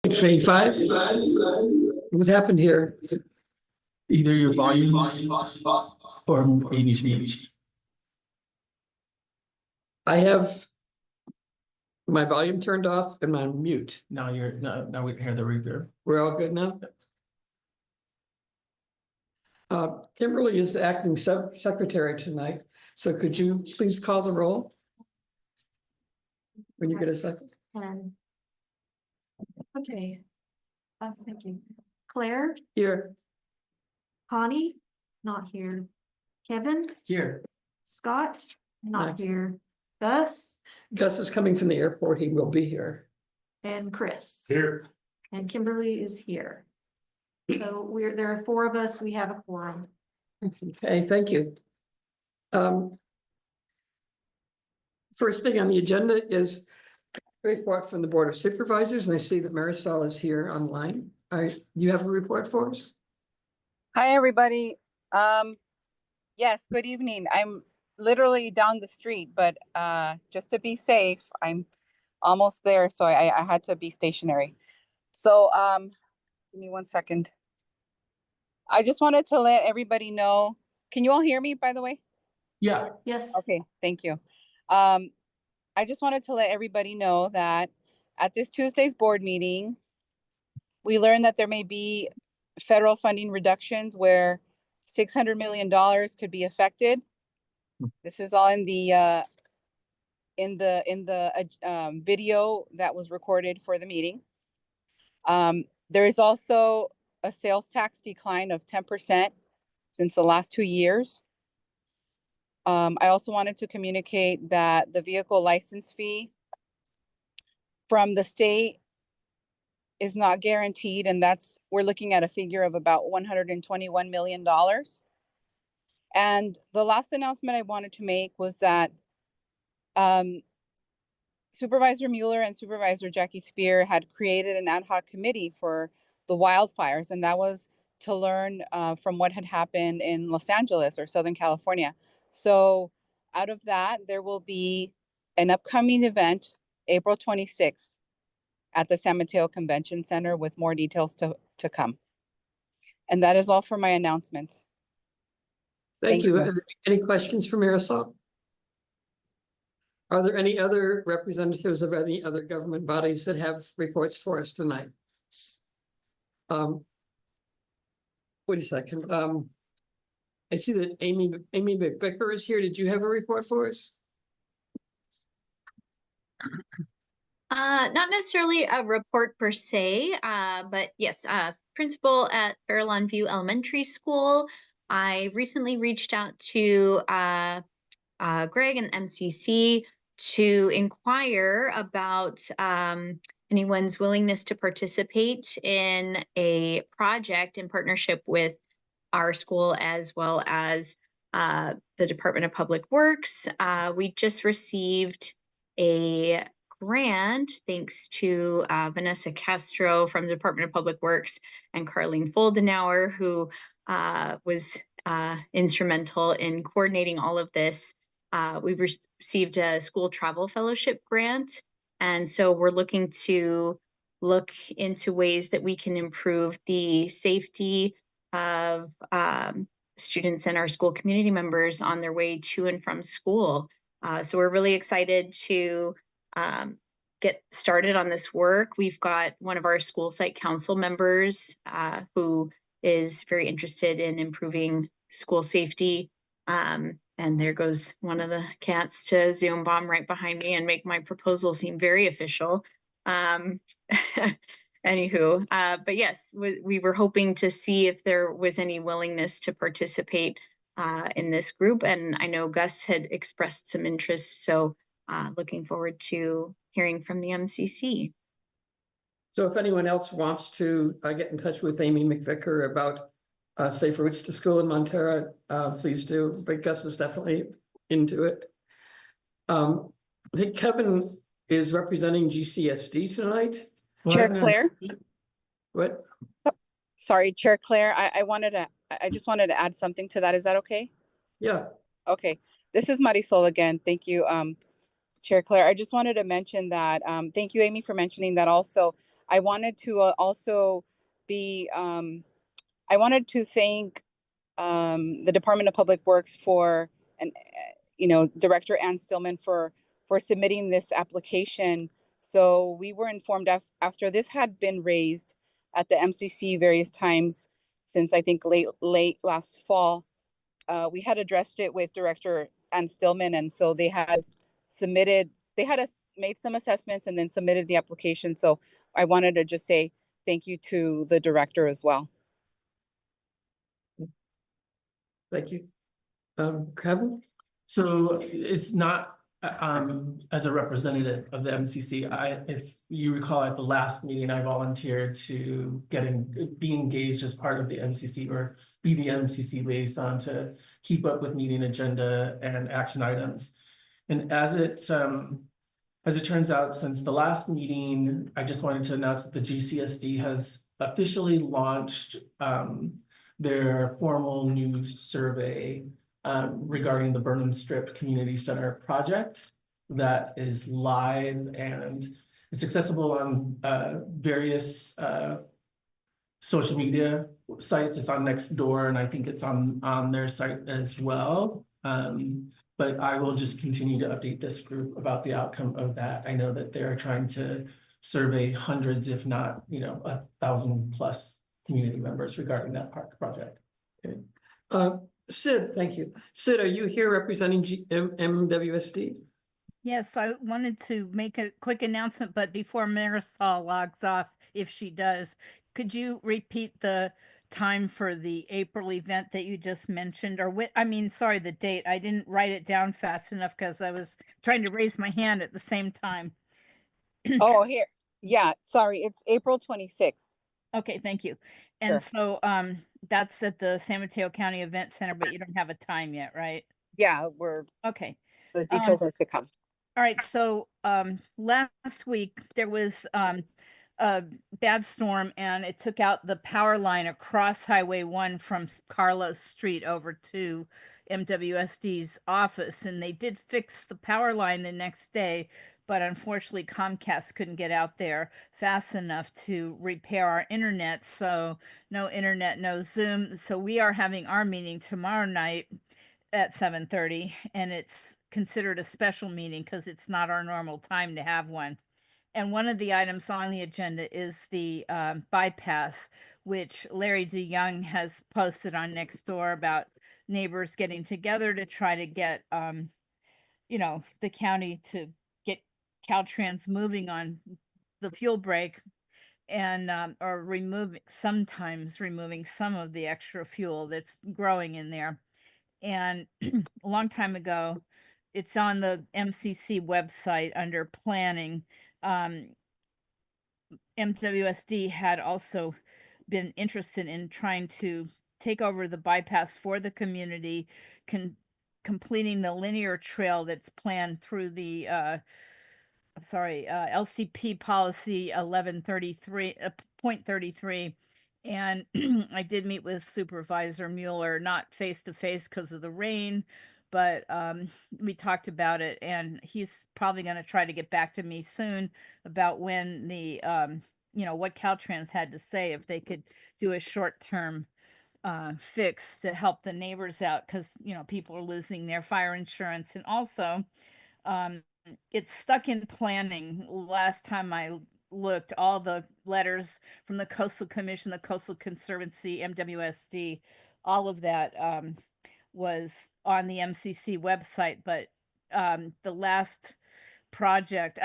85. What happened here? Either your volume or Amy's mute. I have my volume turned off and my mute. Now we hear the reverb. We're all good now? Kimberly is the acting secretary tonight, so could you please call the roll? When you get a second. Okay. Thank you. Claire, Here. Connie, not here. Kevin, Here. Scott, not Nice. here. Gus Gus is coming from the airport. He will be here. and Chris. Here. And Kimberly is here. So there are four of us. We have a quorum. Okay, thank you. First thing on the agenda is a report from the Board of Supervisors, and I see that Marisol is here online. You have a report for us? Hi, everybody. Yes, good evening. I'm literally down the street, but just to be safe, I'm almost there, so I had to be stationary. So give me 1 second. I just wanted to let everybody know. Can you all hear me, by the way? Yeah. Yes. Okay, thank you. I just wanted to let everybody know that at this Tuesday's board meeting, we learned that there may be federal funding reductions where $600 million could be affected. This is all in the video that was recorded for the meeting. There is also a sales tax decline of 10% since the last 2 years. I also wanted to communicate that the vehicle license fee from the state is not guaranteed, and we're looking at a figure of about $121 million. And the last announcement I wanted to make was that Supervisor Mueller and Supervisor Jackie Spear had created an ad hoc committee for the wildfires, and that was to learn from what had happened in Los Angeles or Southern California. So out of that, there will be an upcoming event, April 26th, at the San Mateo Convention Center with more details to come. And that is all for my announcements. Thank you. Any questions for Marisol? Are there any other representatives of any other government bodies that have reports for us tonight? Wait a second. I see that Amy McVicker is here. Did you have a report for us? Not necessarily a report per se, but yes, principal at Fairlawn View Elementary School. I recently reached out to Greg and MCC to inquire about anyone's willingness to participate in a project in partnership with our school as well as the Department of Public Works. We just received a grant thanks to Vanessa Castro from the Department of Public Works and Carlene Foldenauer, who was instrumental in coordinating all of this. We've received a school travel fellowship grant, and so we're looking to look into ways that we can improve the safety of students and our school community members on their way to and from school. So we're really excited to get started on this work. We've got one of our school site council members who is very interested in improving school safety. And there goes one of the cats to Zoom bomb right behind me and make my proposal seem very official. Anywho, but yes, we were hoping to see if there was any willingness to participate in this group. And I know Gus had expressed some interest, so looking forward to hearing from the MCC. So if anyone else wants to get in touch with Amy McVicker about safe routes to school in Montera, please do. But Gus is definitely into it. I think Kevin is representing GCSD tonight. Chair Claire. What? Sorry, Chair Claire. I just wanted to add something to that. Is that okay? Yeah. Okay. This is Marisol again. Thank you, Chair Claire. I just wanted to mention that. Thank you, Amy, for mentioning that also. I wanted to also be, I wanted to thank the Department of Public Works for, and Director Ann Stillman for submitting this application. So we were informed after this had been raised at the MCC various times since I think late last fall. We had addressed it with Director Ann Stillman, and so they had made some assessments and then submitted the application. So I wanted to just say thank you to the director as well. Thank you. Kevin? So it's not as a representative of the MCC. If you recall, at the last meeting, I volunteered to be engaged as part of the MCC, or be the MCC liaison to keep up with meeting agenda and action items. And as it turns out, since the last meeting, I just wanted to announce that the GCSD has officially launched their formal news survey regarding the Burnham Strip Community Center project that is live, and it's accessible on various social media sites. It's on Nextdoor, and I think it's on their site as well. But I will just continue to update this group about the outcome of that. I know that they're trying to survey hundreds, if not, 1,000+ community members regarding that project. Okay. Sid, thank you. Sid, are you here representing MWSD? Yes, I wanted to make a quick announcement, but before Marisol logs off, if she does, could you repeat the time for the April event that you just mentioned, or sorry, the date. I didn't write it down fast enough because I was trying to raise my hand at the same time. Oh, here. Yeah, sorry. It's April 26th. Okay, thank you. And Sure. so that's at the San Mateo County Event Center, but you don't have a time yet, right? Yeah, Okay. the details are to come. All right, so last week there was a bad storm, and it took out the power line across Highway 1 from Carlos Street over to MWSD's office, and they did fix the power line the next day, but unfortunately Comcast couldn't get out there fast enough to repair our internet, so no internet, no Zoom. So we are having our meeting tomorrow night at 7:30, and it's considered a special meeting because it's not our normal time to have one. And one of the items on the agenda is the bypass, which Larry DeYoung has posted on Nextdoor about neighbors getting together to try to get, the county to get Caltrans moving on the fuel break, and or sometimes removing some of the extra fuel that's growing in there. And a long time ago, it's on the MCC website under planning. MWSD had also been interested in trying to take over the bypass for the community, completing the linear trail that's planned through the LCP policy 1133.33. And I did meet with Supervisor Mueller, not face to face because of the rain, but we talked about it, and he's probably going to try to get back to me soon about when the what Caltrans had to say, if they could do a short-term fix to help the neighbors out, because people are losing their fire insurance. And also it's stuck in planning. Last time I looked, all the letters from the Coastal Commission, the Coastal Conservancy, MWSD, all of that was on the MCC website. But the last project,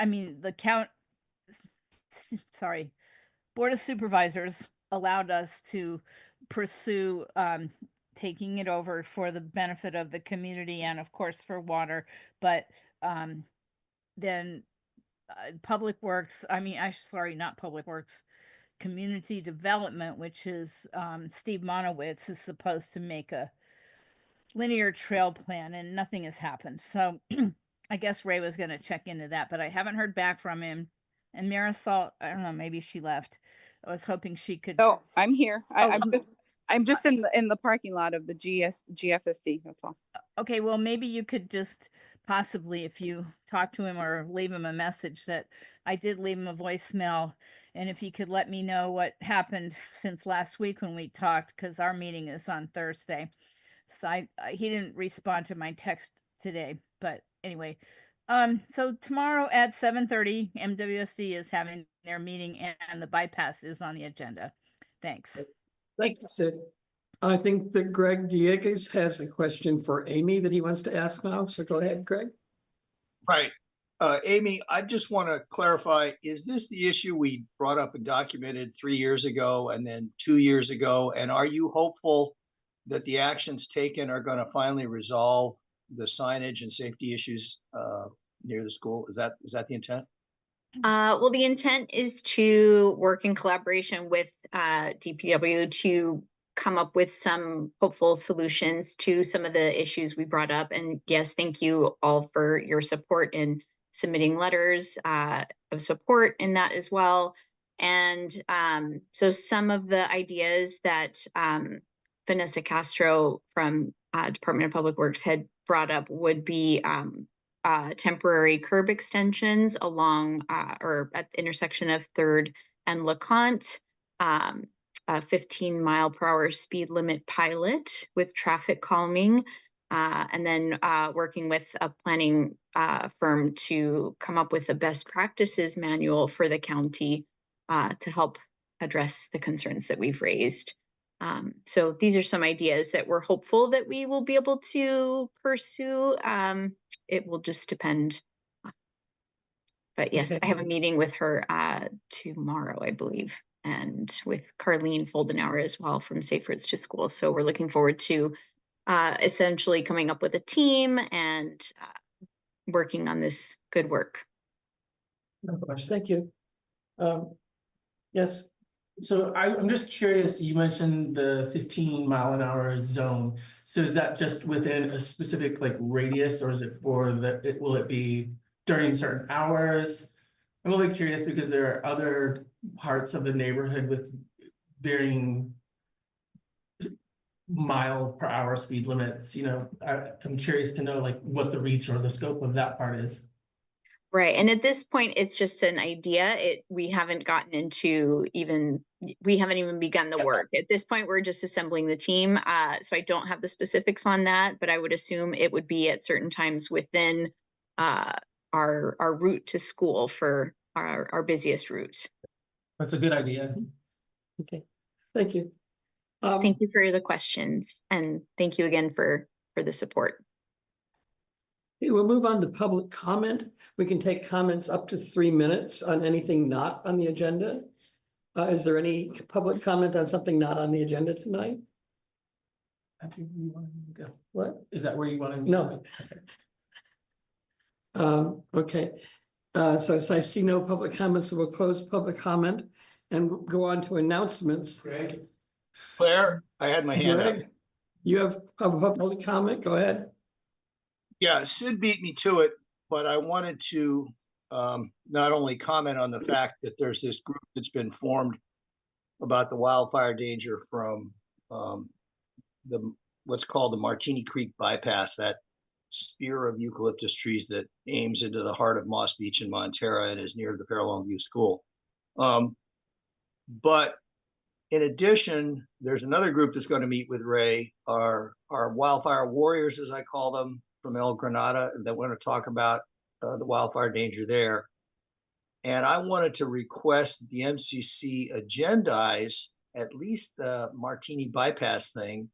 Board of Supervisors allowed us to pursue taking it over for the benefit of the community and of course for water. But then Public Works, not Public Works, Community Development, which is Steve Monowitz, is supposed to make a linear trail plan, and nothing has happened. So I guess Ray was going to check into that, but I haven't heard back from him. And Marisol, I don't know, maybe she left. I was hoping she could. Oh, I'm here. Oh. I'm just in the parking lot of the GFSD. That's all. Okay, well, maybe you could just possibly, if you talk to him or leave him a message, that I did leave him a voicemail, And if you could let me know what happened since last week when we talked, because our meeting is on Thursday. So he didn't respond to my text today, but anyway. So tomorrow at 7:30, MWSD is having their meeting and the bypass is on the agenda. Thanks. Thank you, Sid. I think that Greg Diegues has a question for Amy that he wants to ask now. So go ahead, Greg. Right. Amy, I just want to clarify, is this the issue we brought up and documented 3 years ago and then 2 years ago? And are you hopeful that the actions taken are going to finally resolve the signage and safety issues near the school? Is that the intent? Well, the intent is to work in collaboration with DPW to come up with some hopeful solutions to some of the issues we brought up. And yes, thank you all for your support in submitting letters of support in that as well. And so some of the ideas that Vanessa Castro from Department of Public Works had brought up would be temporary curb extensions along or at the intersection of 3rd and LeConte, a 15-mile-per-hour speed limit pilot with traffic calming, and then working with a planning firm to come up with a best practices manual for the county to help address the concerns that we've raised. So these are some ideas that we're hopeful that we will be able to pursue. It will just depend. But yes, Okay. I have a meeting with her tomorrow, I believe, and with Carlene Foldenauer as well from Safe Routes to School. So we're looking forward to essentially coming up with a team and working on this good work. No question. Thank you. Yes. So I'm just curious, you mentioned the 15-mile-an-hour zone. So is that just within a specific like radius, or is it for will it be during certain hours? I'm really curious because there are other parts of the neighborhood with varying mile-per-hour speed limits. You know, I'm curious to know like what the reach or the scope of that part is. Right. And at this point, it's just an idea. We haven't gotten into we haven't even begun the work. At this point, we're just assembling the team. So I don't have the specifics on that, but I would assume it would be at certain times within our route to school for our busiest route. That's a good idea. Okay. Thank you. Thank you for the questions, and thank you again for the support. Okay, we'll move on to public comment. We can take comments up to 3 minutes on anything not on the agenda. Is there any public comment on something not on the agenda tonight? I think you want to go. What? Is that where you want to No. Okay. So I see no public comments, so we'll close public comment and go on to announcements. Greg? Claire, I had my hand up. Greg, you have public comment? Go ahead. Yeah, Sid beat me to it, but I wanted to not only comment on the fact that there's this group that's been formed about the wildfire danger from what's called the Martini Creek bypass, that spear of eucalyptus trees that aims into the heart of Moss Beach in Montara and is near the Fair Longview School. But in addition, there's another group that's going to meet with Ray, our wildfire warriors, as I call them, from El Granada, that want to talk about the wildfire danger there. And I wanted to request the MCC agendize at least the Martini bypass thing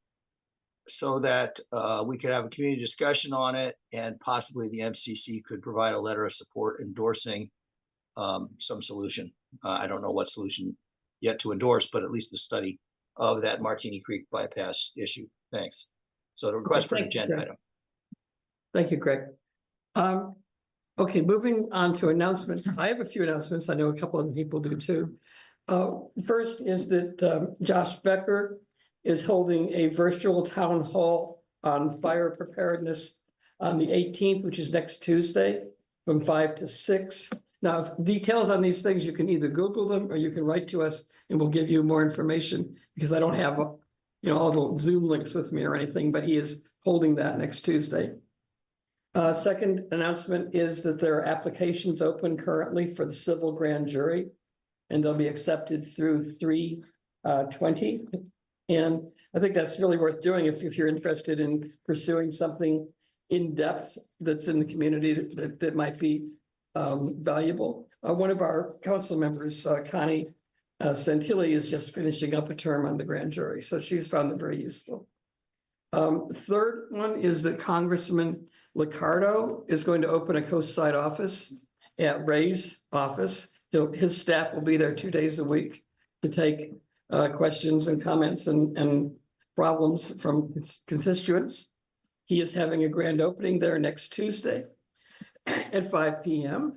so that we could have a community discussion on it, and possibly the MCC could provide a letter of support endorsing some solution. I don't know what solution yet to endorse, but at least the study of that Martini Creek bypass issue. Thanks. So the request for an agenda item. Thank you, Greg. Okay, moving on to announcements. I have a few announcements. I know a couple of people do too. First is that Josh Becker is holding a virtual town hall on fire preparedness on the 18th, which is next Tuesday from 5 to 6. Now, details on these things, you can either Google them or you can write to us and we'll give you more information, because I don't have all the Zoom links with me or anything, but he is holding that next Tuesday. Second announcement is that there are applications open currently for the civil grand jury. and they'll be accepted through 3/20. And I think that's really worth doing if you're interested in pursuing something in depth that's in the community that might be valuable. One of our council members, Connie Santilli, is just finishing up a term on the grand jury, so she's found it very useful. Third one is that Congressman Liccardo is going to open a coast side office at Ray's office. His staff will be there 2 days a week to take questions and comments and problems from constituents. He is having a grand opening there next Tuesday at 5 p.m.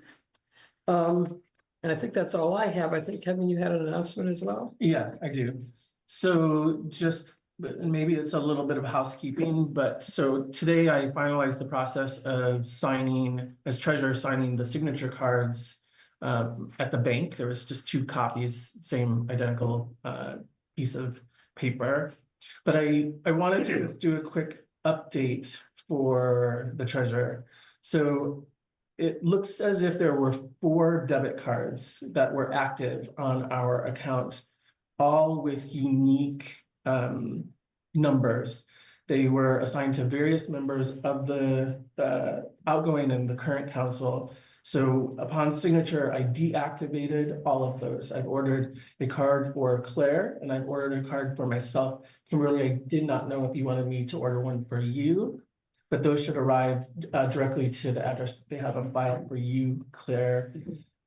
And I think that's all I have. I think, Kevin, you had an announcement as well. Yeah, I do. So just, maybe it's a little bit of housekeeping, but so today I finalized the process of signing, as treasurer, signing the signature cards at the bank. There was just 2 copies, same identical piece of paper. But I wanted to just do a quick update for the treasurer. So it looks as if there were 4 debit cards that were active on our account, all with unique numbers. They were assigned to various members of the outgoing and the current council. So upon signature, I deactivated all of those. I've ordered a card for Claire and I've ordered a card for myself. Kimberly, I did not know if you wanted me to order one for you, but those should arrive directly to the address that they have on file for you, Claire.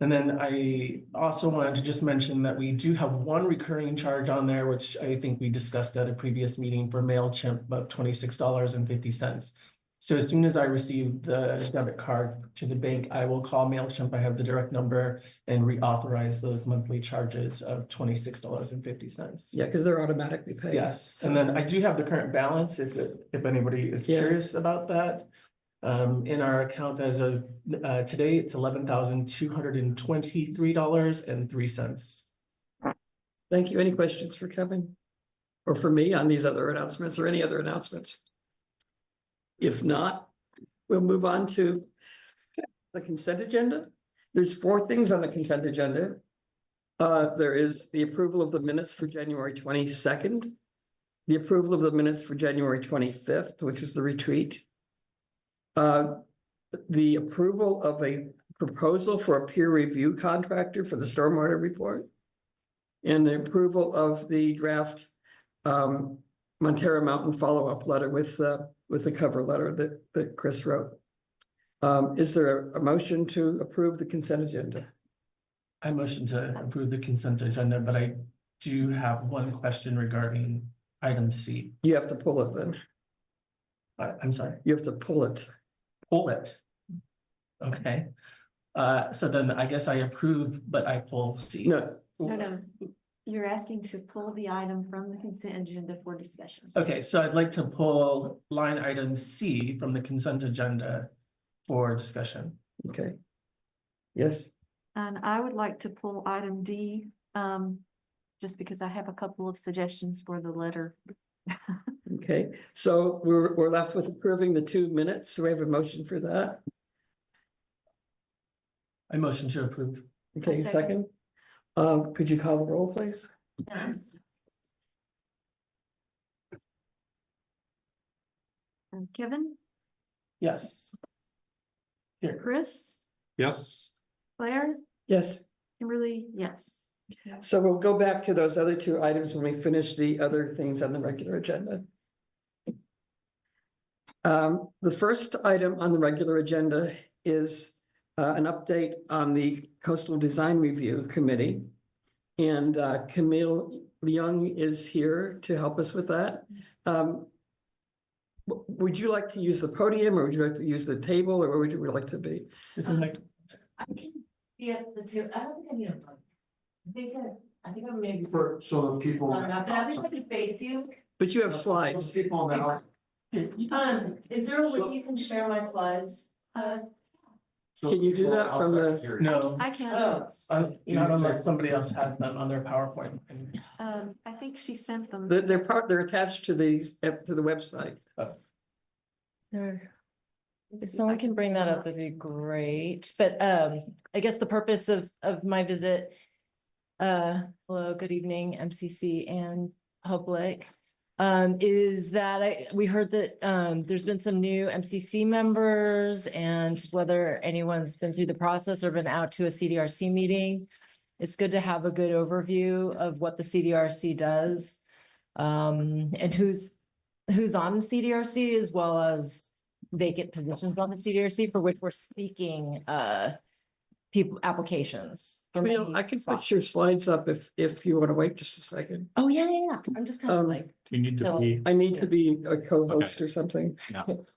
And then I also wanted to just mention that we do have 1 recurring charge on there, which I think we discussed at a previous meeting for MailChimp of $26.50. So as soon as I receive the debit card to the bank, I will call MailChimp. I have the direct number and reauthorize those monthly charges of $26.50. Yeah, because they're automatically paid. Yes, and then I do have the current balance if anybody is Yeah. curious about that. In our account as of today, it's $11,223.03. Thank you. Any questions for Kevin? Or for me on these other announcements or any other announcements? If not, we'll move on to the consent agenda. There's 4 things on the consent agenda. There is the approval of the minutes for January 22nd, the approval of the minutes for January 25th, which is the retreat, the approval of a proposal for a peer review contractor for the stormwater report, and the approval of the draft Montera Mountain follow-up letter with the cover letter that Chris wrote. Is there a motion to approve the consent agenda? I motion to approve the consent agenda, but I do have one question regarding item C. You have to pull it then. I'm sorry, You have to pull it. pull it. Okay. So then I guess I approve, but I pull C. No, No, you're asking to pull the item from the consent agenda for discussion. Okay, so I'd like to pull line item C from the consent agenda for discussion. okay. Yes, And I would like to pull item D, just because I have a couple of suggestions for the letter. okay. So we're left with approving the 2 minutes. So we have a motion for that. I motion to approve. Okay, I'll second. Could you call the roll, please? Yes. And Kevin, Yes. Here, Chris, Yes. Claire, Yes. Kimberly, yes. So we'll go back to those other 2 items when we finish the other things on the regular agenda. The first item on the regular agenda is an update on the Coastal Design Review Committee. And Camille Leung is here to help us with that. Would you like to use the podium or would you like to use the table or where would you like to be? isn't like, I can be at the 2. I don't think I need a mic. I think I'm maybe. So people. Long enough, and at least I can face you. But you have slides. People now. Is there a way you can share my slides? Can you do that from the- no, I can, not unless somebody else has them on their PowerPoint. I think she sent them. They're attached to these, to the website. There. If someone can bring that up, that'd be great. But I guess the purpose of my visit Hello, good evening, MCC and public. Is that we heard that there's been some new MCC members and whether anyone's been through the process or been out to a CDRC meeting. It's good to have a good overview of what the CDRC does. And who's on the CDRC as well as vacant positions on the CDRC for which we're seeking people applications. for Camille, many I can spots. put your slides up if you want to wait just a second. Oh, yeah. I'm just kind of Um, like, You need to So- be, I need to be a co-host or something.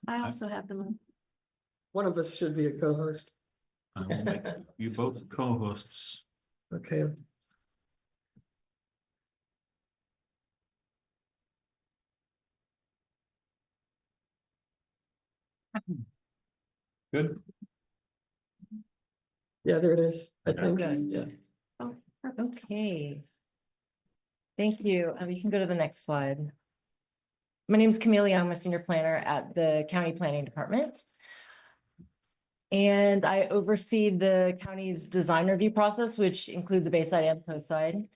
I also have them. One of us should be a co-host. I will make you both co-hosts. Okay. Good. Yeah, there it is. I Okay. think, Good. yeah. okay. Thank you. You can go to the next slide. My name is Camille. I'm a senior planner at the County Planning Department. And I oversee the county's design review process, which includes the Bayside and Coastside.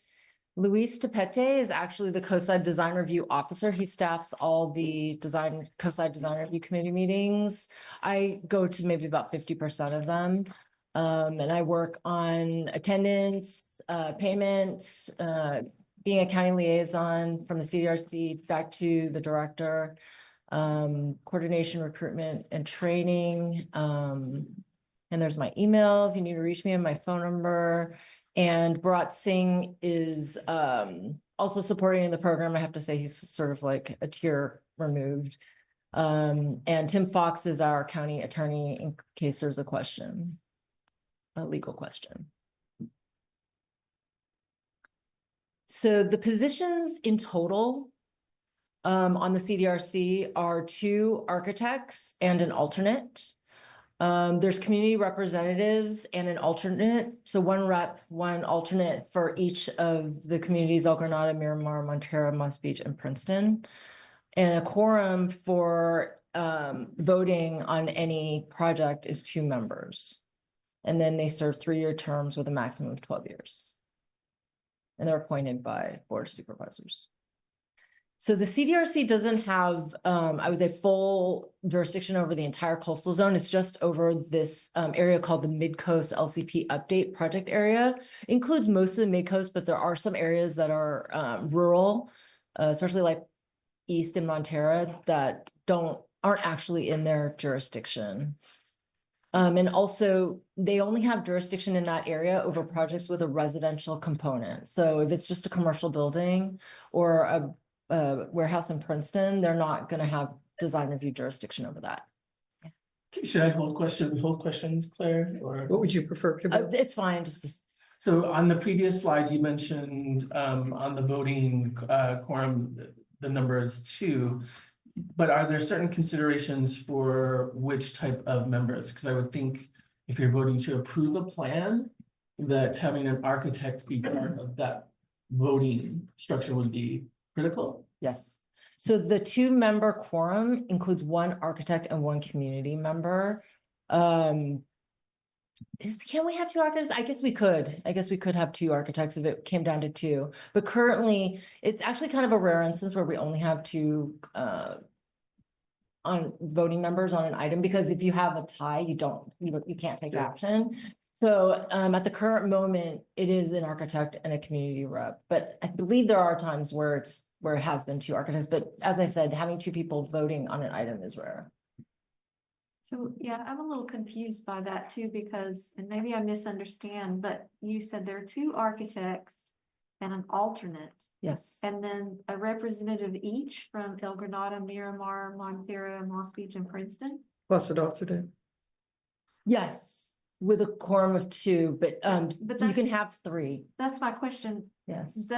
Luis Tepete is actually the Coastside Design Review Officer. He staffs all the Coastside Design Review Committee meetings. I go to maybe about 50% of them. And I work on attendance, payments, being a county liaison from the CDRC back to the director, coordination, recruitment and training. And there's my email if you need to reach me and my phone number. And Bharat Singh is also supporting the program. I have to say he's sort of like a tier removed. And Tim Fox is our county attorney in case there's a question, a legal question. So the positions in total on the CDRC are 2 architects and an alternate. There's community representatives and an alternate. So 1 rep, 1 alternate for each of the communities, El Granada, Miramar, Montera, Moss Beach, and Princeton. And a quorum for voting on any project is 2 members. And then they serve 3-year terms with a maximum of 12 years. And they're appointed by Board of Supervisors. So the CDRC doesn't have, I would say, full jurisdiction over the entire coastal zone. It's just over this area called the Midcoast LCP Update Project Area. It includes most of the Midcoast, but there are some areas that are rural, especially like East and Montera, that aren't actually in their jurisdiction. And also, they only have jurisdiction in that area over projects with a residential component. So if it's just a commercial building or a warehouse in Princeton, they're not going to have design review jurisdiction over that. Should I hold questions, Claire, or? What would you prefer? Camille? It's fine, just So on the previous slide, you mentioned on the voting quorum, the number is 2. But are there certain considerations for which type of members? Because I would think if you're voting to approve a plan, that having an architect be part of that voting structure would be critical. yes. So the 2-member quorum includes 1 architect and 1 community member. Can we have 2 architects? I guess we could have 2 architects if it came down to 2. But currently, it's actually kind of a rare instance where we only have 2 on voting members on an item, because if you have a tie, you can't take action. So at the current moment, it is an architect and a community rep. But I believe there are times where it has been 2 architects. But as I said, having 2 people voting on an item is rare. So, yeah, I'm a little confused by that too, because, and maybe I misunderstand, but you said there are 2 architects and an alternate, Yes. and then a representative each from El Granada, Miramar, Montera, Moss Beach, and Princeton. Plus an alternate. Yes, with a quorum of 2, but you that's- can have 3. That's my question. Yes.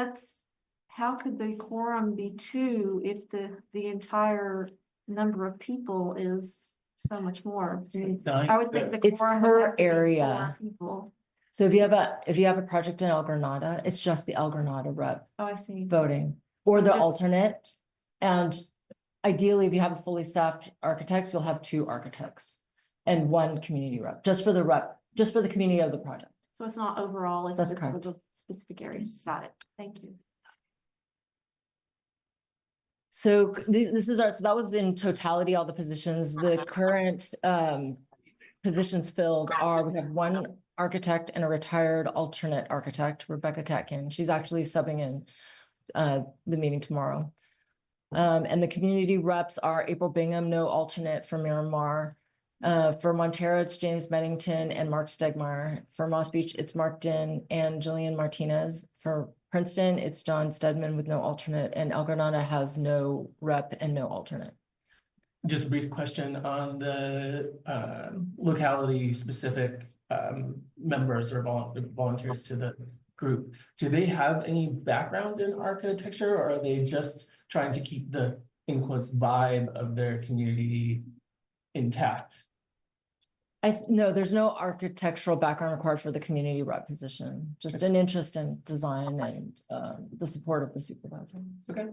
How could the quorum be 2 if the entire number of people is so much more? I would think the It's quorum would per have to be 4 area. people. So if you have a project in El Granada, it's just the El Granada rep Oh, I see. voting or So the just- alternate. And ideally, if you have a fully staffed architects, you'll have 2 architects and 1 community rep, just for the community of the project. So it's not overall, it's That's just for correct. the specific areas. Got it. Thank you. So this is so that was in totality, all the positions. The current positions filled are, we have one architect and a retired alternate architect, Rebecca Catkin. She's actually subbing in the meeting tomorrow. And the community reps are April Bingham, no alternate for Miramar. For Montero, it's James Bennington and Mark Stegmeyer. For Moss Beach, it's Mark Din and Jillian Martinez. For Princeton, it's John Stedman with no alternate, and El Granada has no rep and no alternate. Just a brief question on the locality specific members or volunteers to the group. Do they have any background in architecture, or are they just trying to keep the, in quotes, vibe of their community intact? No, there's no architectural background required for the community rep position, just an interest in design and the support of the supervisor. Okay.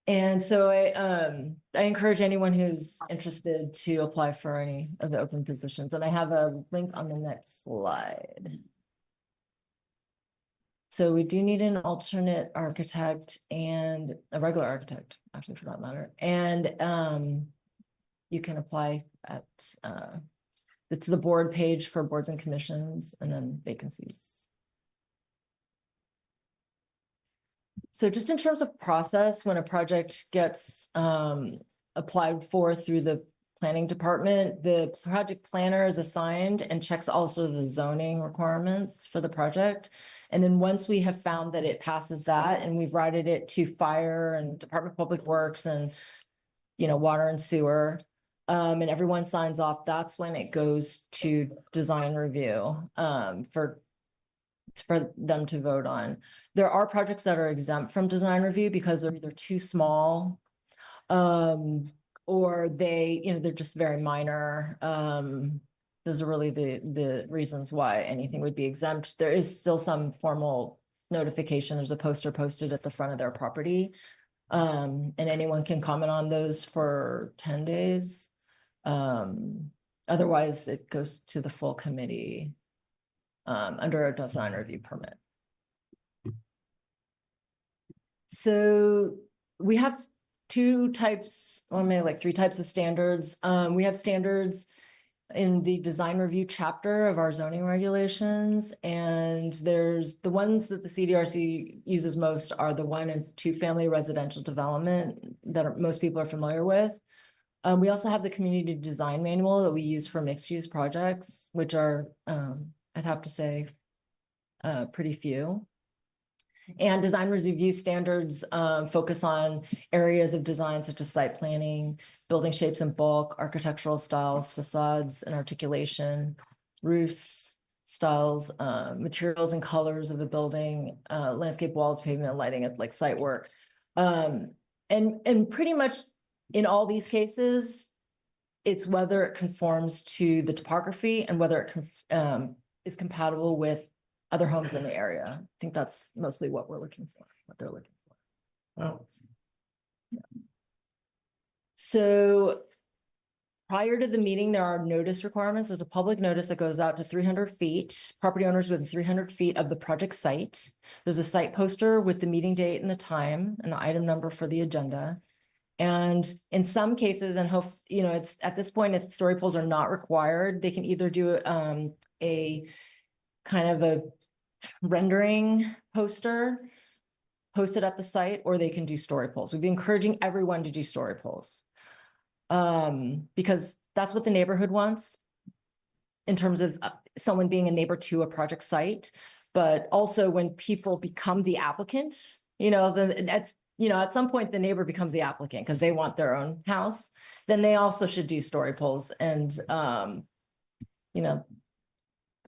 And so I encourage anyone who's interested to apply for any of the open positions, and I have a link on the next slide. So we do need an alternate architect and a regular architect, actually, for that matter. And you can apply at it's the board page for boards and commissions, and then vacancies. So just in terms of process, when a project gets applied for through the planning department, the project planner is assigned and checks also the zoning requirements for the project. And then once we have found that it passes that, and we've routed it to fire and Department of Public Works and, you know, water and sewer, and everyone signs off, that's when it goes to design review for them to vote on. There are projects that are exempt from design review because they're either too small, or they, you know, they're just very minor. Those are really the reasons why anything would be exempt. There is still some formal notification. There's a poster posted at the front of their property. And anyone can comment on those for 10 days. Otherwise, it goes to the full committee under a design review permit. So we have two types, or maybe like three types of standards. We have standards in the design review chapter of our zoning regulations, and there's the ones that the CDRC uses most are the 1 and 2 family residential development that most people are familiar with. We also have the community design manual that we use for mixed use projects, which are, I'd have to say, pretty few. And design review standards focus on areas of design such as site planning, building shapes and bulk, architectural styles, facades and articulation, roofs, styles, materials and colors of a building, landscape walls, pavement, lighting, it's like site work. And pretty much in all these cases, it's whether it conforms to the topography and whether it is compatible with other homes in the area. I think that's mostly what we're looking for, what they're looking for. Wow. Yeah. So prior to the meeting, there are notice requirements. There's a public notice that goes out to 300 feet, property owners within 300 feet of the project site. There's a site poster with the meeting date and the time and the item number for the agenda. And in some cases, and hope, you know, it's at this point, story polls are not required. They can either do a kind of a rendering poster posted at the site, or they can do story polls. We've been encouraging everyone to do story polls because that's what the neighborhood wants in terms of someone being a neighbor to a project site. But also when people become the applicant, you know, that's, you know, at some point the neighbor becomes the applicant because they want their own house, then they also should do story polls. And, you know,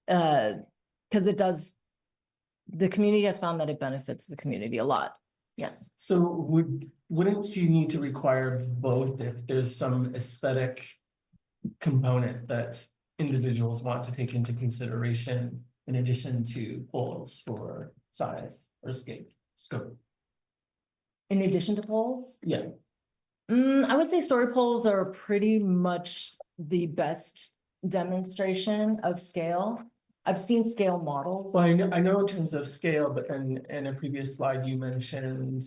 because it does, the community has found that it benefits the community a lot. Yes. So wouldn't you need to require both if there's some aesthetic component that individuals want to take into consideration in addition to polls for size or scope? In addition to polls? Yeah. I would say story polls are pretty much the best demonstration of scale. I've seen scale models. Well, I know in terms of scale, but then in a previous slide, you mentioned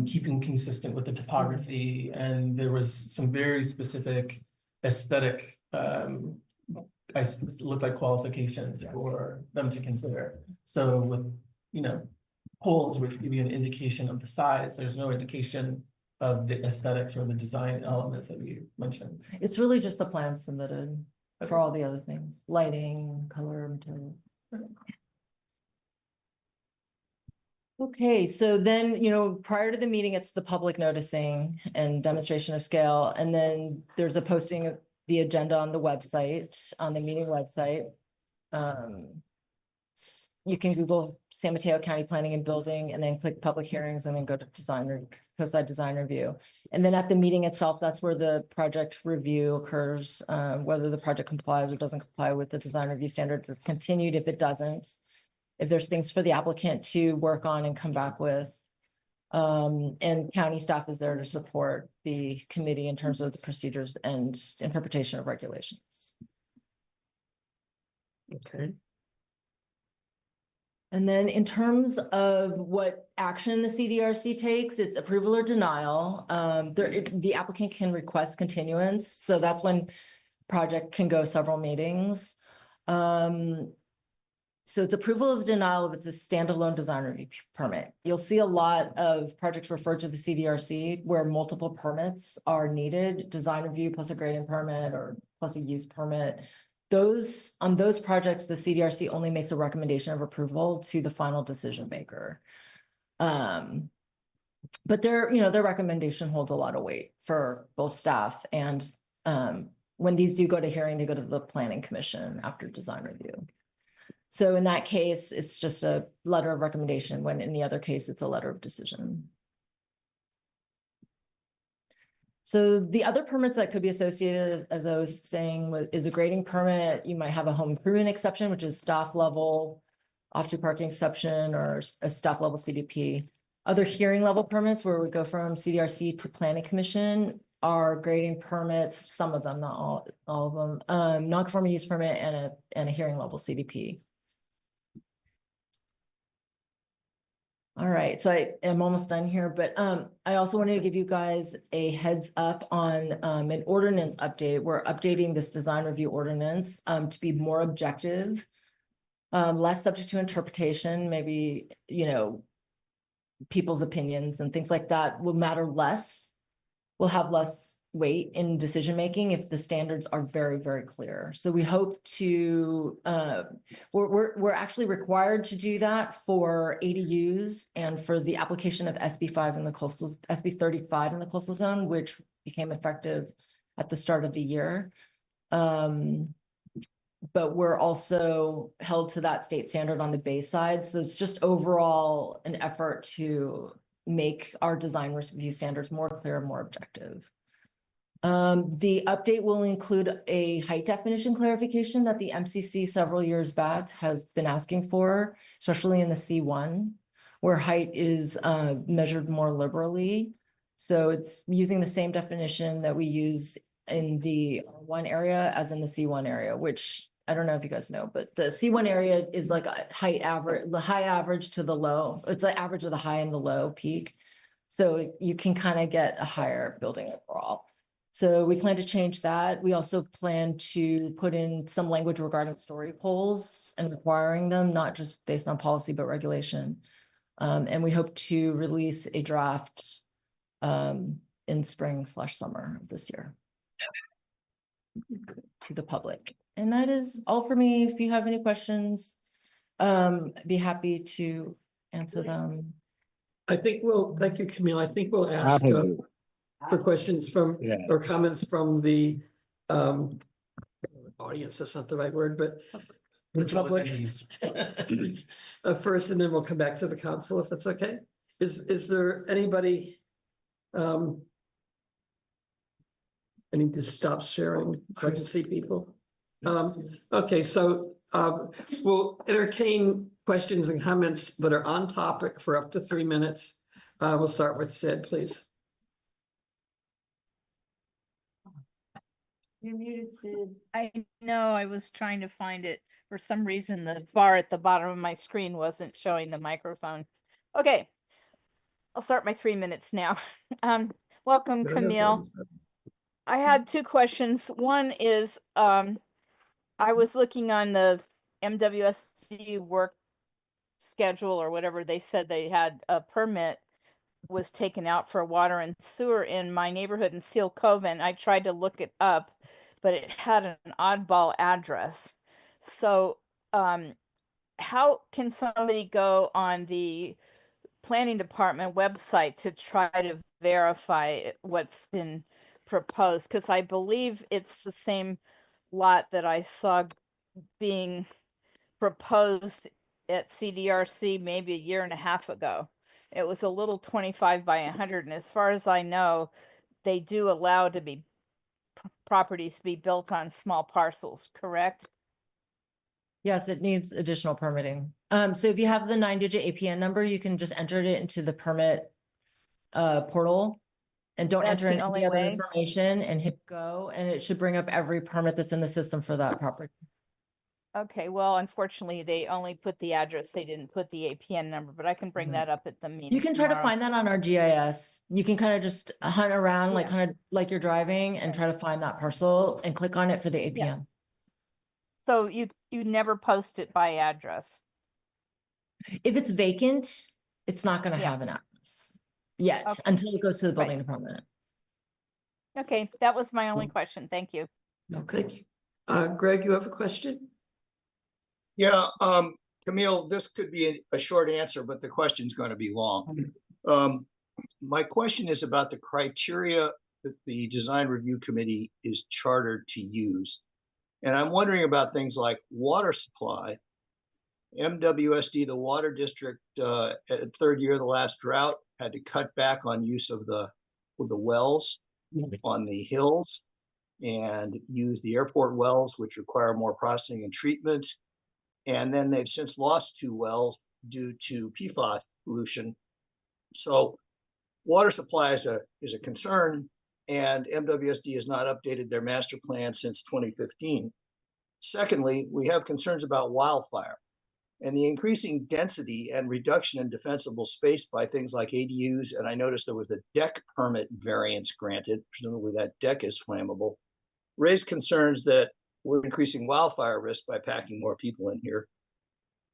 keeping consistent with the topography, and there was some very specific aesthetic look like qualifications for them to consider. So with, poles, which give you an indication of the size, there's no indication of the aesthetics or the design elements that you mentioned. It's really just the plans submitted for all the other things, lighting, color, material. Okay, so then, prior to the meeting, it's the public noticing and demonstration of scale. And then there's a posting of the agenda on the website, on the meeting website. You can Google San Mateo County Planning and Building and then click public hearings and then go to COSI design review. And then at the meeting itself, that's where the project review occurs, whether the project complies or doesn't comply with the design review standards. It's continued if it doesn't. If there's things for the applicant to work on and come back with. And county staff is there to support the committee in terms of the procedures and interpretation of regulations. Okay. And then in terms of what action the CDRC takes, it's approval or denial. The applicant can request continuance. So that's when project can go several meetings. So it's approval of denial if it's a standalone design review permit. You'll see a lot of projects referred to the CDRC where multiple permits are needed, design review plus a grading permit or plus a use permit. On those projects, the CDRC only makes a recommendation of approval to the final decision maker. But their recommendation holds a lot of weight for both staff and when these do go to hearing, they go to the planning commission after design review. So in that case, it's just a letter of recommendation, when in the other case, it's a letter of decision. So the other permits that could be associated, as I was saying, is a grading permit. You might have a home improvement exception, which is staff level, off-street parking exception, or a staff level CDP. Other hearing level permits where we go from CDRC to planning commission are grading permits, some of them, not all of them, non-conforming use permit and a hearing level CDP. All right, so I am almost done here, but I also wanted to give you guys a heads up on an ordinance update. We're updating this design review ordinance to be more objective, less subject to interpretation. Maybe, people's opinions and things like that will matter less, will have less weight in decision making if the standards are very, very clear. So we hope to, we're actually required to do that for ADUs and for the application of SB5 in the coastal, SB 35 in the coastal zone, which became effective at the start of the year. But we're also held to that state standard on the base side. So it's just overall an effort to make our design review standards more clear and more objective. The update will include a height definition clarification that the MCC several years back has been asking for, especially in the C1, where height is measured more liberally. So it's using the same definition that we use in the R1 area as in the C1 area, which I don't know if you guys know, but the C1 area is like a height average, the high average to the low. It's the average of the high and the low peak. So you can kind of get a higher building overall. So we plan to change that. We also plan to put in some language regarding story poles and requiring them, not just based on policy, but regulation. And we hope to release a draft in spring/summer of this year to the public. And that is all for me. If you have any questions, I'd be happy to answer them. Thank you, Camille. I think we'll ask for questions from, or comments from the audience. That's not the right word, but the public first, and then we'll come back to the council if that's okay. Is there anybody? I need to stop sharing so I can see people. Okay, so we'll entertain questions and comments that are on topic for up to 3 minutes. We'll start with Sid, please. You're muted, Sid. I know, I was trying to find it. For some reason, the bar at the bottom of my screen wasn't showing the microphone. Okay, I'll start my 3 minutes now. Welcome, Camille. I had two questions. One is, I was looking on the MWSC work schedule or whatever, they said they had a permit was taken out for water and sewer in my neighborhood in Seal Cove, and I tried to look it up, but it had an oddball address. So, how can somebody go on the planning department website to try to verify what's been proposed? Because I believe it's the same lot that I saw being proposed at CDRC maybe a year and a half ago. It was a little 25 by 100, and as far as I know, they do allow to be properties to be built on small parcels, correct? Yes, it needs additional permitting. So if you have the 9-digit APN number, you can just enter it into the permit portal and don't That's enter the in only any other way? information and hit go, and it should bring up every permit that's in the system for that property. Okay, well, unfortunately, they only put the address. They didn't put the APN number, but I can bring that up at the meeting You can try to tomorrow. find that on our GIS. You can kind of just hunt around, like Yeah. kind of like you're driving and try to find that parcel and click on it for the APN. So you never post it by address. If it's vacant, it's not going to Yeah. have an address yet Okay. until it goes to the Right. building department. Okay, that was my only question. Thank you. Okay. Greg, you have a question? Yeah, Camille, this could be a short answer, but the question's going to be long. My question is about the criteria that the design review committee is chartered to use. And I'm wondering about things like water supply. MWSD, the water district, at third year of the last drought, had to cut back on use of the wells on the hills and use the airport wells, which require more processing and treatment. And then they've since lost 2 wells due to PFAS pollution. So water supply is a concern, and MWSD has not updated their master plan since 2015. Secondly, we have concerns about wildfire and the increasing density and reduction in defensible space by things like ADUs. And I noticed there was a deck permit variance granted, presumably that deck is flammable, raised concerns that we're increasing wildfire risk by packing more people in here.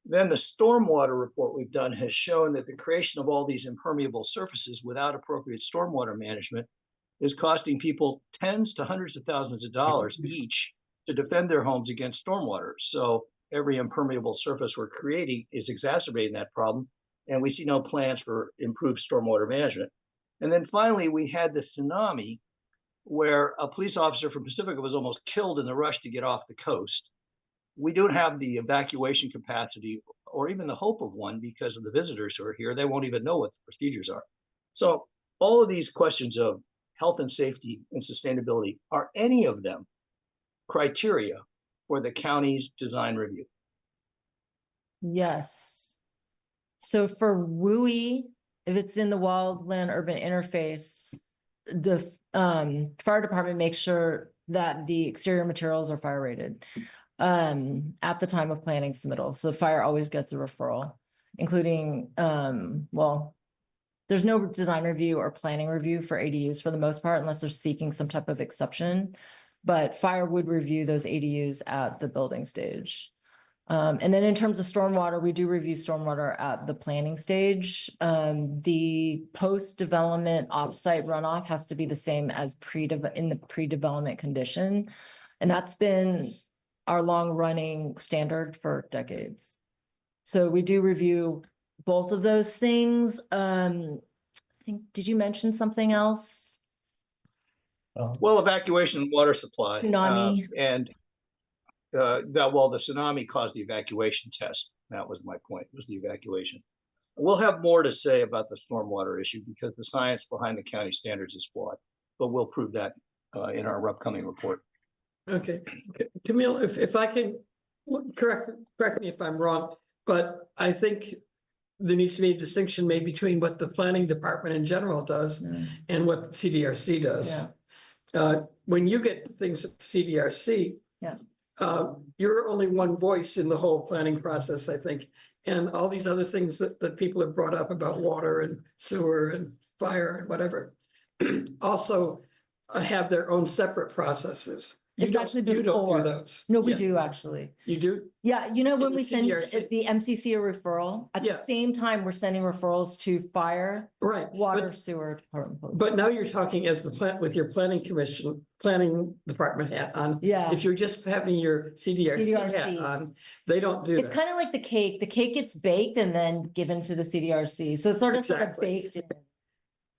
Then the stormwater report we've done has shown that the creation of all these impermeable surfaces without appropriate stormwater management is costing people tens to hundreds of thousands of dollars each to defend their homes against stormwater. So every impermeable surface we're creating is exacerbating that problem, and we see no plans for improved stormwater management. And then finally, we had the tsunami where a police officer from Pacifica was almost killed in the rush to get off the coast. We don't have the evacuation capacity or even the hope of one because of the visitors who are here. They won't even know what the procedures are. So all of these questions of health and safety and sustainability, are any of them criteria for the county's design review? Yes. So for WUI, if it's in the wildland urban interface, the fire department makes sure that the exterior materials are fire rated at the time of planning submittal. So the fire always gets a referral, including well, there's no design review or planning review for ADUs for the most part, unless they're seeking some type of exception. But fire would review those ADUs at the building stage. And then in terms of stormwater, we do review stormwater at the planning stage. The post-development offsite runoff has to be the same as in the pre-development condition. And that's been our long-running standard for decades. So we do review both of those things. I think, did you mention something else? Well, evacuation and water supply. Tsunami. The tsunami caused the evacuation test. That was my point, was the evacuation. We'll have more to say about the stormwater issue because the science behind the county standards is flawed, but we'll prove that in our upcoming report. Okay, Camille, if I can, correct me if I'm wrong, but I think there needs to be a distinction made between what the planning department in general does and what CDRC does. Yeah. when you get things at CDRC. Yeah. You're only one voice in the whole planning process, I think. And all these other things that people have brought up about water and sewer and fire and whatever. Also have their own separate processes. It's actually You don't do before. those. No, we Yeah. do actually. You do? Yeah, you know, when the we send CDRC. the MCC a referral, at Yeah. the same time, we're sending referrals to fire, Right. water, sewer department. But now you're talking as the plant with your planning department hat on. Yeah. If you're just having your CDRC hat CDRC. on, they don't do It's that. kind of like the cake. The cake gets baked and then given to the CDRC. So it's sort of Exactly. baked in.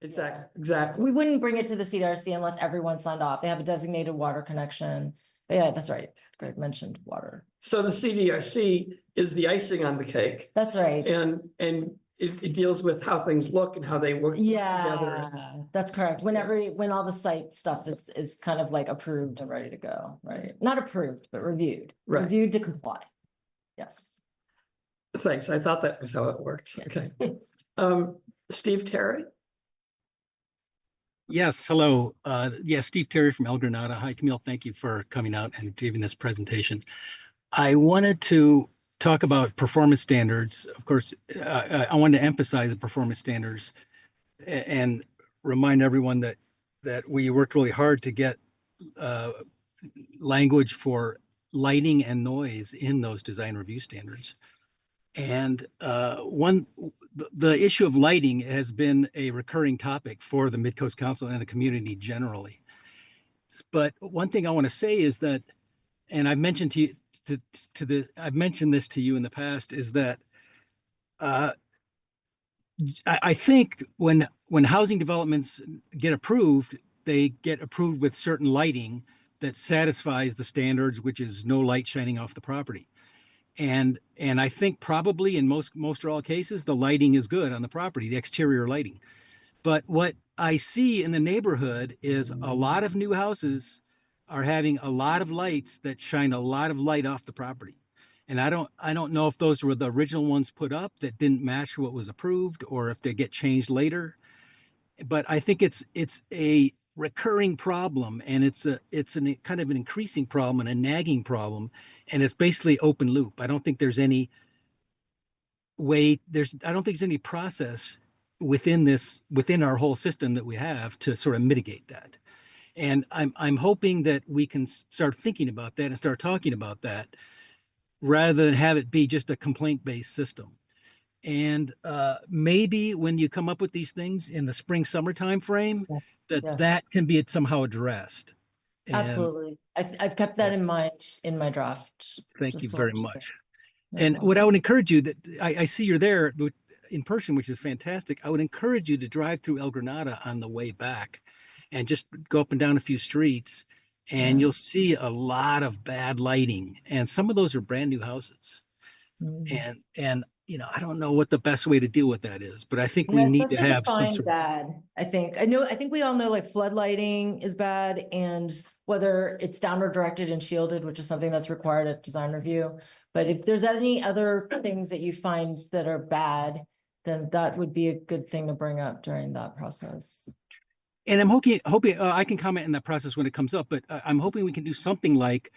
Exactly. We wouldn't bring it to the CDRC unless everyone signed off. They have a designated water connection. But yeah, that's right. Greg mentioned water. So the CDRC is the icing on the cake, That's right. and it deals with how things look and how they work together. Yeah, that's correct. When all the site stuff is kind of like approved and ready to go, right? Not approved, but reviewed. Right. Reviewed to comply. Yes. Thanks. I thought that was how it worked. Okay. Steve Terry? Yes, hello. Yes, Steve Terry from El Granada. Hi, Camille. Thank you for coming out and giving this presentation. I wanted to talk about performance standards. Of course, I wanted to emphasize the performance standards and remind everyone that we worked really hard to get language for lighting and noise in those design review standards. And the issue of lighting has been a recurring topic for the Midcoast Council and the community generally. But one thing I want to say is that, and I've mentioned I've mentioned this to you in the past, is that I think when housing developments get approved, they get approved with certain lighting that satisfies the standards, which is no light shining off the property. And I think probably in most or all cases, the lighting is good on the property, the exterior lighting. But what I see in the neighborhood is a lot of new houses are having a lot of lights that shine a lot of light off the property. And I don't know if those were the original ones put up that didn't match what was approved, or if they get changed later. But I think it's a recurring problem, and it's an kind of an increasing problem and a nagging problem, and it's basically open loop. I don't think there's any process within our whole system that we have to sort of mitigate that. And I'm hoping that we can start thinking about that and start talking about that rather than have it be just a complaint-based system. And maybe when you come up with these things in the spring-summer time frame, that can be somehow addressed. And Absolutely. I've kept that in mind in my draft. thank you just to very let much. know. And what I would encourage you, that I see you're there in person, which is fantastic. I would encourage you to drive through El Granada on the way back and just go up and down a few streets, and you'll see a lot of bad lighting. And some of those are brand new houses. And you know, I don't know what the best way to deal with that is, but I think we need to have some sort of bad. I think we all know like flood lighting is bad, and whether it's downward directed and shielded, which is something that's required at design review. But if there's any other things that you find that are bad, then that would be a good thing to bring up during that process. And I'm hoping I can comment in that process when it comes up, but I'm hoping we can do something like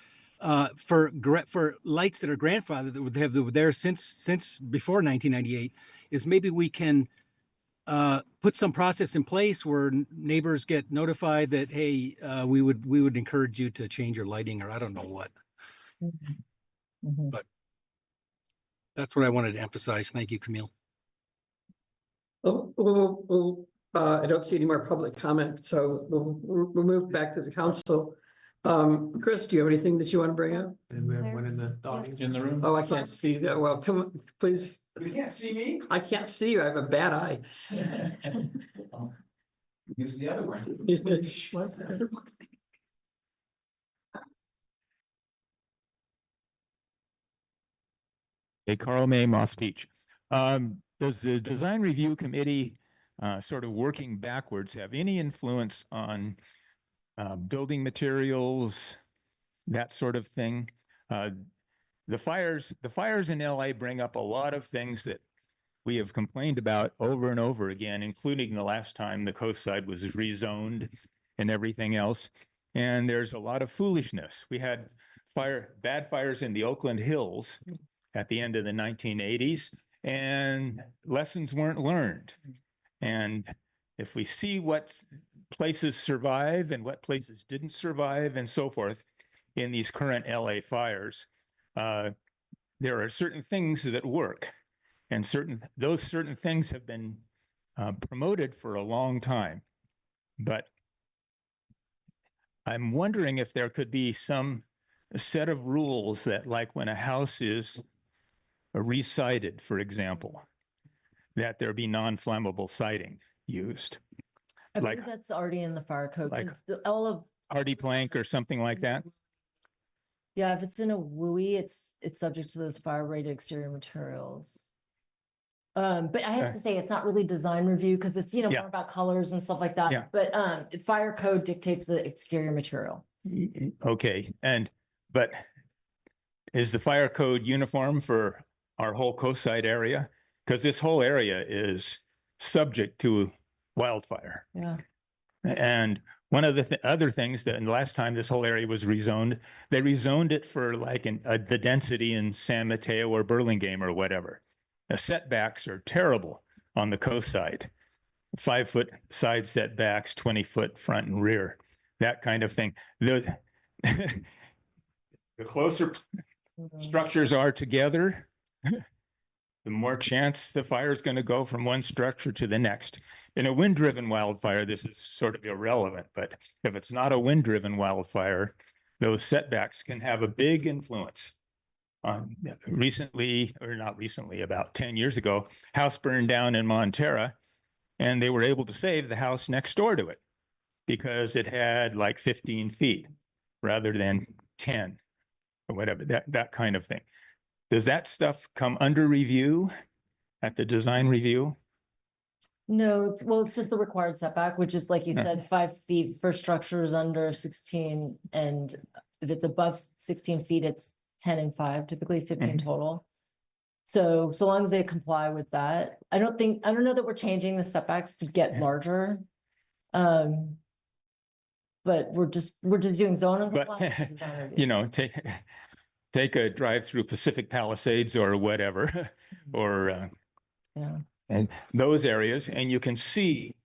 for lights that are grandfathered that were there since before 1998, is maybe we can put some process in place where neighbors get notified that, hey, we would encourage you to change your lighting, or I don't know what. But that's what I wanted to emphasize. Thank you, Camille. I don't see any more public comment, so we'll move back to the council. Chris, do you have anything that you want to bring up? And we have one in the audience. In the room? Oh, I can't see that. Well, come on, please. You can't see me? I can't see you. I have a bad eye. Use the other one. Hey, Carl May, Moss Beach. Does the design review committee sort of working backwards have any influence on building materials, that sort of thing? The fires in LA bring up a lot of things that we have complained about over and over again, including the last time the coast side was rezoned and everything else. And there's a lot of foolishness. We had bad fires in the Oakland Hills at the end of the 1980s, and lessons weren't learned. And if we see what places survive and what places didn't survive and so forth in these current LA fires, there are certain things that work, and those certain things have been promoted for a long time. But I'm wondering if there could be some set of rules that, like when a house is re-sided, for example, that there be non-flammable siding used, I like believe that's already in the fire code, like because all of, hardy plank or something like that. yeah, if it's in a WUI, it's subject to those fire rated exterior materials. But I have to say, it's not really design review, because it's, Yeah. more about colors and stuff like that. Yeah. But fire code dictates the exterior material. Okay, but is the fire code uniform for our whole coastside area? Because this whole area is subject to wildfire. Yeah. And one of the other things that, and the last time this whole area was rezoned, they rezoned it for like the density in San Mateo or Burlingame or whatever. The setbacks are terrible on the coast side. 5-foot side setbacks, 20-foot front and rear, that kind of thing. The closer structures are together, the more chance the fire is going to go from one structure to the next. In a wind-driven wildfire, this is sort of irrelevant, but if it's not a wind-driven wildfire, those setbacks can have a big influence. Recently, or not recently, about 10 years ago, house burned down in Montera, and they were able to save the house next door to it because it had like 15 feet rather than 10 or whatever, that kind of thing. Does that stuff come under review at the design review? No, it's just the required setback, which is, like you said, 5 feet for structures under 16. And if it's above 16 feet, it's 10 and 5, typically 15 total. So long as they comply with that, I don't know that we're changing the setbacks to get larger. But we're just doing zoning. But, take a drive through Pacific Palisades or whatever, or Yeah. and those areas, and you can see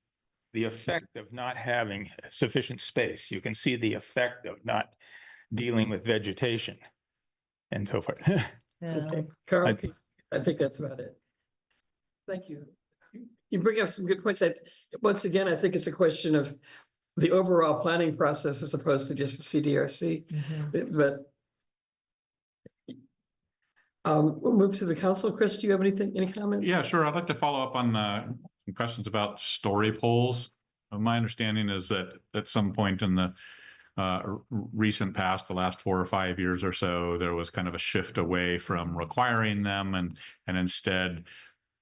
the effect of not having sufficient space. You can see the effect of not dealing with vegetation and so forth. Yeah. Okay, Carl, I think that's about it. Thank you. You bring up some good points. Once again, I think it's a question of the overall planning process as opposed to just the CDRC. But we'll move to the council. Chris, do you have any comments? Yeah, sure. I'd like to follow up on some questions about story poles. My understanding is that at some point in the recent past, the last 4 or 5 years or so, there was kind of a shift away from requiring them and instead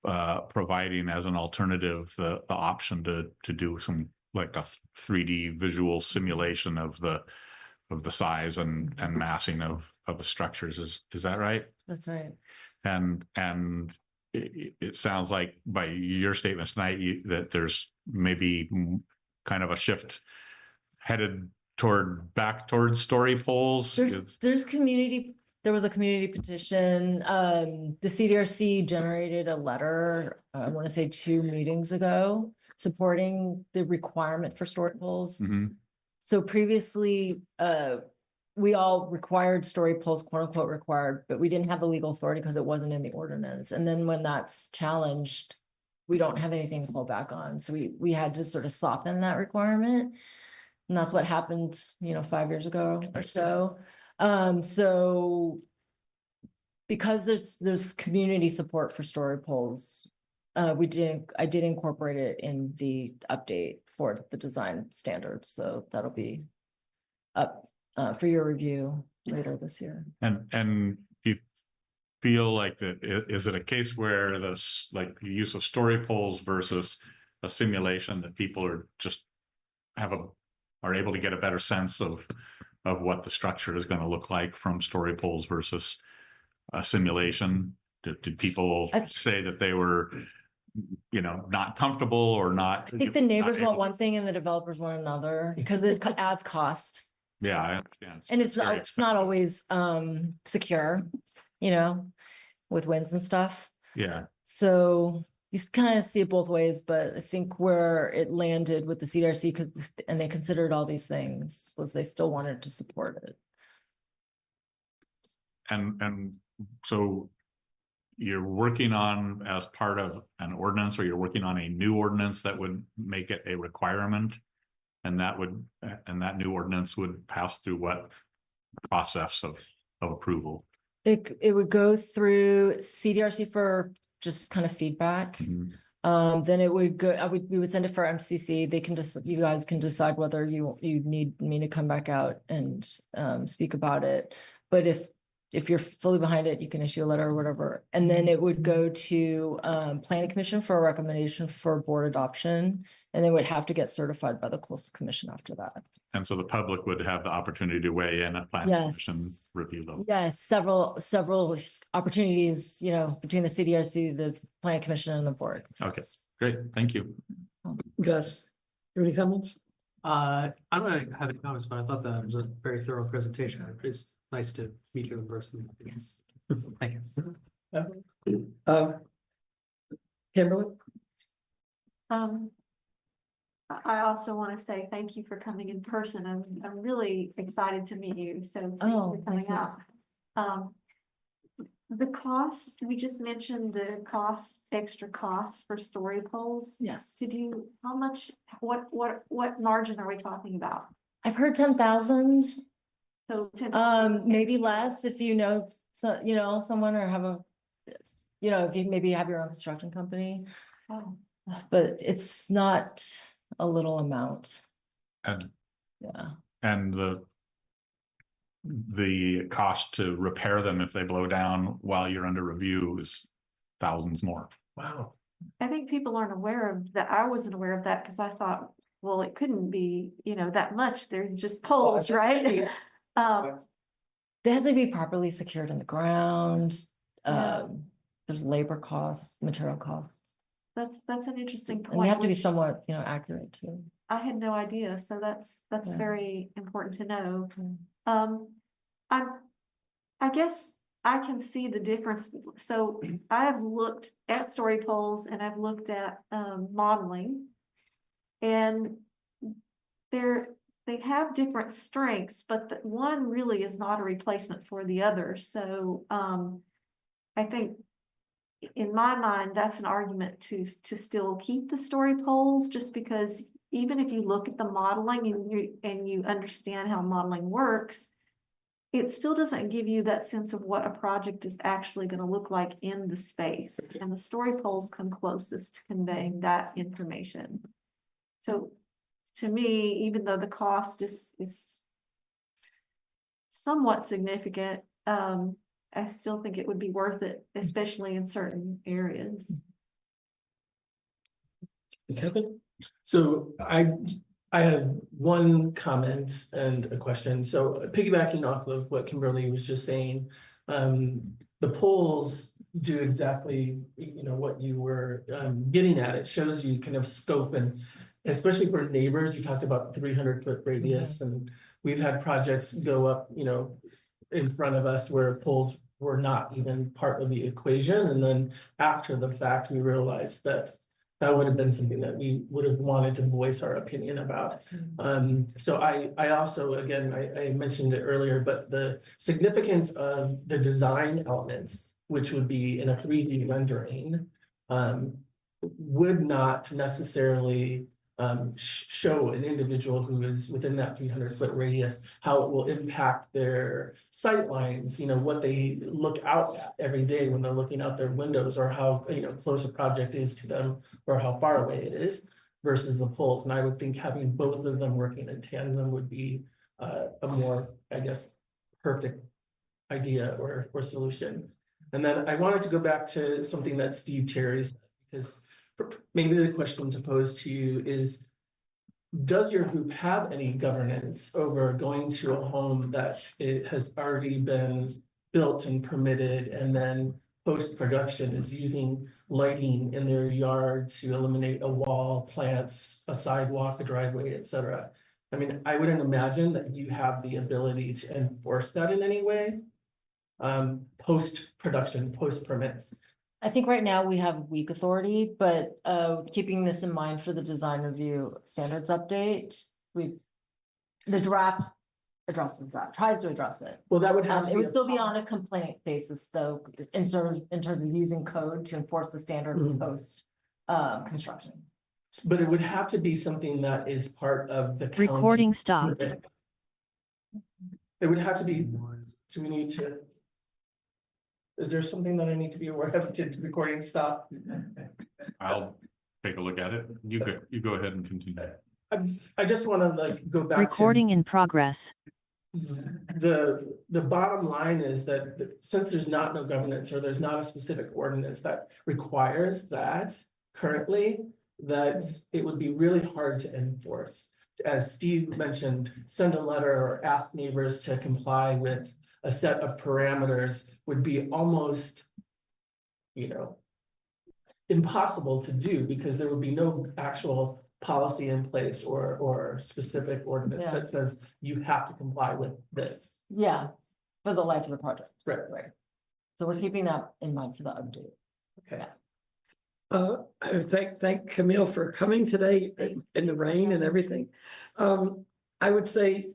providing as an alternative the option to do some like a 3D visual simulation of the size and massing of the structures. Is that right? That's right. And it sounds like by your statements tonight that there's maybe kind of a shift headed back towards story poles. There was a community petition. The CDRC generated a letter, I want to say 2 meetings ago, supporting the requirement for story poles. So previously, we all required story poles, quote unquote required, but we didn't have the legal authority because it wasn't in the ordinance. And then when that's challenged, we don't have anything to fall back on. So we had to sort of soften that requirement. And that's what happened, 5 years ago or so. So because there's community support for story poles, I did incorporate it in the update for the design standards. So that'll be up for your review later this year. And you feel like that, is it a case where this, like the use of story poles versus a simulation that people are just are able to get a better sense of what the structure is going to look like from story poles versus a simulation? Did people say that they were not comfortable or not. I think the neighbors not want able- one thing and the developers want another, because it adds cost. Yeah, I understand. And it's very not always secure, with winds and stuff. Yeah, So you kind of see it both ways, but I think where it landed with the CDRC, and they considered all these things, was they still wanted to support it. and so you're working on as part of an ordinance, or you're working on a new ordinance that would make it a requirement? And that new ordinance would pass through what process of approval? It would go through CDRC for just kind of feedback. Then it would go, we would send it for MCC. They can just, you guys can decide whether you need me to come back out and speak about it. But if you're fully behind it, you can issue a letter or whatever. And then it would go to Planning Commission for a recommendation for board adoption. And they would have to get certified by the Coastal Commission after that. And so the public would have the opportunity to weigh in at planning commission Yes. review level. Yes, several opportunities, between the CDRC, the Planning Commission and the board. Okay, great. Thank you. Gus, you have any comments? I don't have any comments, but I thought that was a very thorough presentation. It's nice to meet you in person. Yes. Thank you. Kimberly? I also want to say thank you for coming in person. I'm really excited to meet you. So thank you Oh, for coming thanks so much. out. The cost, we just mentioned the extra cost for story poles. Yes. Could you, how much, what margin are we talking about? I've heard 10,000. So Maybe less if someone, or have if you maybe have your own construction company, Oh, but it's not a little amount. And Yeah. and the cost to repair them if they blow down while you're under review is thousands more. Wow. I think people aren't aware of that. I wasn't aware of that because I thought, well, it couldn't be, that much. They're just poles, right? They have to be properly secured in the ground. Yeah. There's labor costs, material costs, That's an interesting point. and they have to be which somewhat, accurate too. I had no idea, so that's Yeah. very important to know. Mm. I guess I can see the difference. So I have looked at story poles and I've looked at modeling. And they have different strengths, but the one really is not a replacement for the other. So I think in my mind, that's an argument to still keep the story poles, just because even if you look at the modeling and you understand how modeling works, it still doesn't give you that sense of what a project is actually going to look like in the space. And the story poles come closest to conveying that information. So to me, even though the cost is somewhat significant, I still think it would be worth it, especially in certain areas. Kevin? So I have one comment and a question. So piggybacking off of what Kimberly was just saying, the polls do exactly, what you were getting at. It shows you kind of scope, and especially for neighbors, you talked about 300-foot radius, and we've had projects go up, in front of us where polls were not even part of the equation. And then after the fact, we realized that would have been something that we would have wanted to voice our opinion about. So I also, again, I mentioned it earlier, but the significance of the design elements, which would be in a 3D rendering, would not necessarily show an individual who is within that 300-foot radius how it will impact their sight lines, what they look out at every day when they're looking out their windows, or how close a project is to them, or how far away it is versus the poles. And I would think having both of them working in tandem would be a more, I guess, perfect idea or solution. And then I wanted to go back to something that Steve Terry said, because maybe the question to pose to you is, does your group have any governance over going to a home that it has already been built and permitted, and then post-production is using lighting in their yard to eliminate a wall, plants, a sidewalk, a driveway, etc. I mean, I wouldn't imagine that you have the ability to enforce that in any way. Post-production, post-permits. I think right now we have weak authority, but keeping this in mind for the design review standards update, the draft addresses that, tries to address it. Well, that would have to It be would a still be on a policy. complaint basis though, in terms of using code to enforce the standard post construction. But it would have to be something that is part of the county. Recording stopped. It would have to be, do we need to? Is there something that I need to be aware of? Did the recording stop? I'll take a look at it. You go ahead and continue. I just want to like go back Recording in progress. to the bottom line is that since there's not no governance or there's not a specific ordinance that requires that currently, that it would be really hard to enforce. As Steve mentioned, send a letter or ask neighbors to comply with a set of parameters would be almost, you know, impossible to do because there would be no actual policy in place or specific ordinance Yeah. that says you have to comply with this. Yeah, for the life of the project. Right. Right. So we're keeping that in mind for the update. Okay. Thank Camille for coming today in the rain and everything. I would say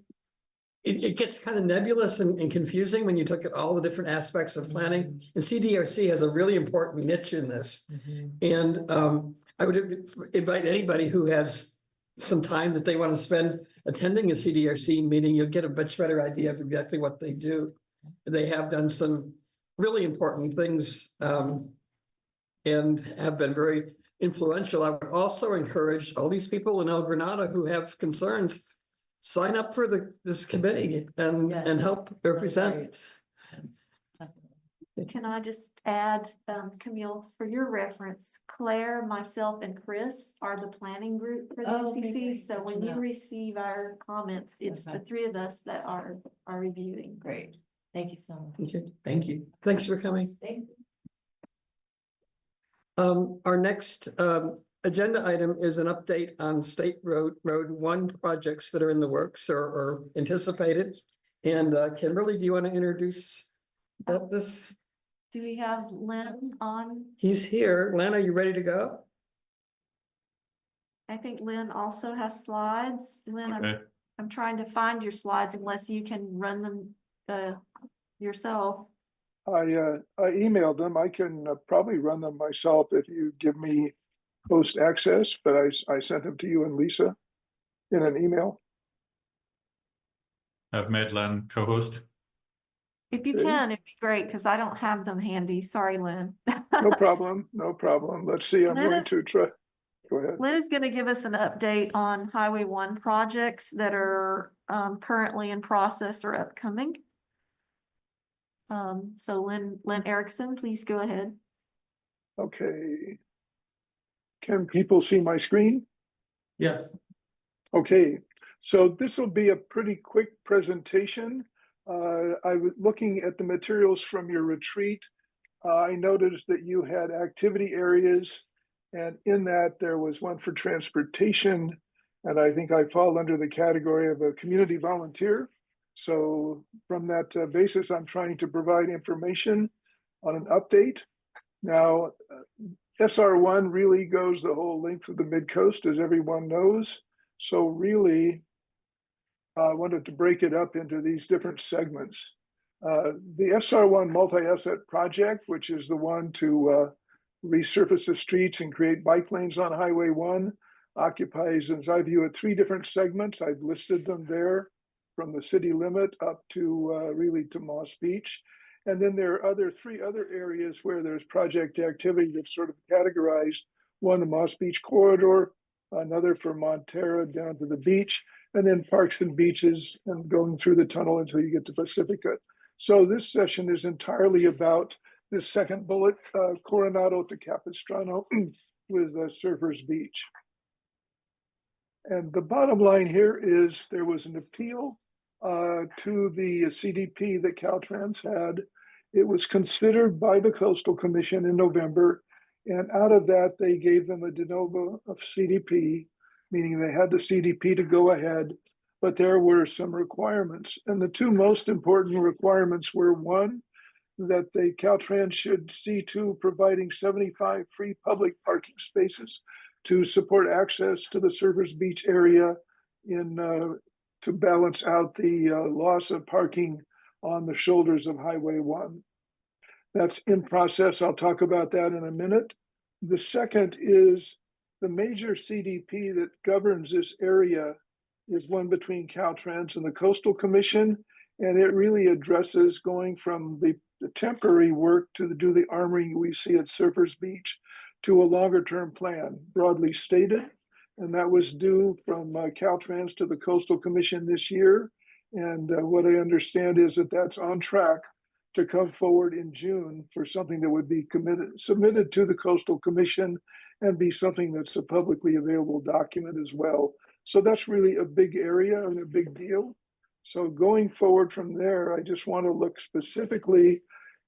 it gets kind of nebulous and confusing when you look at all the different aspects of planning. And CDRC has a really important niche in this. And I would invite anybody who has some time that they want to spend attending a CDRC meeting, you'll get a much better idea of exactly what they do. They have done some really important things and have been very influential. I would also encourage all these people in El Granada who have concerns, sign up for this committee and help represent. Yes, definitely. Can I just add, Camille, for your reference, Claire, myself, and Chris are the planning group for the Oh, okay, MCC. great. So Good when to you know. receive our comments, it's the Okay. three of us that are reviewing. Great. Thank you so much. Okay, thank you. Thanks for coming. Thank you. Our next agenda item is an update on State Road 1 projects that are in the works or anticipated. And Kimberly, do you want to introduce this? Do we have Lynn on? He's here. Len, are you ready to go? I think Lynn also has slides. Lynn, Okay. I'm trying to find your slides unless you can run them yourself. I emailed them. I can probably run them myself if you give me host access, but I sent them to you and Lisa in an email. I've made Len co-host. If you Okay. can, it'd be great because I don't have them handy. Sorry, Lynn. No problem, no problem. Let's see, I'm Let going us- to try. Go ahead. Lynn is going to give us an update on Highway 1 projects that are currently in process or upcoming. So Lynn Erickson, please go ahead. Okay. Can people see my screen? Yes. Okay, so this will be a pretty quick presentation. I was looking at the materials from your retreat. I noticed that you had activity areas, and in that there was one for transportation, and I think I fall under the category of a community volunteer. So from that basis, I'm trying to provide information on an update. Now, SR1 really goes the whole length of the Midcoast, as everyone knows. So really, I wanted to break it up into these different segments. The SR1 multi-asset project, which is the one to resurface the streets and create bike lanes on Highway 1, occupies, as I view it, 3 different segments. I've listed them there from the city limit up to really to Moss Beach. And then there are 3 other areas where there's project activity that's sort of categorized. One, the Moss Beach corridor, another for Montera down to the beach, and then parks and beaches and going through the tunnel until you get to Pacifica. So this session is entirely about this second bullet, Coronado to Capistrano with Surfers Beach. And the bottom line here is there was an appeal to the CDP that Caltrans had. It was considered by the Coastal Commission in November. And out of that, they gave them a de novo of CDP, meaning they had the CDP to go ahead, but there were some requirements. And the two most important requirements were, one, that the Caltrans should see to providing 75 free public parking spaces to support access to the Surfers Beach area to balance out the loss of parking on the shoulders of Highway 1. That's in process. I'll talk about that in a minute. The second is the major CDP that governs this area is one between Caltrans and the Coastal Commission, and it really addresses going from the temporary work to do the armoring we see at Surfers Beach to a longer term plan, broadly stated. And that was due from Caltrans to the Coastal Commission this year. And what I understand is that that's on track to come forward in June for something that would be submitted to the Coastal Commission and be something that's a publicly available document as well. So that's really a big area and a big deal. So going forward from there, I just want to look specifically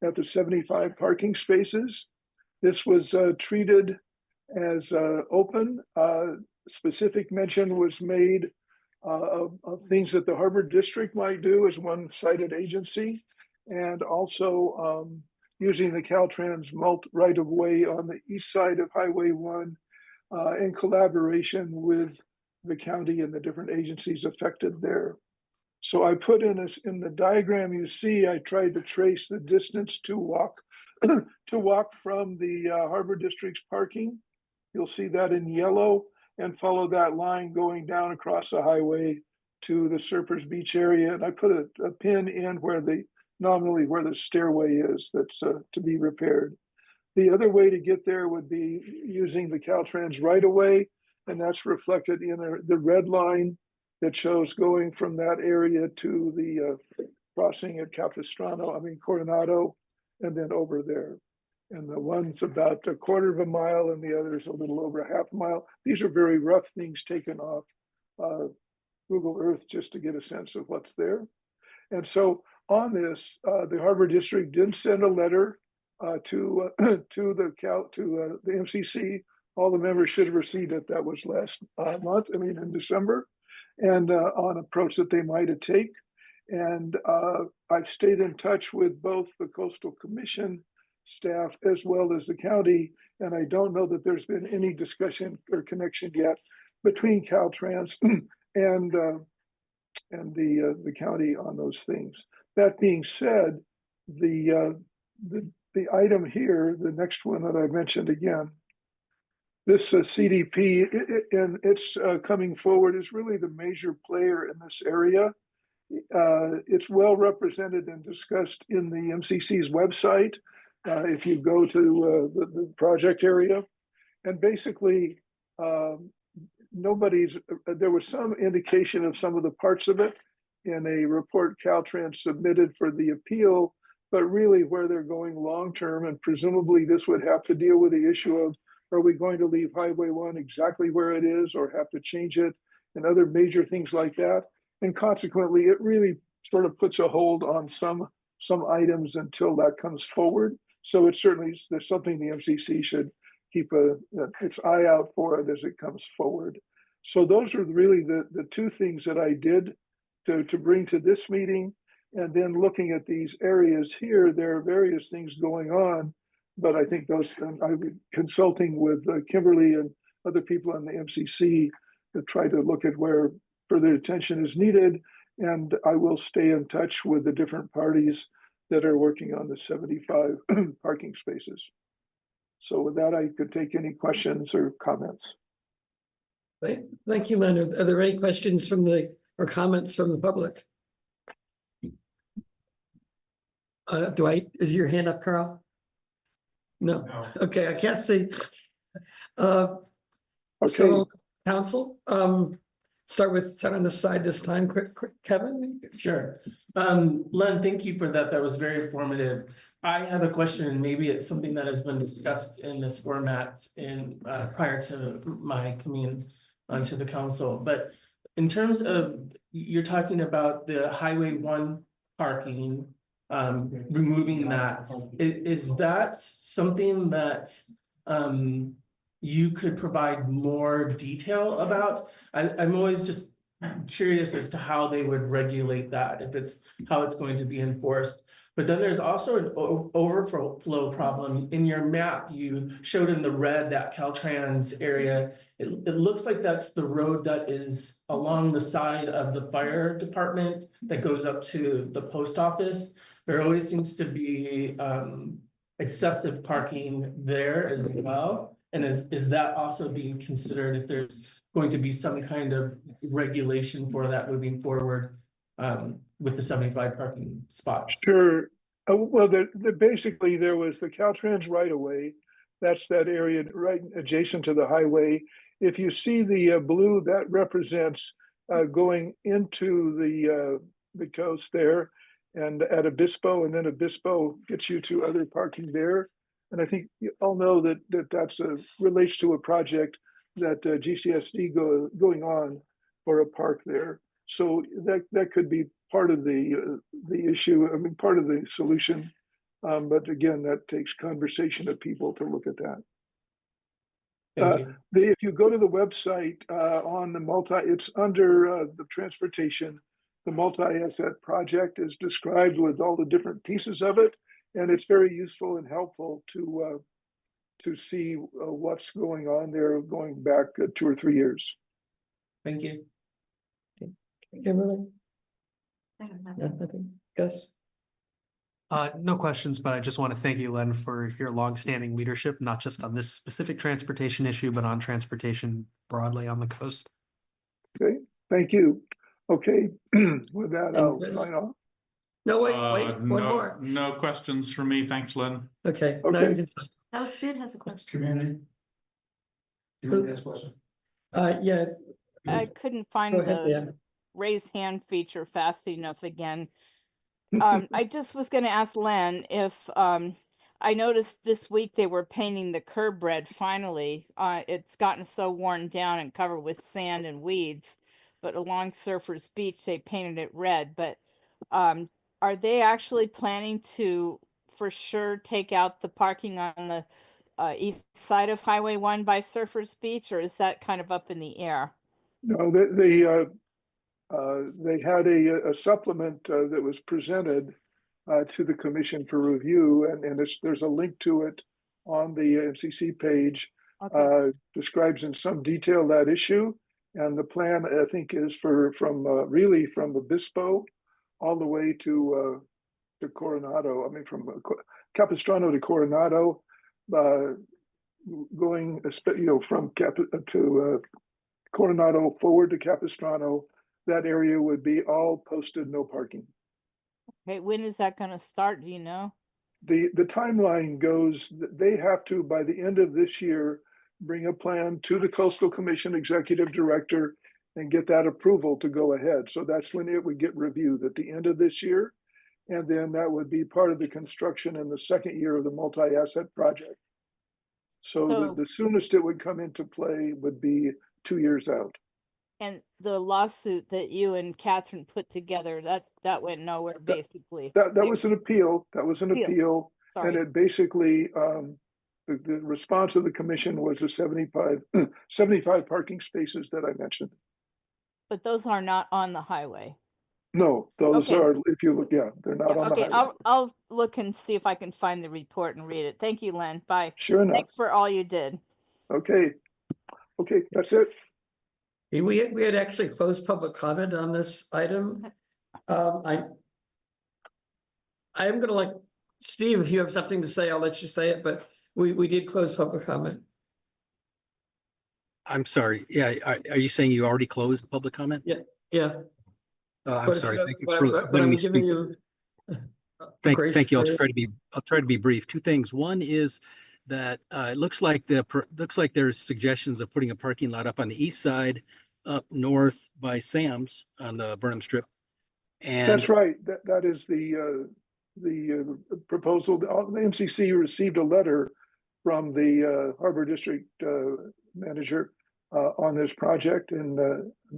at the 75 parking spaces. This was treated as open. Specific mention was made of things that the Harbor District might do as one cited agency, and also using the Caltrans right of way on the east side of Highway 1 in collaboration with the county and the different agencies affected there. So I put in the diagram you see, I tried to trace the distance to walk from the Harbor District's parking. You'll see that in yellow, and follow that line going down across the highway to the Surfers Beach area. And I put a pin in nominally where the stairway is that's to be repaired. The other way to get there would be using the Caltrans right of way, and that's reflected in the red line that shows going from that area to the crossing at Coronado, and then over there. And the one's about a quarter of a mile and the other is a little over a half mile. These are very rough things taken off Google Earth just to get a sense of what's there. And so on this, the Harbor District did send a letter to the MCC. All the members should have received it. That was last month, in December, and on approach that they might take. And I've stayed in touch with both the Coastal Commission staff as well as the county, and I don't know that there's been any discussion or connection yet between Caltrans and the county on those things. That being said, the item here, the next one that I mentioned again, this CDP and it's coming forward is really the major player in this area. It's well represented and discussed in the MCC's website. If you go to the project area, and basically there was some indication of some of the parts of it in a report Caltrans submitted for the appeal, but really where they're going long-term, and presumably this would have to deal with the issue of, are we going to leave Highway 1 exactly where it is or have to change it, and other major things like that. And consequently, it really sort of puts a hold on some items until that comes forward. So it certainly, there's something the MCC should keep its eye out for it as it comes forward. So those are really the two things that I did to bring to this meeting. And then looking at these areas here, there are various things going on, but I think those, I would consulting with Kimberly and other people on the MCC to try to look at where further attention is needed. And I will stay in touch with the different parties that are working on the 75 parking spaces. So with that, I could take any questions or comments. Thank you, Leonard. Are there any questions or comments from the public? Is your hand up, Carl? No. Okay, I can't see. Okay. So, council, start on this side this time. Quick, Kevin. Sure. Len, thank you for that. That was very informative. I have a question, and maybe it's something that has been discussed in this format prior to my coming onto the council. But in terms of, you're talking about the Highway 1 parking, removing that. Is that something that you could provide more detail about. I'm always just curious as to how they would regulate that, if it's how it's going to be enforced. But then there's also an overflow problem. In your map, you showed in the red that Caltrans area. It looks like that's the road that is along the side of the fire department that goes up to the post office. There always seems to be excessive parking there as well. And is that also being considered if there's going to be some kind of regulation for that moving forward with the 75 parking spots? Sure. Well, basically there was the Caltrans right of way. That's that area right adjacent to the highway. If you see the blue, that represents going into the coast there and at Obispo, and then Obispo gets you to other parking there. And I think you all know that that's relates to a project that GCSD going on for a park there. So that could be part of the issue. I mean, part of the solution. But again, that takes conversation of people to look at that. Thank you. If you go to the website on the it's under the transportation. The multi-asset project is described with all the different pieces of it, and it's very useful and helpful to see what's going on there, going back 2 or 3 years. Thank you. Kimberly? I don't have Yeah, I think Gus. No questions, but I just want to thank you, Len, for your longstanding leadership, not just on this specific transportation issue, but on transportation broadly on the coast. Okay, thank you. Okay, with that, I'll Chris? sign off. No, wait, one more. No questions from me. Thanks, Lynn. Okay. now Okay. you can- No, Sid has a question. Community. Community has a question. Yeah, I couldn't find go ahead, the Dan. raise hand feature fast enough again. I just was gonna ask Len if, I noticed this week they were painting the curb red finally. It's gotten so worn down and covered with sand and weeds. But along Surfers Beach, they painted it red, but, are they actually planning to, for sure, take out the parking on the, east side of Highway 1 by Surfers Beach, or is that kind of up in the air? No, they had a supplement that was presented to the commission for review, and there's a link to it on the MCC page. Okay. Describes in some detail that issue, and the plan I think is really from Obispo all the way to Coronado. I mean, from Capistrano to Coronado, going from to Coronado forward to Capistrano. That area would be all posted no parking. Okay, when is that gonna start? Do you know? The timeline goes, they have to, by the end of this year, bring a plan to the Coastal Commission Executive Director and get that approval to go ahead. So that's when it would get reviewed at the end of this year. And then that would be part of the construction in the second year of the multi-asset project. So the soonest it would come into play would be 2 years out. And the lawsuit that you and Catherine put together, that went nowhere, basically. That was an appeal. That was an appeal. And Sorry. it basically, the response of the commission was the 75 parking spaces that I mentioned. But those are not on the highway. No, those Okay. are, if you look, yeah, they're not on the Okay, highway. I'll look and see if I can find the report and read it. Thank you, Len. Bye. Sure enough. Thanks for all you did. Okay. Okay, that's it. We had actually closed public comment on this item. I am gonna Steve, if you have something to say, I'll let you say it, but we did close public comment. I'm sorry. Yeah, are you saying you already closed public comment? Yeah. I'm But sorry. if- Thank you but for I'm- but letting I'm me giving speak. you Thank you. I'll grace try to be brief. Two things. One is that it looks like there's suggestions of putting a parking lot up on the east side, up north by Sam's on the Burnham Strip. And That's right. That is the proposal. The MCC received a letter from the Harbor District manager on this project, and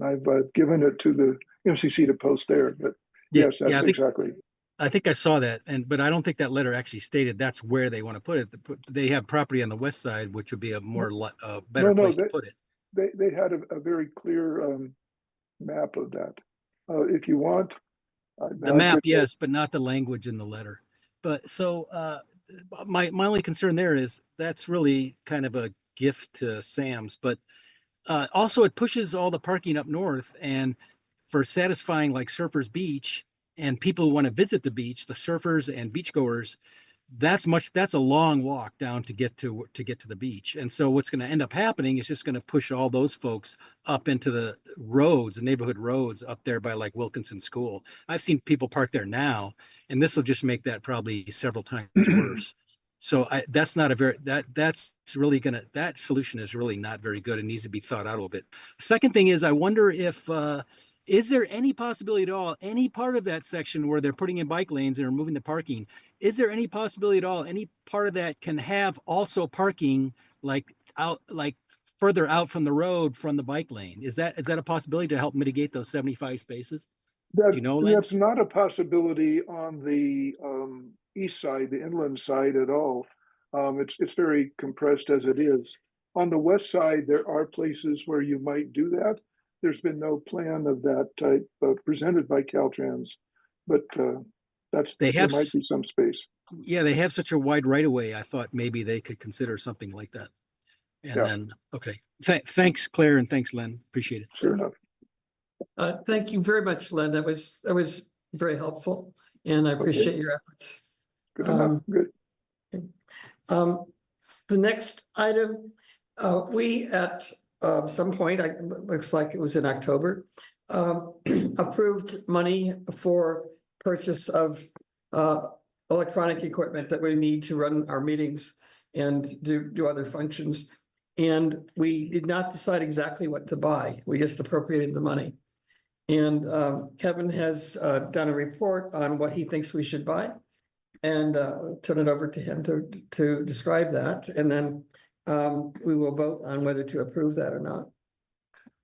I've given it to the MCC to post there. But yes, that's exactly. I think I saw that, but I don't think that letter actually stated that's where they want to put it. They have property on the west side, which would be a better No, place to put it. they had a very clear map of that. If you want. The map, yes, but not the language in the letter. But so my only concern there is that's really kind of a gift to Sam's, but also it pushes all the parking up north, and for satisfying like Surfers Beach and people who want to visit the beach, the surfers and beachgoers, that's a long walk down to get to the beach. And so what's going to end up happening is just going to push all those folks up into the roads, the neighborhood roads up there by like Wilkinson School. I've seen people park there now, and this will just make that probably several times worse. So that's not a very, that's really gonna, that solution is really not very good and needs to be thought out a little bit. Second thing is, I wonder if, is there any possibility at all, any part of that section where they're putting in bike lanes and removing the parking, is there any possibility at all, any part of that can have also parking like out, like further out from the road from the bike lane? Is that a possibility to help mitigate those 75 spaces? Do you know, Lynn? That's not a possibility on the east side, the inland side at all. It's very compressed as it is. On the west side, there are places where you might do that. There's been no plan of that type presented by Caltrans, but there might be some space. Yeah, they have such a wide right of way. I thought maybe they could consider something like that. And then, okay. Thanks, Claire, and thanks, Len. Appreciate it. Sure enough. Thank you very much, Len. That was very helpful, and I appreciate your efforts. Good enough. Good. The next item, we at some point, looks like it was in October, approved money for purchase of electronic equipment that we need to run our meetings and do other functions. And we did not decide exactly what to buy. We just appropriated the money. And Kevin has done a report on what he thinks we should buy, and turn it over to him to describe that. And then we will vote on whether to approve that or not.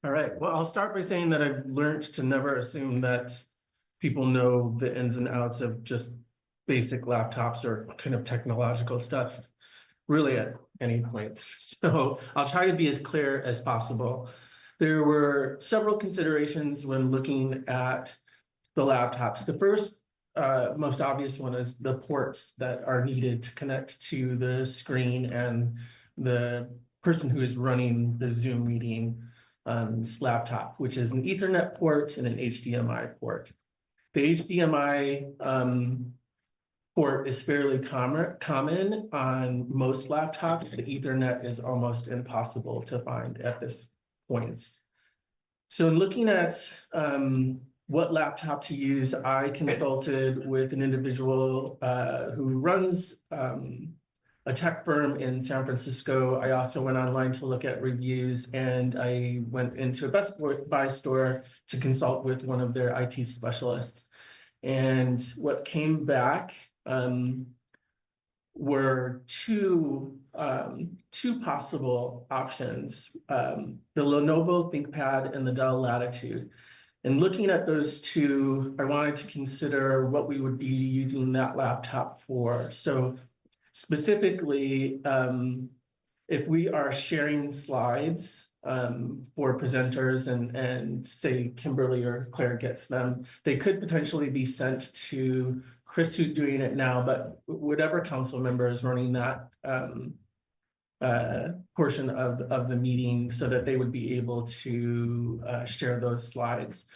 All right, well, I'll start by saying that I've learned to never assume that people know the ins and outs of just basic laptops or kind of technological stuff, really at any point. So I'll try to be as clear as possible. There were several considerations when looking at the laptops. The first, most obvious one is the ports that are needed to connect to the screen and the person who is running the Zoom meeting laptop, which is an Ethernet port and an HDMI port. The HDMI port is fairly common on most laptops. The Ethernet is almost impossible to find at this point. So in looking at what laptop to use, I consulted with an individual who runs a tech firm in San Francisco. I also went online to look at reviews, and I went into a Best Buy store to consult with one of their IT specialists. And what came back were two possible options, the Lenovo ThinkPad and the Dell Latitude. And looking at those two, I wanted to consider what we would be using that laptop for. So specifically, if we are sharing slides for presenters and say Kimberly or Claire gets them, they could potentially be sent to Chris, who's doing it now, but whatever council member is running that portion of the meeting, so that they would be able to share those slides.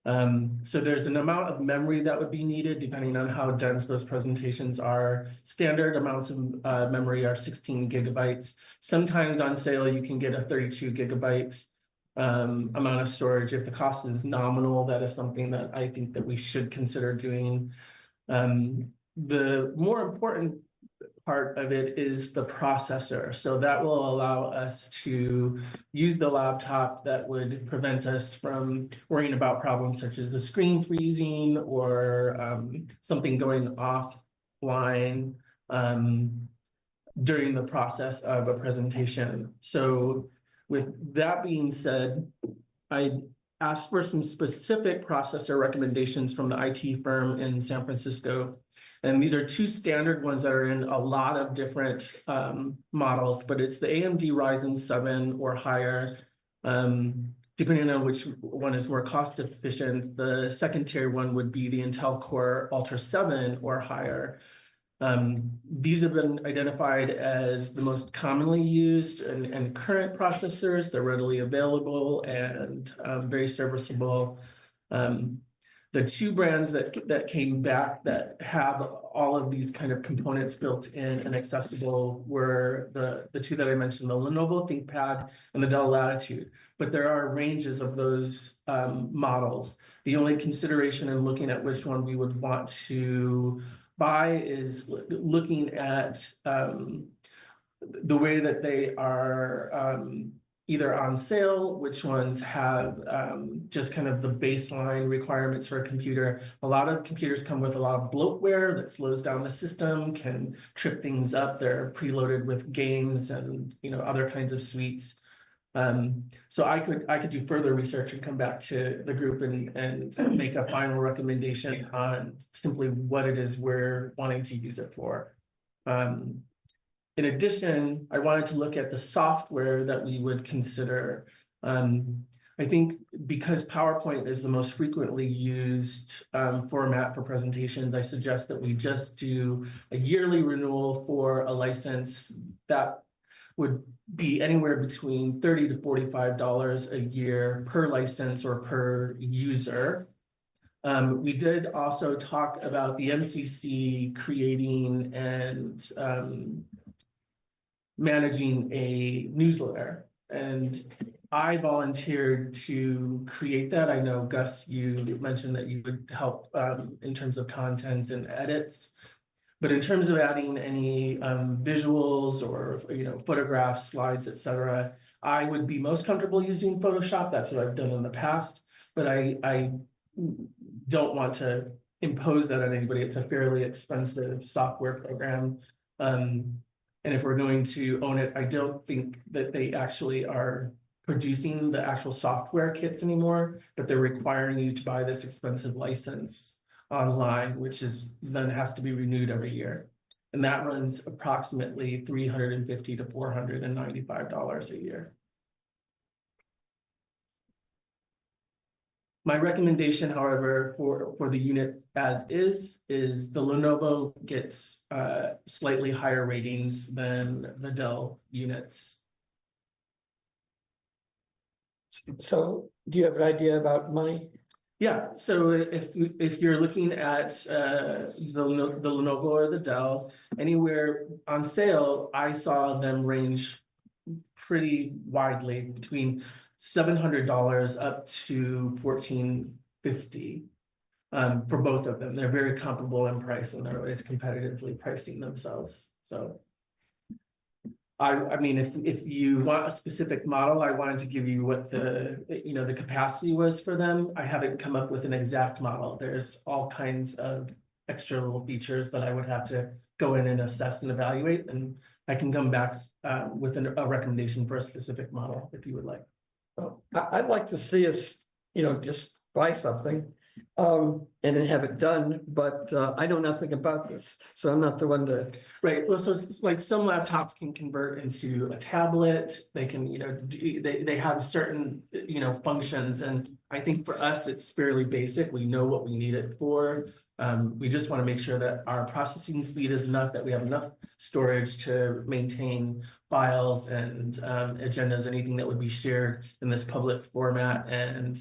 So there's an amount of memory that would be needed depending on how dense those presentations are. Standard amounts of memory are 16 gigabytes. Sometimes on sale, you can get a 32 gigabyte amount of storage. If the cost is nominal, that is something that I think that we should consider doing. The more important part of it is the processor. So that will allow us to use the laptop that would prevent us from worrying about problems such as the screen freezing or something going offline during the process of a presentation. So with that being said, I asked for some specific processor recommendations from the IT firm in San Francisco. And these are two standard ones that are in a lot of different models, but it's the AMD Ryzen 7 or higher. Depending on which one is more cost efficient, the second tier one would be the Intel Core Ultra 7 or higher. These have been identified as the most commonly used and current processors. They're readily available and very serviceable. The two brands that came back that have all of these kind of components built in and accessible were the two that I mentioned, the Lenovo ThinkPad and the Dell Latitude. But there are ranges of those models. The only consideration in looking at which one we would want to buy is looking at the way that they are either on sale, which ones have just kind of the baseline requirements for a computer. A lot of computers come with a lot of bloatware that slows down the system, can trip things up. They're preloaded with games and other kinds of suites. So I could do further research and come back to the group and make a final recommendation on simply what it is we're wanting to use it for. In addition, I wanted to look at the software that we would consider. I think because PowerPoint is the most frequently used format for presentations, I suggest that we just do a yearly renewal for a license that would be anywhere between $30 to $45 a year per license or per user. We did also talk about the MCC creating and managing a newsletter, and I volunteered to create that. I know, Gus, you mentioned that you would help in terms of content and edits. But in terms of adding any visuals or photographs, slides, etc., I would be most comfortable using Photoshop. That's what I've done in the past. But I don't want to impose that on anybody. It's a fairly expensive software program. And if we're going to own it, I don't think that they actually are producing the actual software kits anymore, but they're requiring you to buy this expensive license online, which is then has to be renewed every year. And that runs approximately $350 to $495 a year. My recommendation, however, for the unit as is the Lenovo gets slightly higher ratings than the Dell units. So do you have an idea about money? Yeah, so if you're looking at the Lenovo or the Dell, anywhere on sale, I saw them range pretty widely between $700 up to $1,450 for both of them. They're very comparable in price and they're always competitively pricing themselves. So I mean, if you want a specific model, I wanted to give you what the capacity was for them. I haven't come up with an exact model. There's all kinds of extra little features that I would have to go in and assess and evaluate, and I can come back with a recommendation for a specific model if you would like. Well, I'd like to see us, just buy something and then have it done, but I know nothing about this, so I'm not the one to. Right, well, so it's like some laptops can convert into a tablet. They can, they have certain, functions, and I think for us, it's fairly basic. We know what we need it for. We just want to make sure that our processing speed is enough, that we have enough storage to maintain files and agendas, anything that would be shared in this public format, and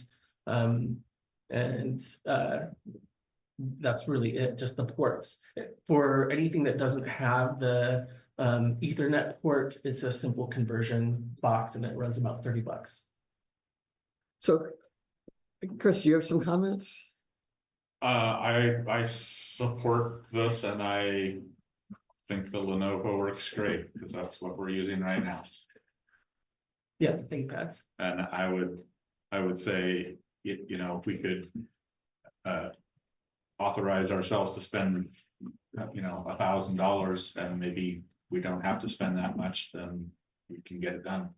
that's really it, just the ports. For anything that doesn't have the Ethernet port, it's a simple conversion box and it runs about $30. So, Chris, you have some comments? I support this, and I think the Lenovo works great because that's what we're using right now. Yeah, ThinkPads. And I would say, if we could authorize ourselves to spend, $1,000, and maybe we don't have to spend that much, then we can get it done.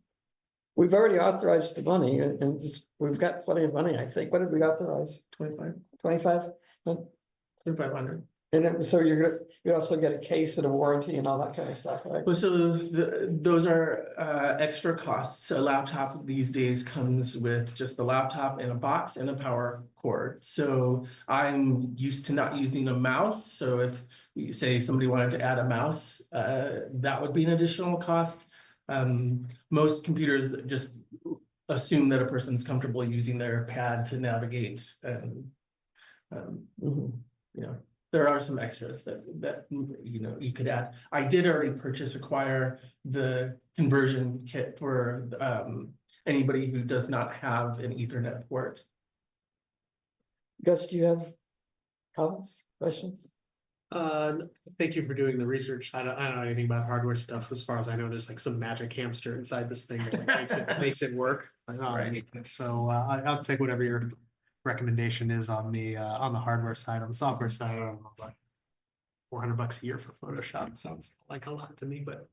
we've already authorized the money and we've got plenty of money, I think. What did we authorize? 25, 25? 2,500. And so you also get a case and a warranty and all that kind of stuff, right? Well, so those are extra costs. A laptop these days comes with just the laptop and a box and a power cord. So I'm used to not using a mouse. So if you say somebody wanted to add a mouse, that would be an additional cost. Most computers just assume that a person's comfortable using their pad to navigate. You know, there are some extras that you know you could add. I did already acquire the conversion kit for anybody who does not have an Ethernet port. Gus, do you have comments, questions? Thank you for doing the research. I don't know anything about hardware stuff. As far as I know, there's like some magic hamster inside this thing that makes it work. Right. So I'll take whatever your recommendation is on the hardware side. On the software side, I don't know, like $400 a year for Photoshop sounds like a lot to me, but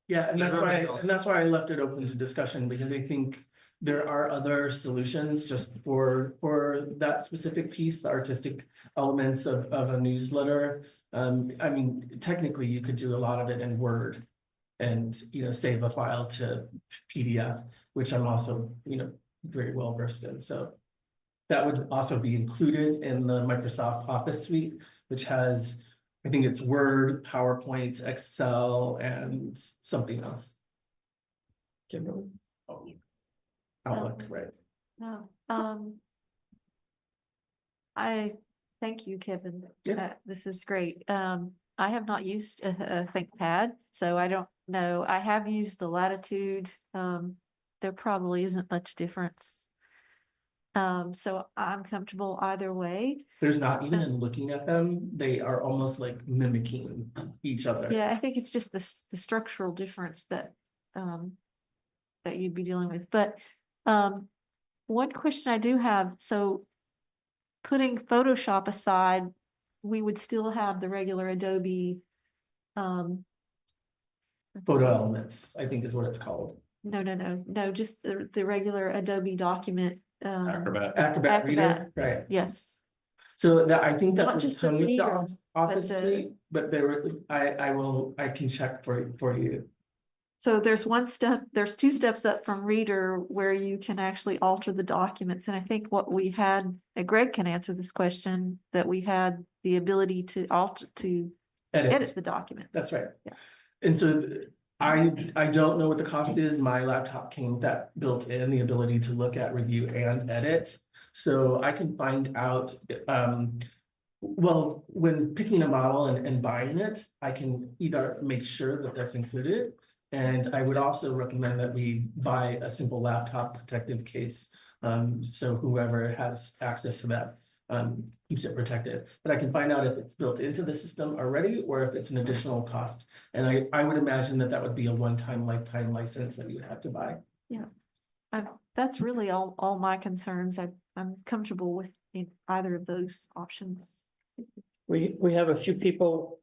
Yeah, and that's Everybody why else. and that's why I left it open to discussion, because I think there are other solutions just for that specific piece, the artistic elements of a newsletter. I mean, technically you could do a lot of it in Word and, you know, save a file to PDF, which I'm also, you know, very well versed in. So that would also be included in the Microsoft Office suite, which has, I think it's Word, PowerPoint, Excel, and something else. Kimberly? Outlook, right? No, I thank you, Kevin. Yeah. This is great. I have not used a ThinkPad, so I don't know. I have used the Latitude. There probably isn't much difference. So I'm comfortable either way. There's not, even in looking at them, they are almost like mimicking each other. Yeah, I think it's just the structural difference that that you'd be dealing with. But one question I do have, so putting Photoshop aside, we would still have the regular Adobe Photo Elements, I think is what it's called. no, just the regular Adobe document. Acrobat Reader, right? Yes. So that, I think that Not would just the come with the reader, Office but the- suite, but I can check for you. So there's there's two steps up from Reader where you can actually alter the documents. And I think what we had, and Greg can answer this question, that we had the ability to edit the documents. That's right. Yeah. And so I don't know what the cost is. My laptop came with that built in, the ability to look at, review, and edit. So I can find out, well, when picking a model and buying it, I can either make sure that that's included. And I would also recommend that we buy a simple laptop protective case. So whoever has access to that keeps it protected. But I can find out if it's built into the system already or if it's an additional cost. And I would imagine that would be a one-time lifetime license that you would have to buy. Yeah. That's really all my concerns. I'm comfortable with either of those options. We have a few people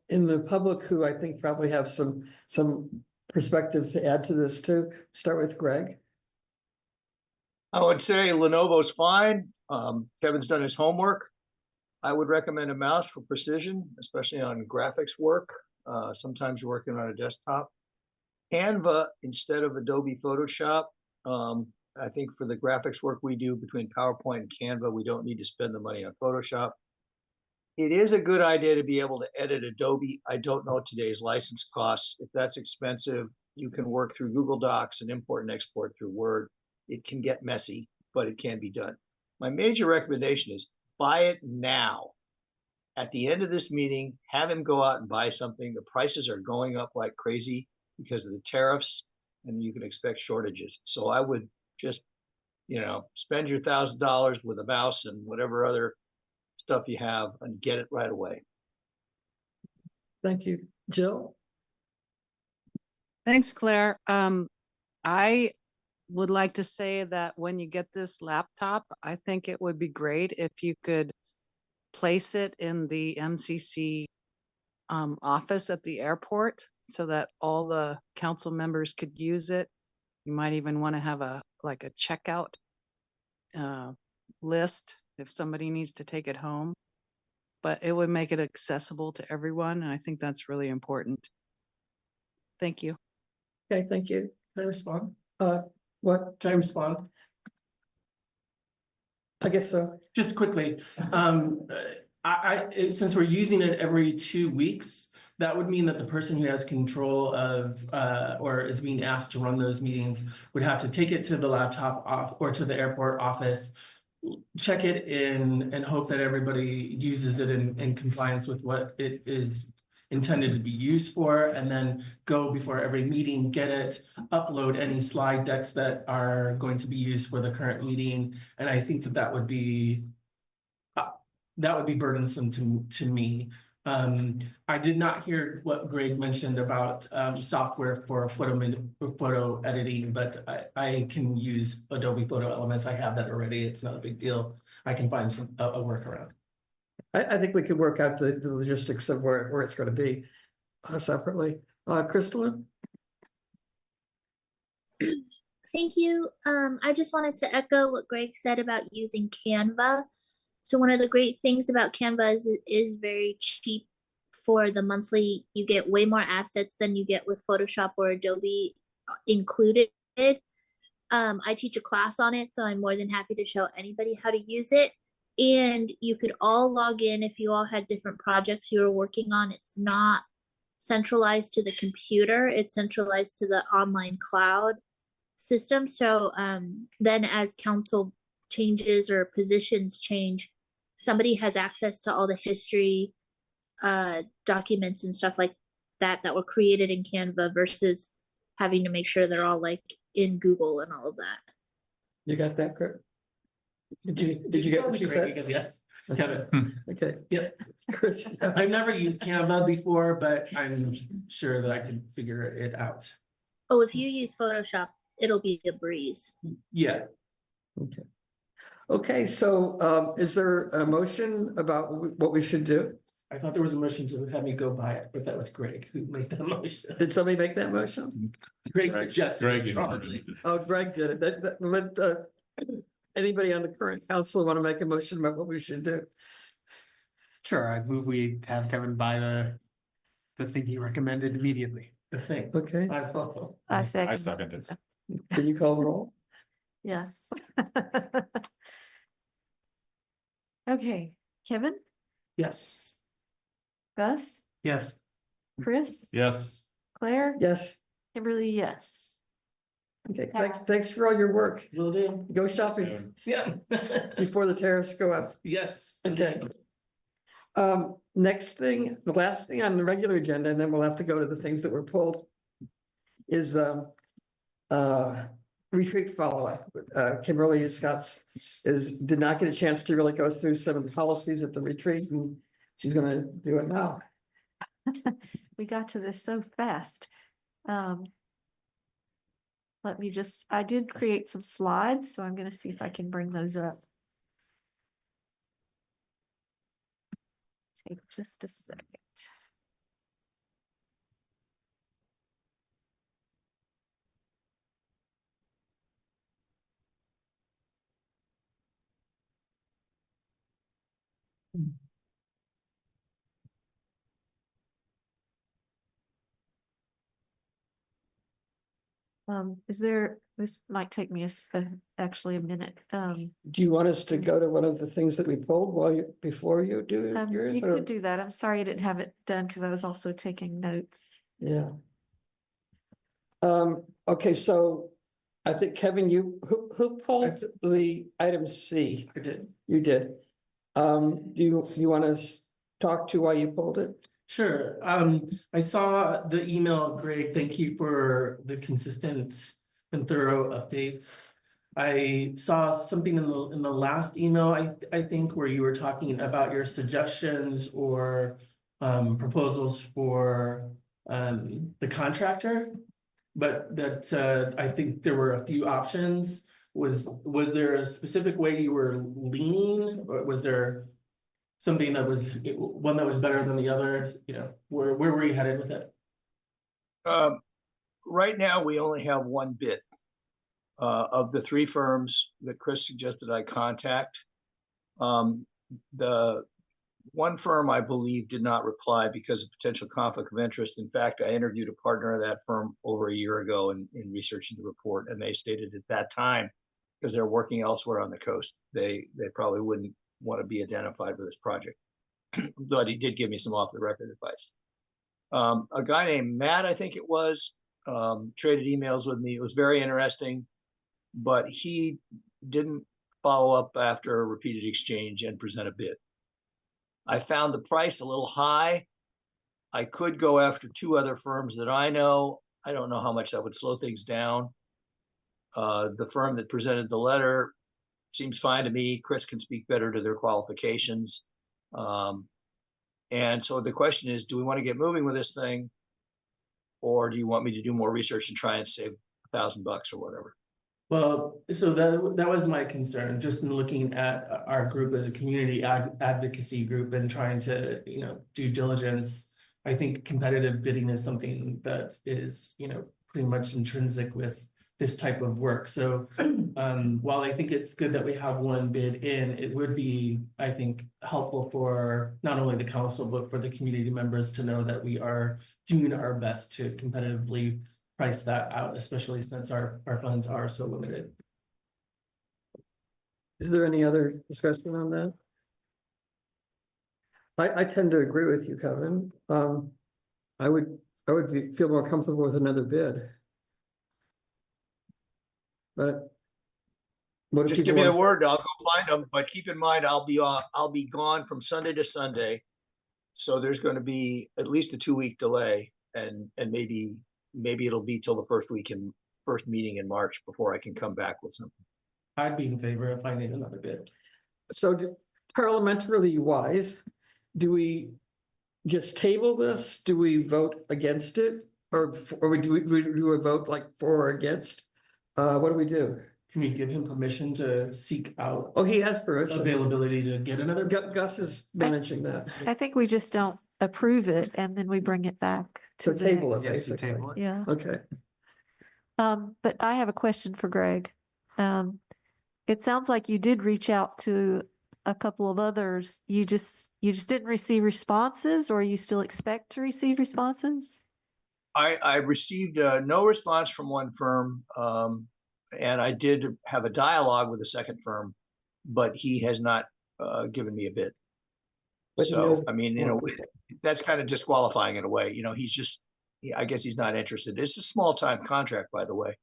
in the public who I think probably have some perspective to add to this too. Start with Greg. I would say Lenovo's fine. Kevin's done his homework. I would recommend a mouse for precision, especially on graphics work. Sometimes you're working on a desktop. Canva instead of Adobe Photoshop. I think for the graphics work we do between PowerPoint and Canva, we don't need to spend the money on Photoshop. It is a good idea to be able to edit Adobe. I don't know today's license costs. If that's expensive, you can work through Google Docs and import and export through Word. It can get messy, but it can be done. My major recommendation is buy it now. At the end of this meeting, have him go out and buy something. The prices are going up like crazy because of the tariffs, and you can expect shortages. So I would just, spend your $1,000 with a mouse and whatever other stuff you have and get it right away. Thank you. Jill? Thanks, Claire. I would like to say that when you get this laptop, I think it would be great if you could place it in the MCC office at the airport so that all the council members could use it. You might even want to have like a checkout list if somebody needs to take it home. But it would make it accessible to everyone, and I think that's really important. Thank you. Okay, thank you. Can I respond? What? Can I respond? I guess so. Just quickly, since we're using it every 2 weeks, that would mean that the person who has control of, or is being asked to run those meetings would have to take it to the laptop off or to the airport office, check it in and hope that everybody uses it in compliance with what it is intended to be used for, and then go before every meeting, get it, upload any slide decks that are going to be used for the current meeting. And I think that would be burdensome to me. I did not hear what Greg mentioned about software for photo editing, but I can use Adobe Photo Elements. I have that already. It's not a big deal. I can find a workaround. I think we could work out the logistics of where it's going to be separately. Crystalline? Thank you. I just wanted to echo what Greg said about using Canva. So one of the great things about Canva is it is very cheap for the monthly. You get way more assets than you get with Photoshop or Adobe included. I teach a class on it, so I'm more than happy to show anybody how to use it. And you could all log in if you all had different projects you were working on. It's not centralized to the computer, it's centralized to the online cloud system. So then as council changes or positions change, somebody has access to all the history documents and stuff like that were created in Canva versus having to make sure they're all like in Google and all of that. You got that, Kurt? Did you get what you said? Yes, Kevin. Okay. Yeah. Chris, yeah. I've never used Canva before, but I'm sure that I could figure it out. Oh, if you use Photoshop, it'll be a breeze. Yeah. Okay. Okay, so is there a motion about what we should do? I thought there was a motion to have me go buy it, but that was Greg who made that motion. Did somebody make that motion? Greg suggested Greg it did. strongly. Oh, Greg did it. Anybody on the current council want to make a motion about what we should do? Sure, I move we have Kevin buy the thing he recommended immediately. The thing. Okay, I second. I seconded. can you call the roll? Yes. Okay, Kevin, Yes. Gus, Yes. Chris, Yes. Claire, Yes. Kimberly, yes. Okay, thanks for all your work. Will do. Go shopping Yeah. before the tariffs go up. Yes. Okay. Next thing, the last thing on the regular agenda, and then we'll have to go to the things that were pulled, is retreat follow-up. Kimberly Scott's did not get a chance to really go through some of the policies at the retreat, and she's gonna do it now. We got to this so fast. Let me I did create some slides, so I'm gonna see if I can bring those up. Take just a second. This might take me actually a minute. Do you want us to go to one of the things that we pulled before you do yours? You or- could do that. I'm sorry I didn't have it done because I was also taking notes. Yeah. Okay, so I think Kevin, who pulled the item C? I did. You did. Do you want to talk to why you pulled it? Sure. I saw the email, Greg. Thank you for the consistent and thorough updates. I saw something in the last email, I think, where you were talking about your suggestions or proposals for the contractor, but that I think there were a few options. Was there a specific way you were leaning, or was there something that was one that was better than the other? You know, where were you headed with it? Right now, we only have one bid. Of the three firms that Chris suggested I contact, the one firm I believe did not reply because of potential conflict of interest. In fact, I interviewed a partner of that firm over a year ago in researching the report, and they stated at that time, because they're working elsewhere on the coast, they probably wouldn't want to be identified with this project. But he did give me some off the record advice. A guy named Matt, I think it was, traded emails with me. It was very interesting, but he didn't follow up after a repeated exchange and present a bid. I found the price a little high. I could go after two other firms that I know. I don't know how much that would slow things down. The firm that presented the letter seems fine to me. Chris can speak better to their qualifications. And so the question is, do we want to get moving with this thing? Or do you want me to do more research and try and save $1,000 or whatever? Well, so that was my concern, just in looking at our group as a community advocacy group and trying to, due diligence. I think competitive bidding is something that is, pretty much intrinsic with this type of work. So while I think it's good that we have one bid in, it would be, I think, helpful for not only the council, but for the community members to know that we are doing our best to competitively price that out, especially since our funds are so limited. Is there any other discussion on that? I tend to agree with you, Kevin. I would feel more comfortable with another bid. But what just give me the word, I'll go find them. But keep in mind, I'll be gone from Sunday to Sunday, so there's going to be at least a 2-week delay, and maybe it'll be till the first meeting in March before I can come back with something. I'd be in favor of finding another bid. So parliamentarily wise, do we just table this? Do we vote against it? Or do we vote like for or against? What do we do? Can we give him permission to seek out? Oh, he has permission. Availability to get another. Gus is managing that. I think we just don't approve it and then we bring it back to So the table it, next- basically. table it. Yeah. Okay. But I have a question for Greg. It sounds like you did reach out to a couple of others. You just didn't receive responses, or you still expect to receive responses? I received no response from one firm, and I did have a dialogue with a second firm, but he has not given me a bid. But he So, knows- I mean, that's kind of disqualifying in a way. I guess he's not interested. It's a small time contract, by the way,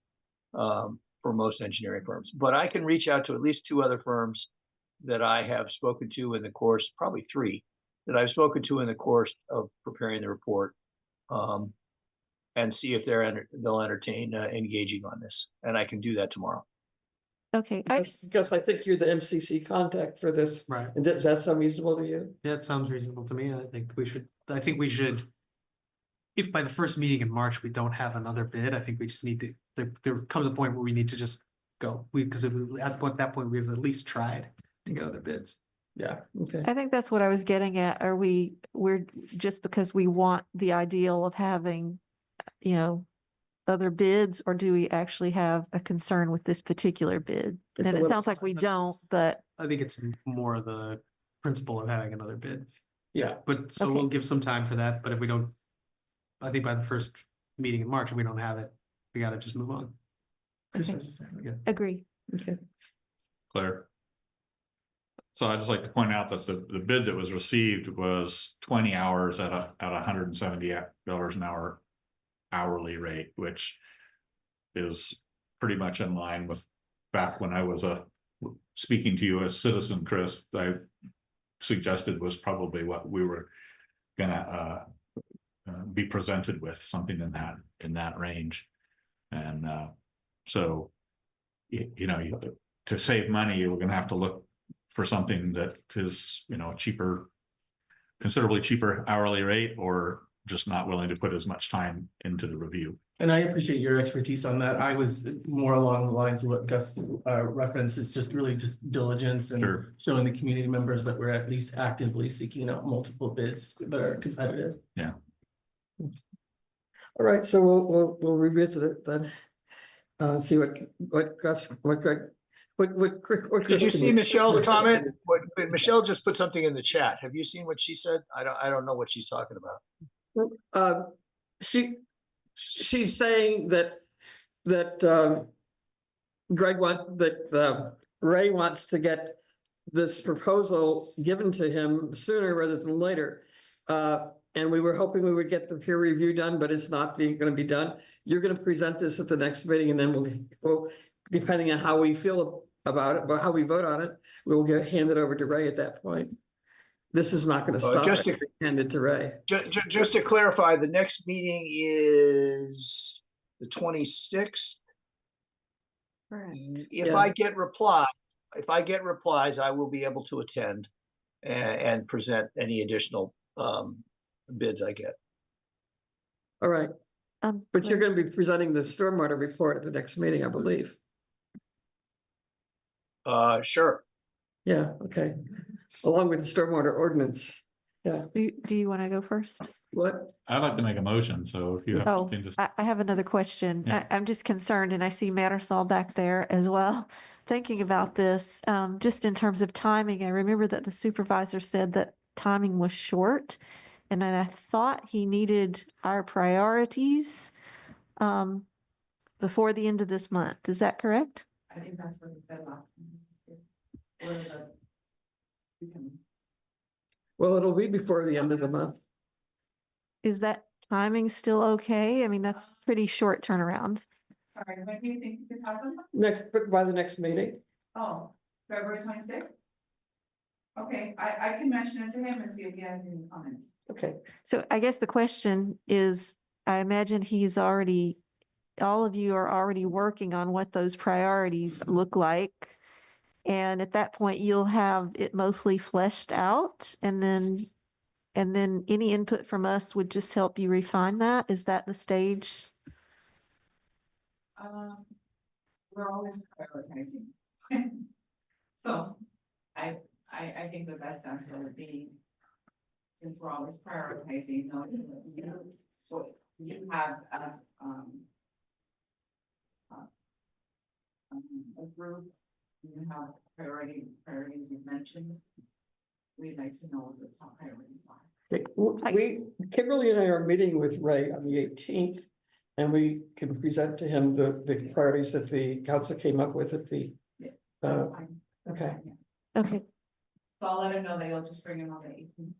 for most engineering firms. But I can reach out to at least two other firms that I have spoken to in the course, probably three, that I've spoken to in the course of preparing the report, and see if they'll entertain engaging on this. And I can do that tomorrow. Okay. Gus, I think you're the MCC contact for this. Right. And does that sound reasonable to you? Yeah, it sounds reasonable to me. I think we should, if by the first meeting in March, we don't have another bid, I think we just need to, there comes a point where we need to just go. Because at that point, we've at least tried to get other bids. Yeah. Okay. I think that's what I was getting at. We're just because we want the ideal of having, other bids, or do we actually have a concern with this particular bid? It's And a it little- sounds like we don't, but I think it's more the principle of having another bid. Yeah. But so Okay. we'll give some time for that, but if we don't, I think by the first meeting in March, if we don't have it, we gotta just move on. Chris Okay. has a second. Yeah. agree. Okay. Claire. So I'd just like to point out that the bid that was received was 20 hours at $170 an hour hourly rate, which is pretty much in line with back when I was speaking to you as citizen, Chris. I suggested was probably what we were gonna be presented with, something in that range. And so to save money, you're gonna have to look for something that is cheaper, considerably cheaper hourly rate, or just not willing to put as much time into the review. And I appreciate your expertise on that. I was more along the lines of what Gus referenced, is just really just diligence and Sure. showing the community members that we're at least actively seeking out multiple bids that are competitive. Yeah. All right, so we'll revisit it then. see what Gus, what Greg, what Did Chris you can see do. Michelle's comment? What, Michelle just put something in the chat. Have you seen what she said? I don't know what she's talking about. She's saying that Ray wants to get this proposal given to him sooner rather than later. And we were hoping we would get the peer review done, but it's not gonna be done. You're gonna present this at the next meeting, and then we'll depending on how we feel about it, but how we vote on it, we'll hand it over to Ray at that point. This is not gonna stop Just it, hand it to Ray. Just to clarify, the next meeting is the 26th. If I get replies, I will be able to attend and present any additional bids I get. All right, but you're gonna be presenting the stormwater report at the next meeting, I believe. Sure. Yeah, okay, along with the stormwater ordinance. Yeah, Do you want to go first? what? I'd like to make a motion, so if you have Oh, something, just. I have another question. Yeah. I'm just concerned, and I see Mattersall back there as well, thinking about this, just in terms of timing. I remember that the supervisor said that timing was short, and then I thought he needed our priorities before the end of this month. Is that correct? I think that's what he said last time. Well, it'll be before the end of the month. Is that timing still okay? I mean, that's pretty short turnaround. Sorry, when do you think you could have them? By the next meeting. Oh, February 26th? Okay, I can mention it to him and see if he has any comments. Okay, So I guess the question is, I imagine all of you are already working on what those priorities look like. And at that point, you'll have it mostly fleshed out, and then any input from us would just help you refine that. Is that the stage? We're always prioritizing. So I think the best answer would be, since we're always prioritizing, what you have as a group, you have priorities you've mentioned. We'd like to know what the top priorities are. Kimberly and I are meeting with Ray on the 18th, and we can present to him the priorities that the council came up with at the. That's fine. That's Okay. fine, yeah. Okay. So I'll let him know that you'll just bring him on the 18th.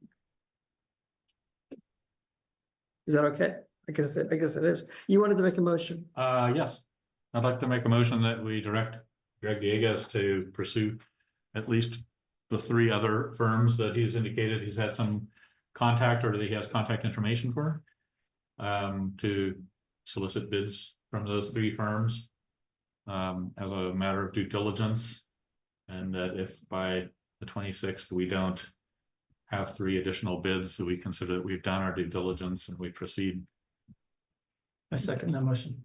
Is that okay? I guess it is. You wanted to make a motion? Yes, I'd like to make a motion that we direct Greg Diegas to pursue at least the 3 other firms that he's indicated he's had some contact or that he has contact information for. To solicit bids from those 3 firms as a matter of due diligence. And that if by the 26th we don't have 3 additional bids, that we consider that we've done our due diligence and we proceed. I second that motion.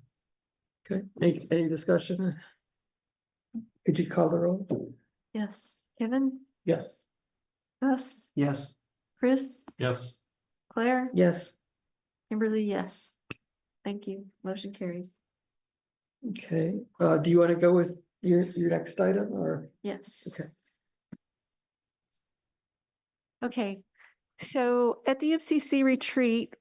Okay, any discussion? Could you call the roll? Yes. Kevin? Yes. Gus? Yes. Chris? Yes. Claire? Yes. Kimberly, yes. Thank you. Motion carries. Okay, do you want to go with your next item or? Yes. Okay. Okay, so at the MCC retreat,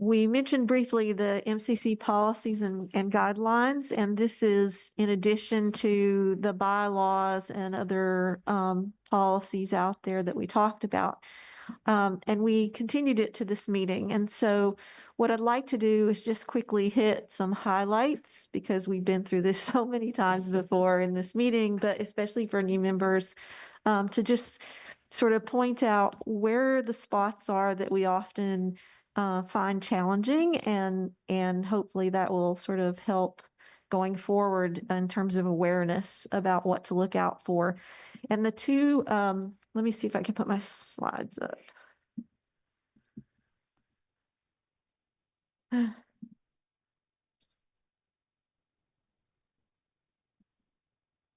we mentioned briefly the MCC policies and guidelines, and this is in addition to the bylaws and other policies out there that we talked about. And we continued it to this meeting. And so what I'd like to do is just quickly hit some highlights, because we've been through this so many times before in this meeting, but especially for new members, to just sort of point out where the spots are that we often find challenging, and hopefully that will sort of help going forward in terms of awareness about what to look out for. And the 2, let me see if I can put my slides up.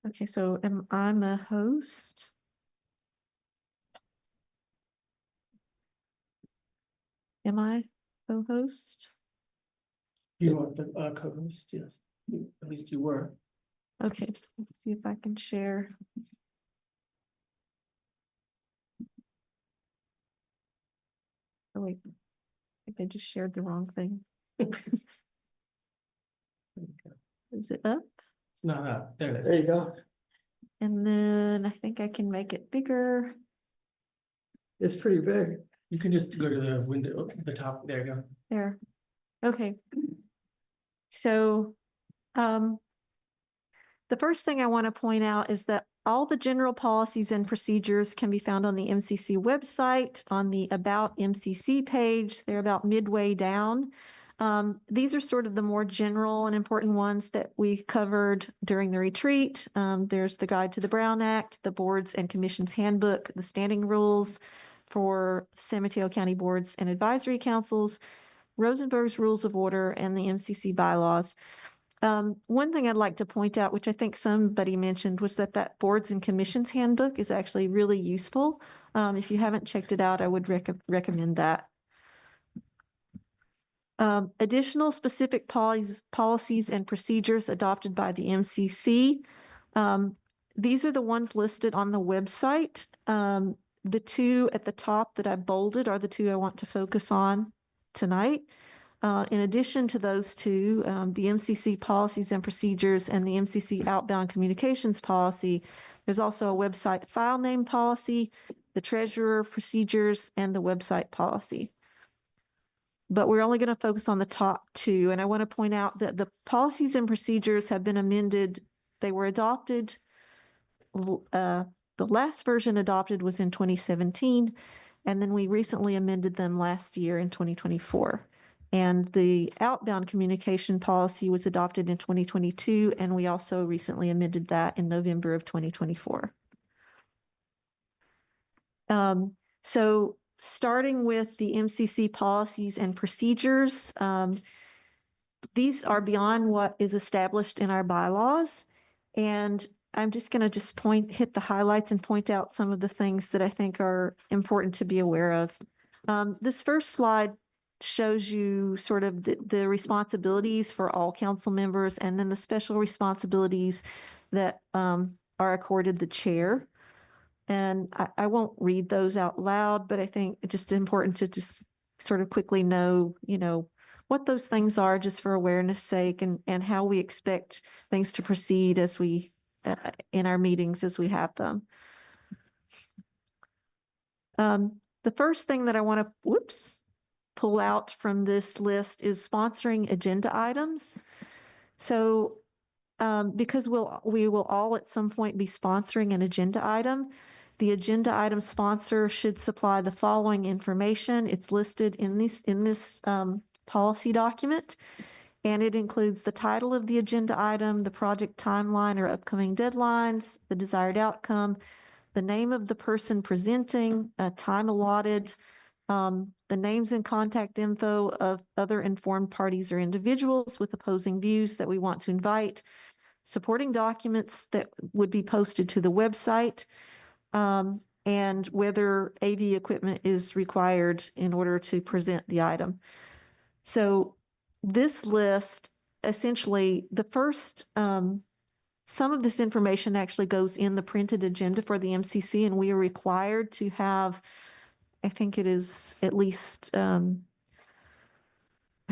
Okay, so I'm a host. Am I co-host? You are the co-host, yes. At least you were. Okay, let's see if I can share. Oh, wait. I think I just shared the wrong thing. Is it up? It's not up. There it There is. you go. And then I think I can make it bigger. It's pretty big. You can just go to the window, the top. There you go. There. Okay. So, the first thing I want to point out is that all the general policies and procedures can be found on the MCC website, on the About MCC page. They're about midway down. These are sort of the more general and important ones that we covered during the retreat. There's the Guide to the Brown Act, the Boards and Commissions Handbook, the standing rules for San Mateo County Boards and Advisory Councils, Rosenberg's Rules of Order, and the MCC bylaws. One thing I'd like to point out, which I think somebody mentioned, was that Boards and Commissions Handbook is actually really useful. If you haven't checked it out, I would recommend that. Additional specific policies and procedures adopted by the MCC. These are the ones listed on the website. The two at the top that I bolded are the two I want to focus on tonight. In addition to those two, the MCC policies and procedures and the MCC outbound communications policy, there's also a website file name policy, the treasurer procedures, and the website policy. But we're only going to focus on the top two. And I want to point out that the policies and procedures have been amended. They were adopted. The last version adopted was in 2017. And then we recently amended them last year in 2024. And the outbound communication policy was adopted in 2022. And we also recently amended that in November of 2024. So starting with the MCC policies and procedures, these are beyond what is established in our bylaws. And I'm just going to hit the highlights and point out some of the things that I think are important to be aware of. This first slide shows you sort of the responsibilities for all council members and then the special responsibilities that are accorded the chair. And I won't read those out loud, but I think it's just important to just sort of quickly know, what those things are just for awareness sake and how we expect things to proceed as we, in our meetings as we have them. The first thing that I want to, pull out from this list is sponsoring agenda items. So because we will all at some point be sponsoring an agenda item, the agenda item sponsor should supply the following information. It's listed in this policy document, and it includes the title of the agenda item, the project timeline or upcoming deadlines, the desired outcome, the name of the person presenting, time allotted, the names and contact info of other informed parties or individuals with opposing views that we want to invite, supporting documents that would be posted to the website, and whether AV equipment is required in order to present the item. So this list, essentially, the first, some of this information actually goes in the printed agenda for the MCC, and we are required to have, I think it is at least, I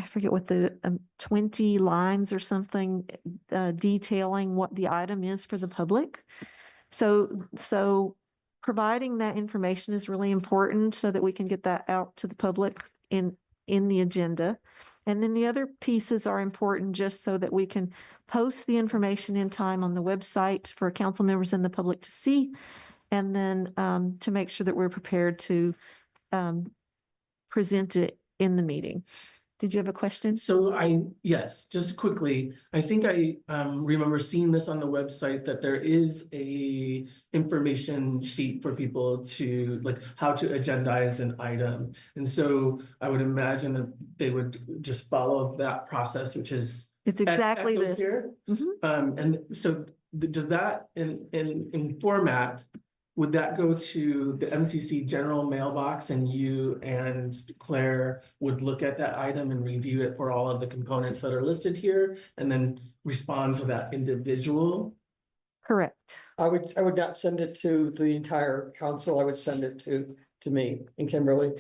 forget what the 20 lines or something detailing what the item is for the public. So providing that information is really important so that we can get that out to the public in the agenda. And then the other pieces are important just so that we can post the information in time on the website for council members and the public to see. And then to make sure that we're prepared to present it in the meeting. Did you have a question? So yes, just quickly, I think I remember seeing this on the website that there is a information sheet for people to like how to agendize an item. And so I would imagine that they would just follow that process, which is it's exactly echoed this. Here. Mm-hmm. And so does that in format, would that go to the MCC general mailbox and you and Claire would look at that item and review it for all of the components that are listed here and then respond to that individual? Correct. I would not send it to the entire council. I would send it to me and Kimberly.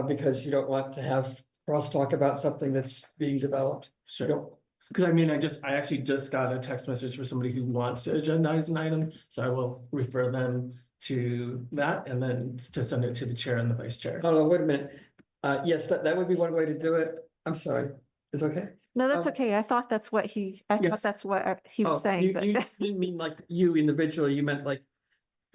Because you don't want to have crosstalk about something that's being developed. Sure. Because I mean, I actually just got a text message for somebody who wants to agendize an item, so I will refer them to that and then to send it to the chair and the vice chair. Oh, no, wait a minute. Yes, that would be one way to do it. I'm sorry. It's okay. No, that's Um, okay. I thought that's what he he was saying, You but didn't mean like you individually, you meant like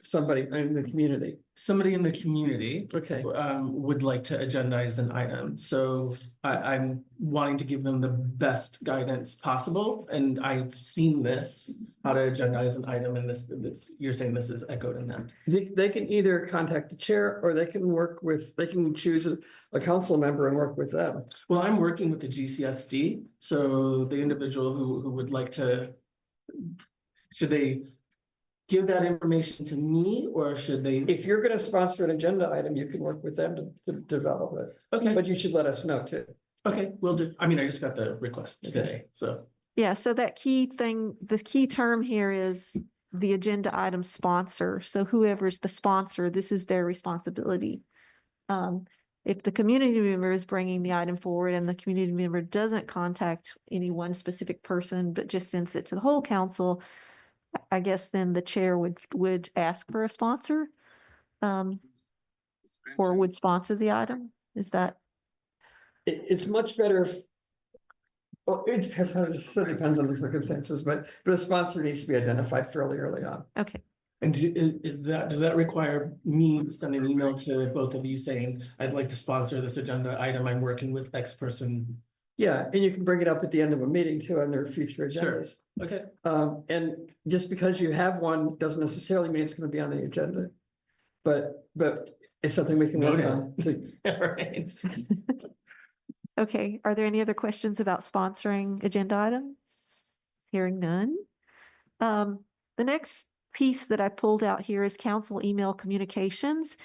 somebody in the community. Somebody in the community Okay. would like to agendize an item. So I'm wanting to give them the best guidance possible. And I've seen this, how to agendize an item, and this you're saying this is echoed in that. They can either contact the chair or they can choose a council member and work with them. Well, I'm working with the GCSD, so the individual who would like to, should they give that information to me, or should they? If you're gonna sponsor an agenda item, you can work with them to develop it. Okay, But you should let us know too. okay, we'll do. I mean, I just got the request today, so. yeah, so that key thing, the key term here is the agenda item sponsor. So whoever's the sponsor, this is their responsibility. If the community member is bringing the item forward and the community member doesn't contact any one specific person, but just sends it to the whole council, I guess then the chair would ask for a sponsor, or would sponsor the item. Is that? It's much better. Well, it depends on the circumstances, but a sponsor needs to be identified fairly early on. Okay. And does that require me to send an email to both of you saying, I'd like to sponsor this agenda item, I'm working with X person? Yeah, and you can bring it up at the end of a meeting too on their future Sure. agendas. Okay. And just because you have one doesn't necessarily mean it's gonna be on the agenda. But it's something we can work on. Right. Okay, are there any other questions about sponsoring agenda items? Hearing none. The next piece that I pulled out here is council email communications.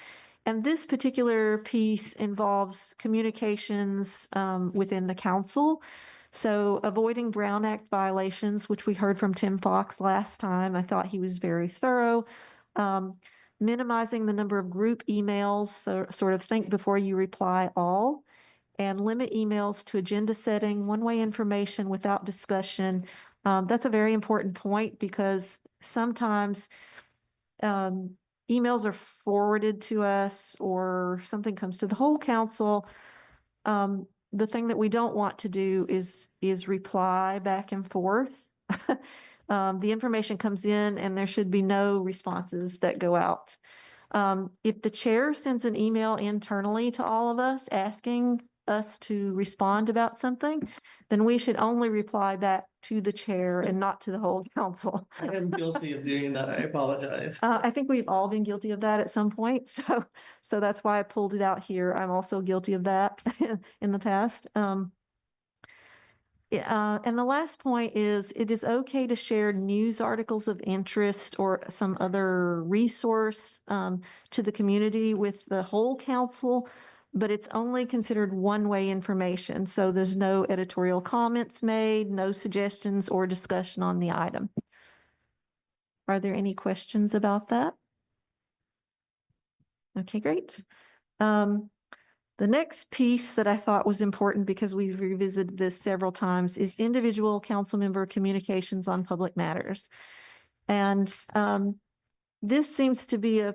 And this particular piece involves communications within the council. So avoiding Brown Act violations, which we heard from Tim Fox last time. I thought he was very thorough. Minimizing the number of group emails, so sort of think before you reply all, and limit emails to agenda setting, one-way information without discussion. That's a very important point because sometimes emails are forwarded to us or something comes to the whole council. The thing that we don't want to do is reply back and forth. The information comes in and there should be no responses that go out. If the chair sends an email internally to all of us asking us to respond about something, then we should only reply back to the chair and not to the whole council. I am guilty of doing that. I apologize. I think we've all been guilty of that at some point. So that's why I pulled it out here. I'm also guilty of that in the past. And the last point is it is okay to share news articles of interest or some other resource to the community with the whole council, but it's only considered one-way information. So there's no editorial comments made, no suggestions or discussion on the item. Are there any questions about that? Okay, great. The next piece that I thought was important because we've revisited this several times is individual council member communications on public matters. And this seems to be a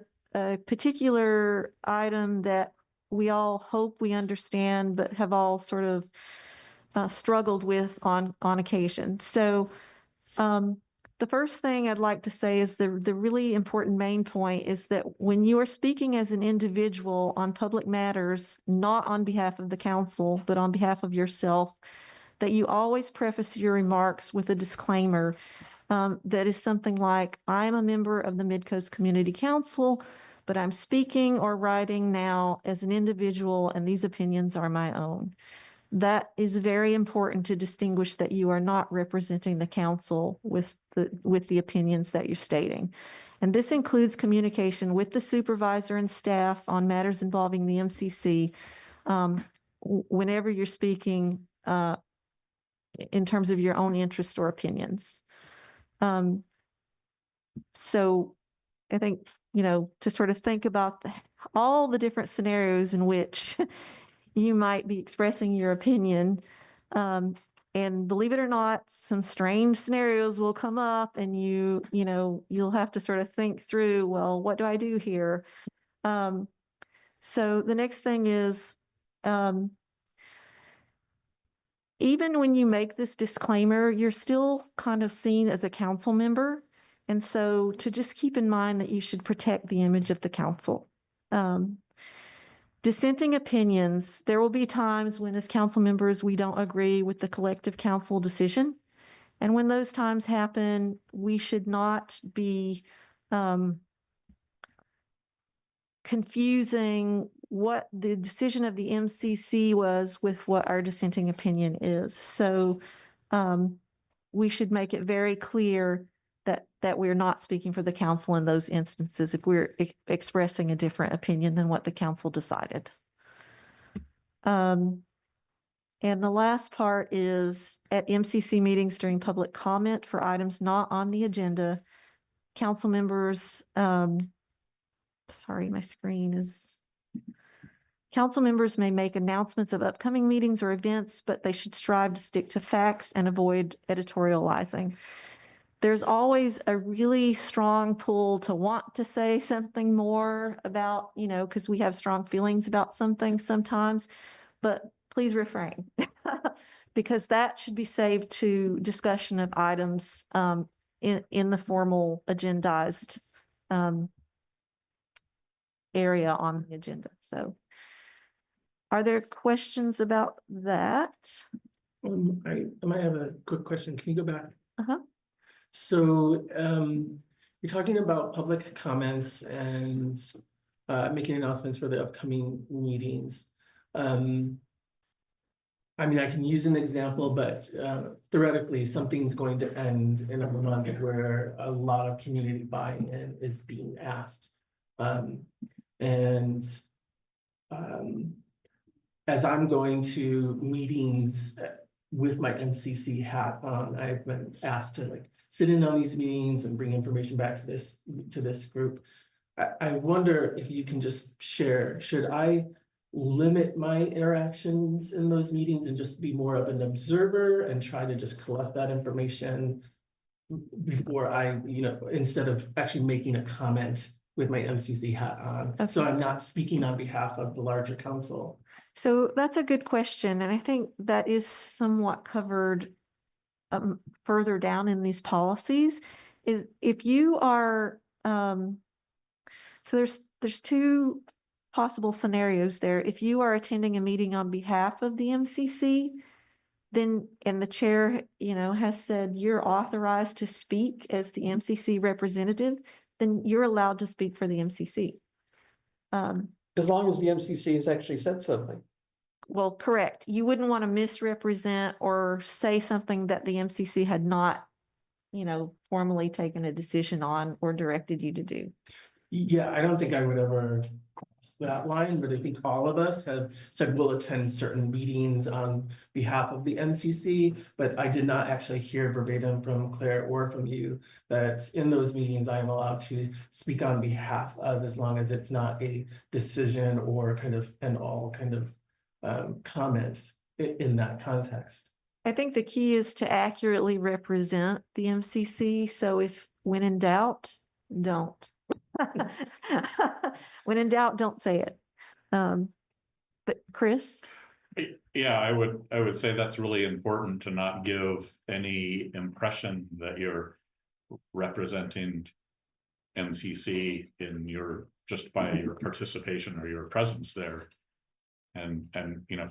particular item that we all hope we understand, but have all sort of struggled with on occasion. So the first thing I'd like to say is the really important main point is that when you are speaking as an individual on public matters, not on behalf of the council, but on behalf of yourself, that you always preface your remarks with a disclaimer that is something like, I'm a member of the Midcoast Community Council, but I'm speaking or writing now as an individual and these opinions are my own. that is very important to distinguish that you are not representing the council with the opinions that you're stating. And this includes communication with the supervisor and staff on matters involving the MCC whenever you're speaking in terms of your own interest or opinions. So I think, to sort of think about all the different scenarios in which you might be expressing your opinion. And believe it or not, some strange scenarios will come up and you'll have to sort of think through, well, what do I do here? So the next thing is, even when you make this disclaimer, you're still kind of seen as a council member. And so to just keep in mind that you should protect the image of the council. Dissenting opinions, there will be times when as council members, we don't agree with the collective council decision. And when those times happen, we should not be confusing what the decision of the MCC was with what our dissenting opinion is. So we should make it very clear that we're not speaking for the council in those instances if we're expressing a different opinion than what the council decided. And the last part is at MCC meetings during public comment for items not on the agenda, council members, sorry, my screen is, council members may make announcements of upcoming meetings or events, but they should strive to stick to facts and avoid editorializing. There's always a really strong pull to want to say something more about, because we have strong feelings about some things sometimes, but please refrain because that should be saved to discussion of items in the formal agendized area on the agenda. So are there questions about that? I might have a quick question. Can you go back? Uh-huh. So you're talking about public comments and making announcements for the upcoming meetings. I mean, I can use an example, but theoretically, something's going to end in a month where a lot of community buy-in is being asked. As I'm going to meetings with my MCC hat on, I've been asked to sit in on these meetings and bring information back to this group. I wonder if you can just share, should I limit my interactions in those meetings and just be more of an observer and try to just collect that information before I, instead of actually making a comment with my MCC hat on? Okay. So I'm not speaking on behalf of the larger council. So that's a good question. And I think that is somewhat covered further down in these policies. Is if you are, so there's two possible scenarios there. If you are attending a meeting on behalf of the MCC, then, and the chair, has said you're authorized to speak as the MCC representative, then you're allowed to speak for the MCC. As long as the MCC has actually said something. Well, correct. You wouldn't want to misrepresent or say something that the MCC had not, formally taken a decision on or directed you to do. Yeah, I don't think I would ever cross that line, but I think all of us have said we'll attend certain meetings on behalf of the MCC, but I did not actually hear verbatim from Claire or from you that in those meetings I am allowed to speak on behalf of, as long as it's not a decision or kind of comments in that context. I think the key is to accurately represent the MCC. So when in doubt, don't. When in doubt, don't say it. But Chris? Yeah, I would say that's really important to not give any impression that you're representing MCC just by your participation or your presence there. And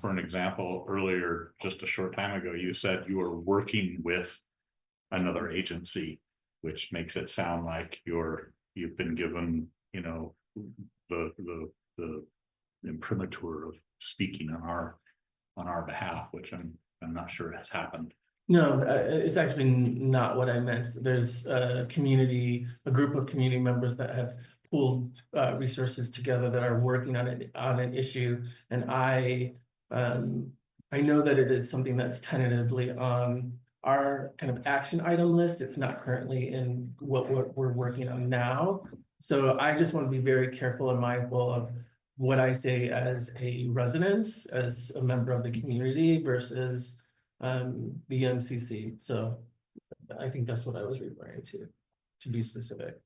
for an example, earlier, just a short time ago, you said you were working with another agency, which makes it sound like you've been given, the imprimatur of speaking on our on our behalf, which I'm not sure has happened. No, it's actually not what I meant. There's a group of community members that have pulled resources together that are working on an issue. And I know that it is something that's tentatively on our kind of action item list. It's not currently in what we're working on now. So I just want to be very careful and mindful of what I say as a resident, as a member of the community versus the MCC. So I think that's what I was referring to be specific.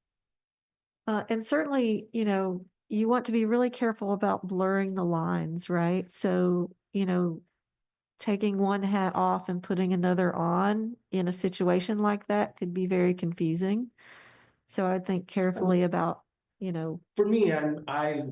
And certainly, you know, you want to be really careful about blurring the lines, right? So, you know, taking one hat off and putting another on in a situation like that could be very confusing. So I would think carefully about, you know. For me, I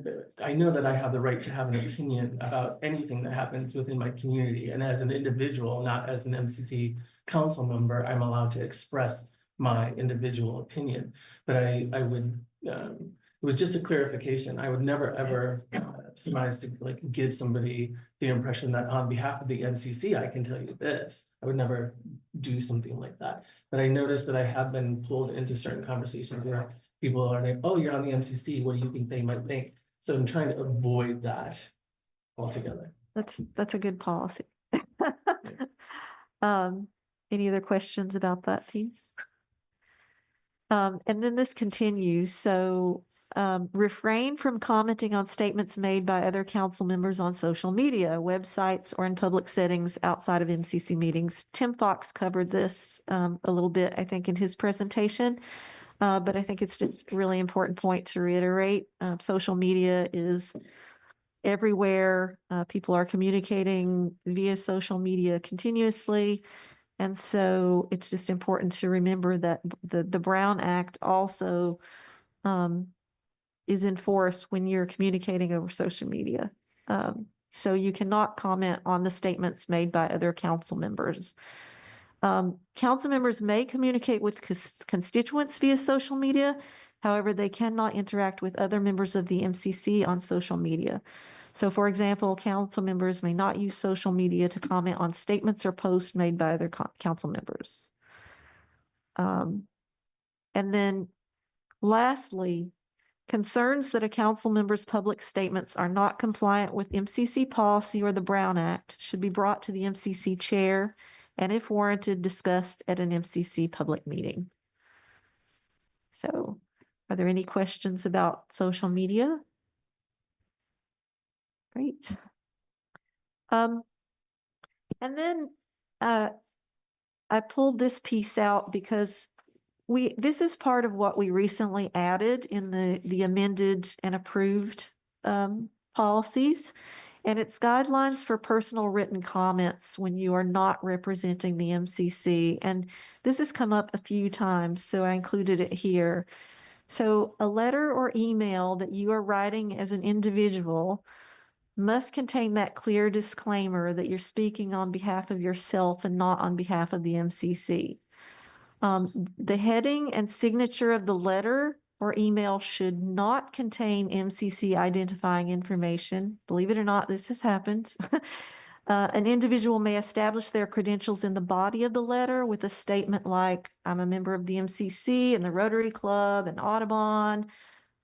know that I have the right to have an opinion about anything that happens within my community. And as an individual, not as an MCC council member, I'm allowed to express my individual opinion. But I would, it was just a clarification. I would never, ever surmise to like give somebody the impression that on behalf of the MCC, I can tell you this. I would never do something like that. But I noticed that I have been pulled into certain conversations where people are like, oh, you're on the MCC. What do you think they might think? So I'm trying to avoid that altogether. That's a good policy. Any other questions about that piece? And then this continues. So refrain from commenting on statements made by other council members on social media, websites, or in public settings outside of MCC meetings. Tim Fox covered this a little bit, I think, in his presentation. But I think it's just a really important point to reiterate. Social media is everywhere. People are communicating via social media continuously. And so it's just important to remember that the Brown Act also is enforced when you're communicating over social media. So you cannot comment on the statements made by other council members. Council members may communicate with constituents via social media. However, they cannot interact with other members of the MCC on social media. So for example, council members may not use social media to comment on statements or posts made by other council members. And then lastly, concerns that a council member's public statements are not compliant with MCC policy or the Brown Act should be brought to the MCC chair and if warranted, discussed at an MCC public meeting. So are there any questions about social media? Great. And then I pulled this piece out because this is part of what we recently added in the amended and approved policies. And it's guidelines for personal written comments when you are not representing the MCC. And this has come up a few times, so I included it here. So a letter or email that you are writing as an individual must contain that clear disclaimer that you're speaking on behalf of yourself and not on behalf of the MCC. The heading and signature of the letter or email should not contain MCC identifying information. Believe it or not, this has happened. An individual may establish their credentials in the body of the letter with a statement like, I'm a member of the MCC and the Rotary Club and Audubon.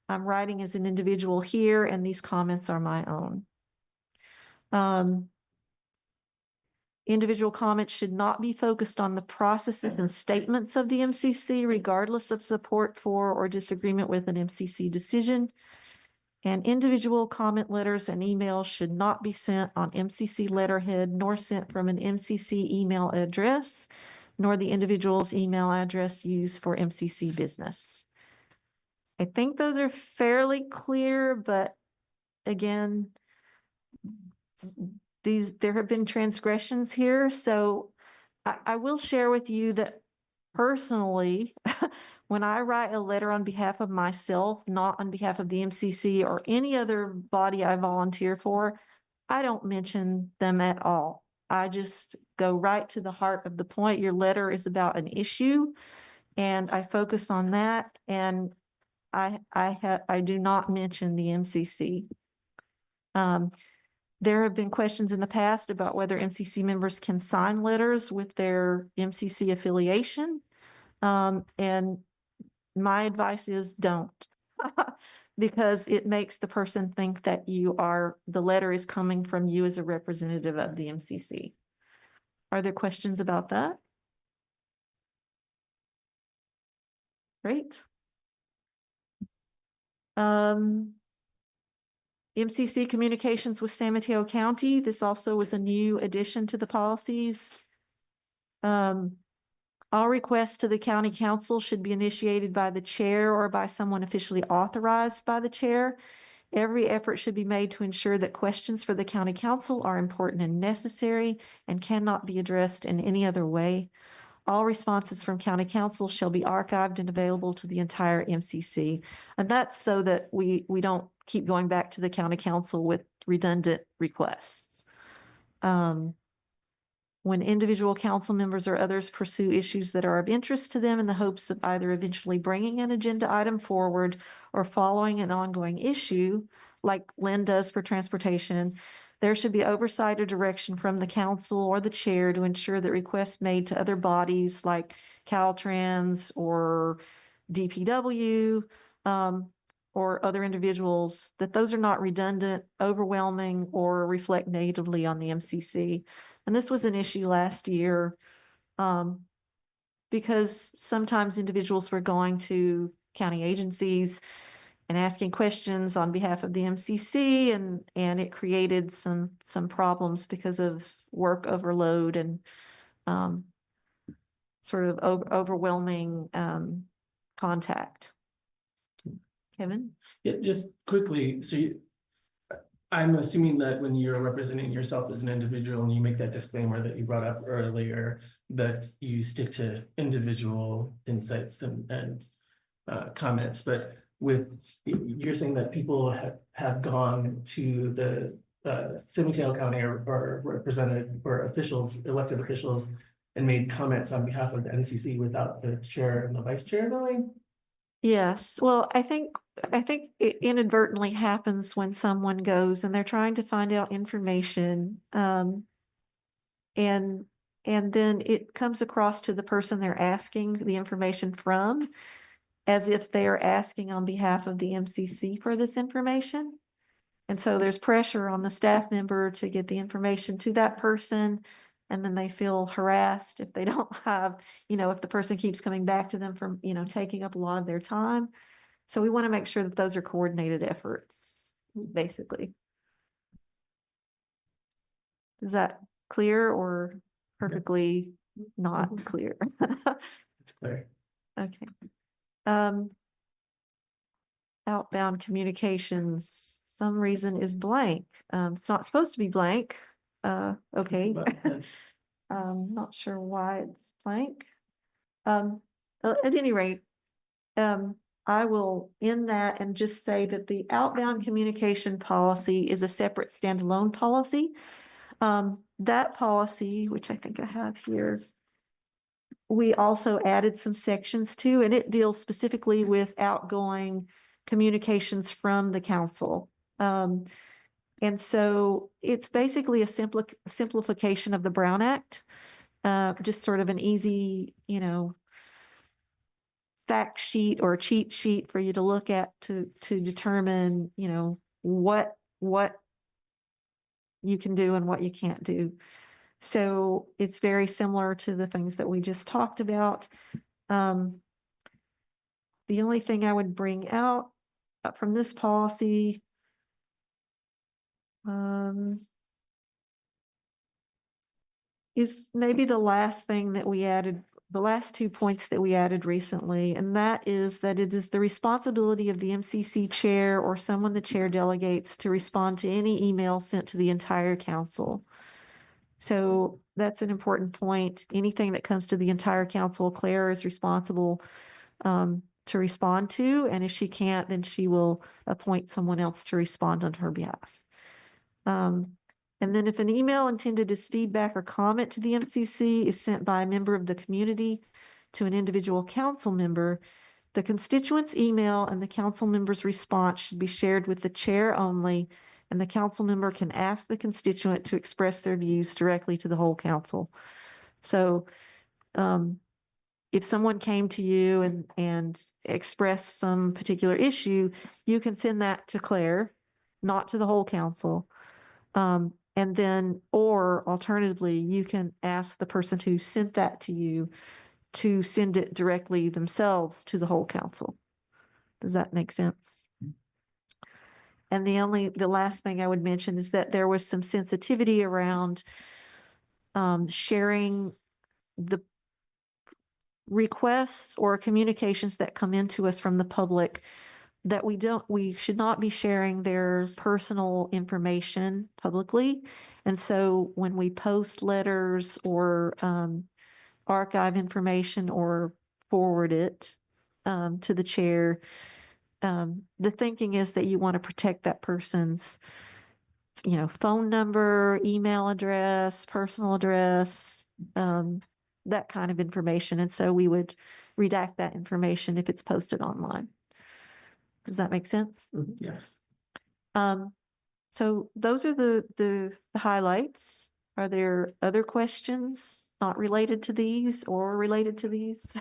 I'm writing as an individual here, and these comments are my own. Individual comments should not be focused on the processes and statements of the MCC, regardless of support for or disagreement with an MCC decision. And individual comment letters and emails should not be sent on MCC letterhead, nor sent from an MCC email address, nor the individual's email address used for MCC business. I think those are fairly clear, but again, there have been transgressions here. So I will share with you that personally, when I write a letter on behalf of myself, not on behalf of the MCC or any other body I volunteer for, I don't mention them at all. I just go right to the heart of the point. Your letter is about an issue, and I focus on that. And I do not mention the MCC. There have been questions in the past about whether MCC members can sign letters with their MCC affiliation. And my advice is don't. Because it makes the person think that the letter is coming from you as a representative of the MCC. Are there questions about that? Great. MCC communications with San Mateo County. This also was a new addition to the policies. All requests to the county council should be initiated by the chair or by someone officially authorized by the chair. Every effort should be made to ensure that questions for the county council are important and necessary and cannot be addressed in any other way. All responses from county council shall be archived and available to the entire MCC. And that's so that we don't keep going back to the county council with redundant requests. When individual council members or others pursue issues that are of interest to them in the hopes of either eventually bringing an agenda item forward or following an ongoing issue, like Lynn does for transportation, there should be oversight or direction from the council or the chair to ensure that requests made to other bodies like Caltrans or DPW or other individuals, that those are not redundant, overwhelming, or reflect negatively on the MCC. And this was an issue last year because sometimes individuals were going to county agencies and asking questions on behalf of the MCC, and it created some problems because of work overload and sort of overwhelming contact. Kevin? Yeah, just quickly, I'm assuming that when you're representing yourself as an individual and you make that disclaimer that you brought up earlier, that you stick to individual insights and comments, but you're saying that people have gone to the San Mateo County or represented or officials, elected officials, and made comments on behalf of the NCC without the chair and the vice chair knowing? Yes, well, I think it inadvertently happens when someone goes and they're trying to find out information, and then it comes across to the person they're asking the information from as if they are asking on behalf of the MCC for this information. And so there's pressure on the staff member to get the information to that person. And then they feel harassed if they don't have, if the person keeps coming back to them from, taking up a lot of their time. So we want to make sure that those are coordinated efforts, basically. Is that clear or perfectly not clear? It's clear. Okay. Outbound communications, some reason is blank. It's not supposed to be blank. Okay. Not sure why it's blank. At any rate, I will end that and just say that the outbound communication policy is a separate standalone policy. That policy, which I think I have here, we also added some sections to, and it deals specifically with outgoing communications from the council. And so it's basically a simplification of the Brown Act, just sort of an easy, fact sheet or cheat sheet for you to look at to determine, what you can do and what you can't do. So it's very similar to the things that we just talked about. The only thing I would bring out from this policy is maybe the last thing that we added, the last 2 points that we added recently, and that is that it is the responsibility of the MCC chair or someone the chair delegates to respond to any email sent to the entire council. So that's an important point. Anything that comes to the entire council, Claire is responsible to respond to, and if she can't, then she will appoint someone else to respond on her behalf. And then if an email intended as feedback or comment to the MCC is sent by a member of the community to an individual council member, the constituent's email and the council member's response should be shared with the chair only and the council member can ask the constituent to express their views directly to the whole council. So, if someone came to you and expressed some particular issue, you can send that to Claire, not to the whole council. And then, or alternatively, you can ask the person who sent that to you to send it directly themselves to the whole council. Does that make sense? And the last thing I would mention is that there was some sensitivity around sharing the requests or communications that come into us from the public, that we should not be sharing their personal information publicly. And so when we post letters or archive information or forward it to the chair, the thinking is that you want to protect that person's, phone number, email address, personal address, that kind of information. And so we would redact that information if it's posted online. Does that make sense? Yes. So those are the highlights. Are there other questions not related to these or related to these?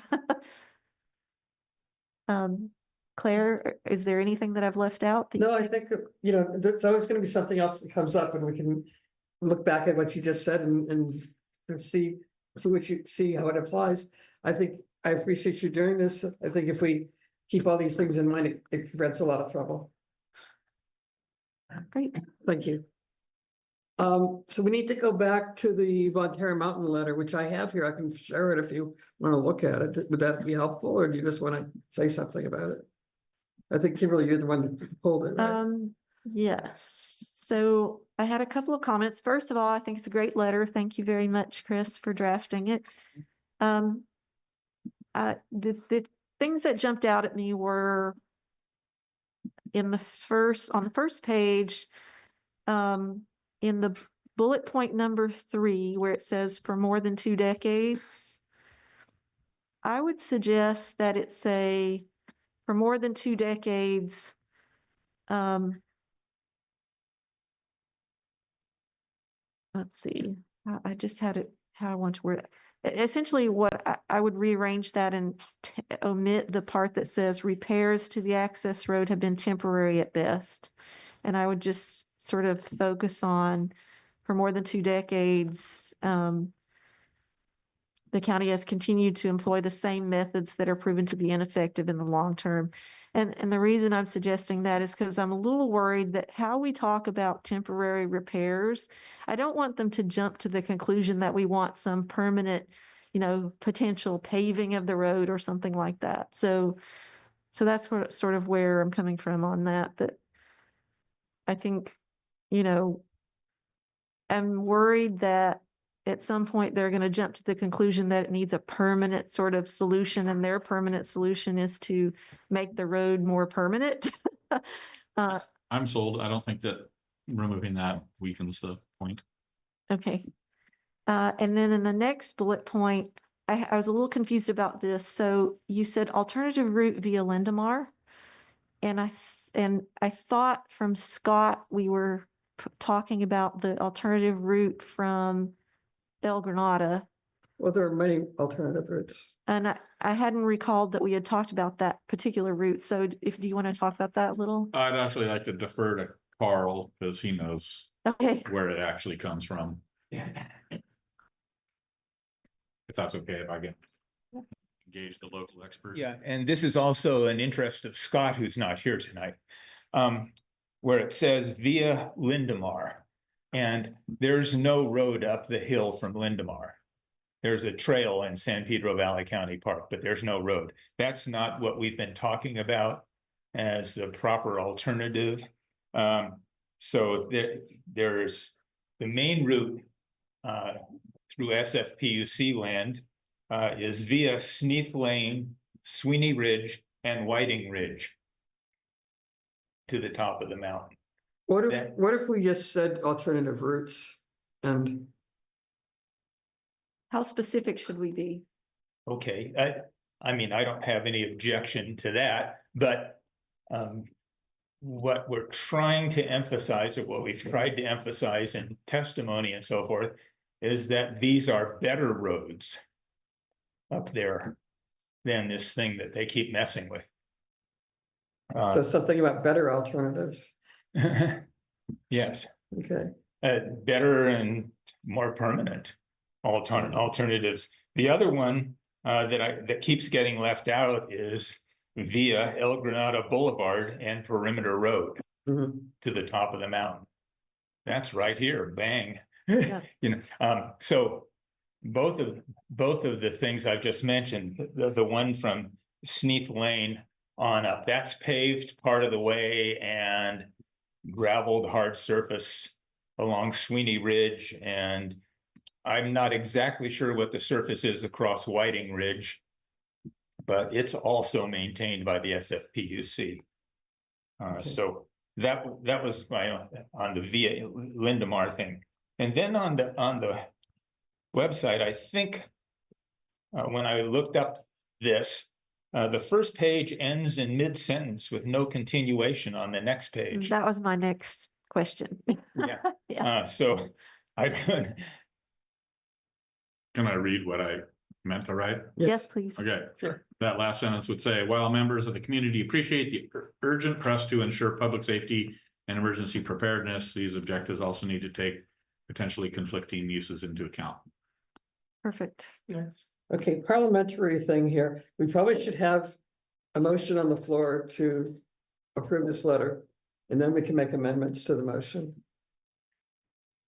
Claire, is there anything that I've left out? No, I think, there's always going to be something else that comes up and we can look back at what you just said and see what you see how it applies. I think I appreciate you doing this. I think if we keep all these things in mind, it prevents a lot of trouble. Great. Thank you. So we need to go back to the Montara Mountain letter, which I have here. I can share it if you want to look at it. Would that be helpful, or do you just want to say something about it? I think Kimberly, you're the one that pulled it, right? Yes. So I had a couple of comments. First of all, I think it's a great letter. Thank you very much, Chris, for drafting it. The things that jumped out at me were on the first page, in the bullet point number 3, where it says for more than 2 decades, I would suggest that it say for more than 2 decades. Let's see, I just had it how I want to word it. Essentially, what I would rearrange that and omit the part that says repairs to the access road have been temporary at best. And I would just sort of focus on for more than 2 decades, the county has continued to employ the same methods that are proven to be ineffective in the long term. And the reason I'm suggesting that is because I'm a little worried that how we talk about temporary repairs, I don't want them to jump to the conclusion that we want some permanent, potential paving of the road or something like that. So that's sort of where I'm coming from on that I think, I'm worried that at some point they're going to jump to the conclusion that it needs a permanent sort of solution, and their permanent solution is to make the road more permanent. I'm sold. I don't think that removing that weakens the point. Okay. And then in the next bullet point, I was a little confused about this. So you said alternative route via Lindemar. And I thought from Scott, we were talking about the alternative route from El Granada. Well, there are many alternative routes. And I hadn't recalled that we had talked about that particular route. So do you want to talk about that a little? I'd actually like to defer to Carl because he knows Okay. where it actually comes from. If that's okay, if I can engage the local expert. Yeah, and this is also an interest of Scott, who's not here tonight, where it says via Lindemar. And there's no road up the hill from Lindemar. There's a trail in San Pedro Valley County Park, but there's no road. That's not what we've been talking about as the proper alternative. So there's the main route through SFPUC land is via Sneath Lane, Sweeney Ridge, and Whiting Ridge to the top of the mountain. What if we just said alternative routes and how specific should we be? Okay, I mean, I don't have any objection to that, but what we're trying to emphasize, or what we've tried to emphasize in testimony and so forth, is that these are better roads up there than this thing that they keep messing with. So something about better alternatives. Yes, Okay. better and more permanent alternatives. The other one that keeps getting left out is via El Granada Boulevard and Perimeter Road Mhm. to the top of the mountain. That's right here, bang. Yeah. So both of the things I've just mentioned, the one from Sneath Lane on up, that's paved part of the way and graveled hard surface along Sweeney Ridge, and I'm not exactly sure what the surface is across Whiting Ridge, but it's also maintained by the SFPUC. So that was my on the Via Lindemar thing, and then on the website, I think when I looked up this, the first page ends in mid-sentence with no continuation on the next page. That was my next question. Yeah. Yeah. So I don't. Can I read what I meant to write? Yes, please. Okay. Sure. That last sentence would say, while members of the community appreciate the urgent press to ensure public safety and emergency preparedness, these objectives also need to take potentially conflicting uses into account. Perfect. Yes. Okay, parliamentary thing here. We probably should have a motion on the floor to approve this letter, and then we can make amendments to the motion.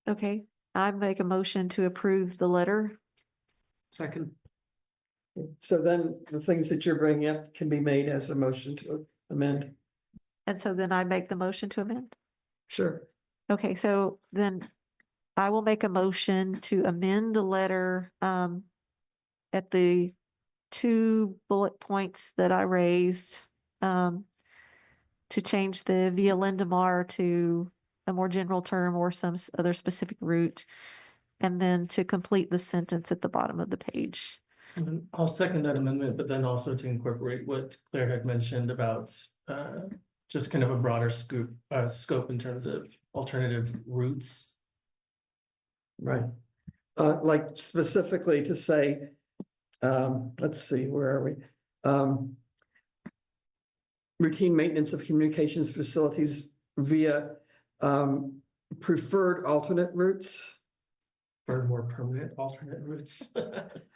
Okay, I make a motion to approve the letter. Second. So then the things that you're bringing up can be made as a motion to amend. And so then I make the motion to amend. Sure. Okay, so then I will make a motion to amend the letter at the 2 bullet points that I raised to change the via Lindemar to a more general term or some other specific route, and then to complete the sentence at the bottom of the page. And then I'll second that amendment, but then also to incorporate what Claire had mentioned about just kind of a broader scope in terms of alternative routes. Right. Like specifically to say, let's see, where are we? Routine maintenance of communications facilities via preferred alternate routes, Or more permanent alternate routes.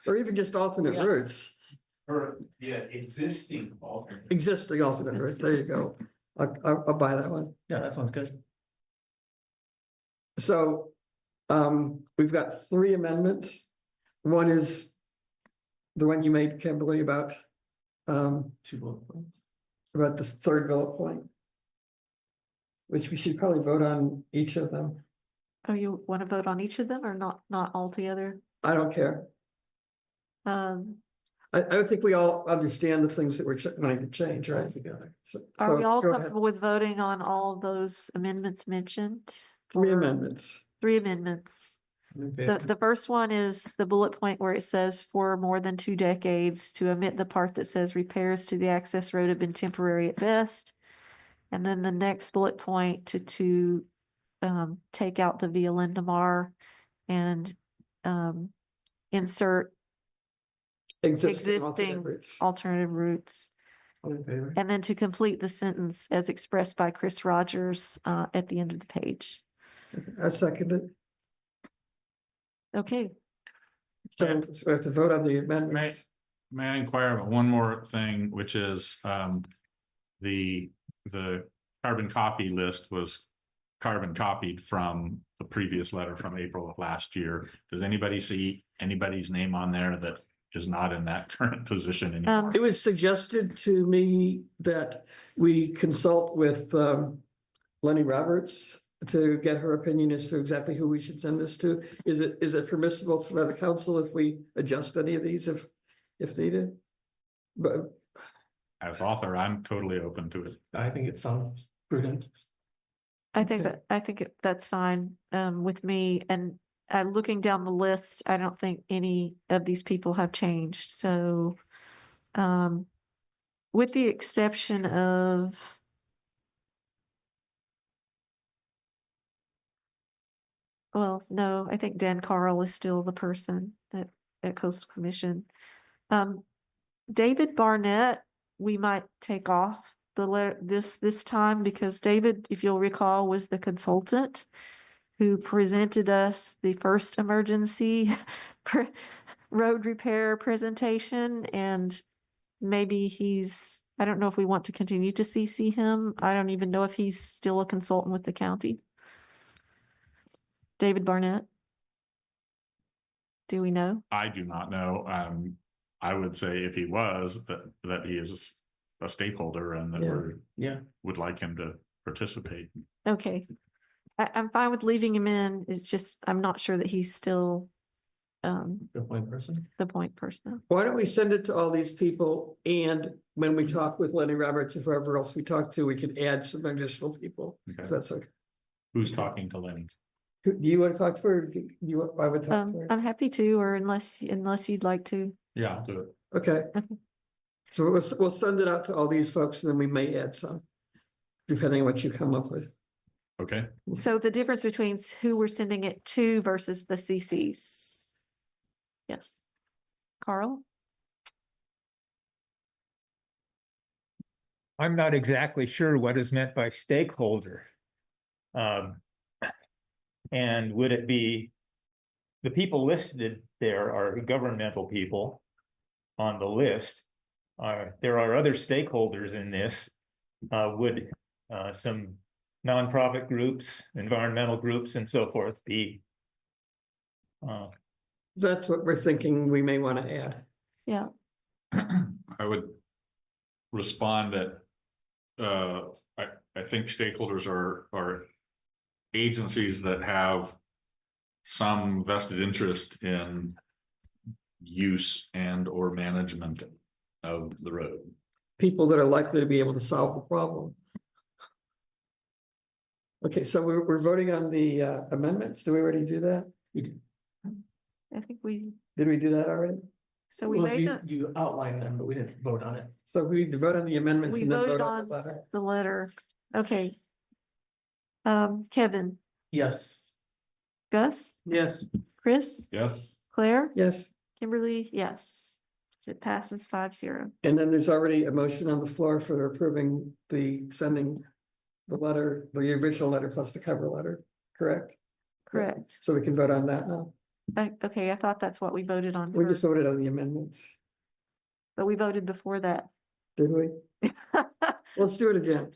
or even just alternate Yeah. routes. Or existing alternate. Existing alternate routes, there you go. I'll buy that one. Yeah, that sounds good. So we've got 3 amendments. One is the one you made, Kimberly, about 2 bullet points. about this 3rd bullet point, which we should probably vote on each of them. Oh, you want to vote on each of them or not all together? I don't care. I think we all understand the things that we're wanting to change, right? Together. Are we all go ahead. comfortable with voting on all those amendments mentioned? 3 Or amendments. 3 amendments. The first one is the bullet point where it says for more than 2 decades, to omit the part that says repairs to the access road have been temporary at best. And then the next bullet point to take out the via Lindemar and insert Existing alternate existing routes. alternative routes. All in favor? And then to complete the sentence as expressed by Chris Rogers at the end of the page. I second it. Okay, So we have to vote on the amendments. May I inquire about one more thing, which is the carbon copy list was carbon copied from the previous letter from April of last year. Does anybody see anybody's name on there that is not in that current position anymore? It was suggested to me that we consult with Lenny Roberts to get her opinion as to exactly who we should send this to. Is it permissible for the council if we adjust any of these if needed? But As author, I'm totally open to it. I think it sounds prudent. I think that's fine with me. And looking down the list, I don't think any of these people have changed. So with the exception of well, no, I think Dan Carl is still the person at Coastal Commission. David Barnett, we might take off the letter this time because David, if you'll recall, was the consultant who presented us the first emergency road repair presentation, and maybe I don't know if we want to continue to CC him. I don't even know if he's still a consultant with the county. David Barnett. Do we know? I do not know. I would say if he was, that he is a stakeholder and that would like him to participate. Okay. I'm fine with leaving him in. It's just, I'm not sure that he's still The point person. the point person. Why don't we send it to all these people, and when we talk with Lenny Roberts or whoever else we talk to, we can add some additional people. Okay. If that's okay. Who's talking to Lenny? Do you want to talk to her? I would talk to her. I'm happy to, or unless you'd like to. Yeah, I'll do it. Okay. So we'll send it out to all these folks, and then we may add some, depending on what you come up with. Okay. So the difference between who we're sending it to versus the CCs. Yes. Carl? I'm not exactly sure what is meant by stakeholder. And would it be, the people listed there are governmental people on the list. There are other stakeholders in this. Would some nonprofit groups, environmental groups and so forth be? That's what we're thinking we may want to add. Yeah. I would respond that I think stakeholders are agencies that have some vested interest in use and or management of the road. People that are likely to be able to solve the problem. Okay, so we're voting on the amendments. Do we already do that? We did. I think we, Did we do that already? so we Well, made the, you outlined them, but we didn't vote on it. So we need to vote on the amendments we and then voted vote on on the letter. the letter. Okay. Kevin, Yes. Gus, Yes. Chris, Yes. Claire, Yes, Kimberly, yes. It passes 5-0. and then there's already a motion on the floor for approving sending the letter, the original letter plus the cover letter, correct? Correct. So we can vote on that now. Okay, I thought that's what we voted on. We just first, voted on the amendments, but we voted before that. did we? Let's do it again.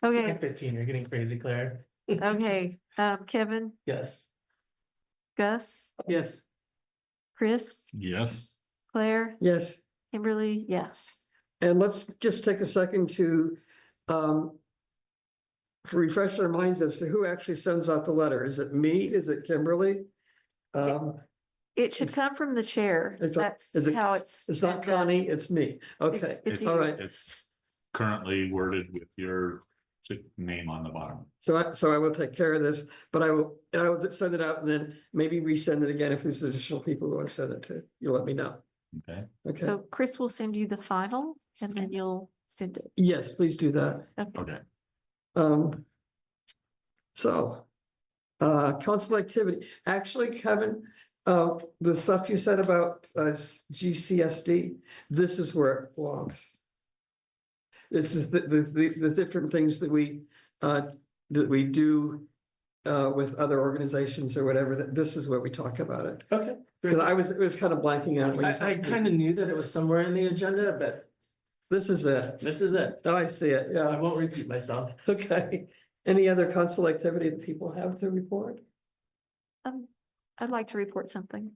Okay, 15, you're getting crazy, Claire. okay. Kevin, Yes. Gus, Yes. Chris, Yes. Claire, Yes, Kimberly, yes. and let's just take a second to refresh our minds as to who actually sends out the letter. Is it me? Is it Kimberly? It should come from the chair. Is That's it- how it's. It's not been done. Connie, it's me. Okay, It's all you. right. It's currently worded with your name on the bottom. So I will take care of this, but I will send it out and then maybe resend it again if there's additional people who want to send it to. You'll let me know. Okay. Okay. So Chris will send you the final and then you'll send it. Yes, please do that. Okay. Council activity. Actually, Kevin, the stuff you said about GCSD, this is where it belongs. This is the different things that we do with other organizations or whatever. This is where we talk about it. Okay. Because it was kind of blanking out. when you I talked to me. kind of knew that it was somewhere in the agenda, but This is it. this is it. Oh, I see it. I Yeah. won't repeat myself. Okay. Any other council activity that people have to report? I'd like to report something.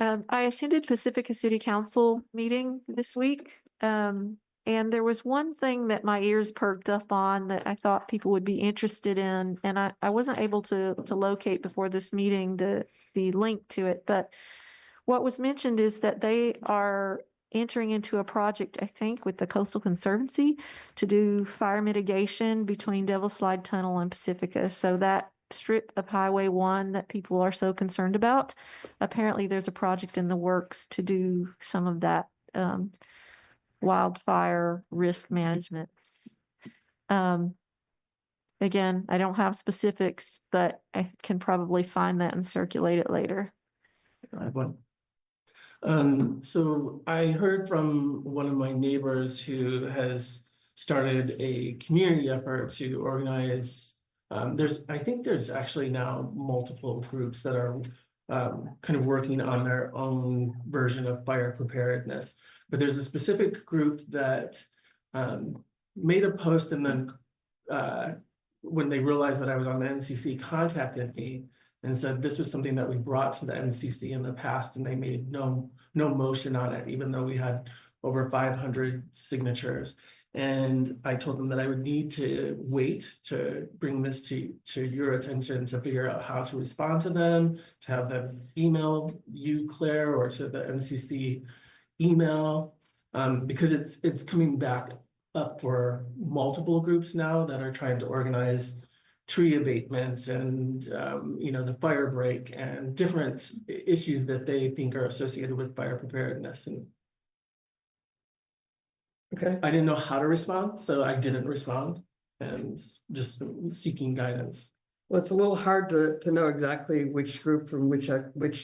I attended Pacifica City Council meeting this week. And there was one thing that my ears perked up on that I thought people would be interested in, and I wasn't able to locate before this meeting the link to it, but what was mentioned is that they are entering into a project, I think, with the Coastal Conservancy to do fire mitigation between Devil Slide Tunnel and Pacifica. So that strip of Highway 1 that people are so concerned about, apparently there's a project in the works to do some of that wildfire risk management. Again, I don't have specifics, but I can probably find that and circulate it later. I have one. So I heard from one of my neighbors who has started a community effort to organize. I think there's actually now multiple groups that are kind of working on their own version of fire preparedness. But there's a specific group that made a post, and then when they realized that I was on the MCC, contacted me and said this was something that we brought to the MCC in the past, and they made no motion on it, even though we had over 500 signatures. And I told them that I would need to wait to bring this to your attention to figure out how to respond to them, to have them email you, Claire, or to the MCC email, because it's coming back up for multiple groups now that are trying to organize tree abatement and, the fire break and different issues that they think are associated with fire preparedness. And Okay, I didn't know how to respond, so I didn't respond, and just seeking guidance. well, it's a little hard to know exactly which group from which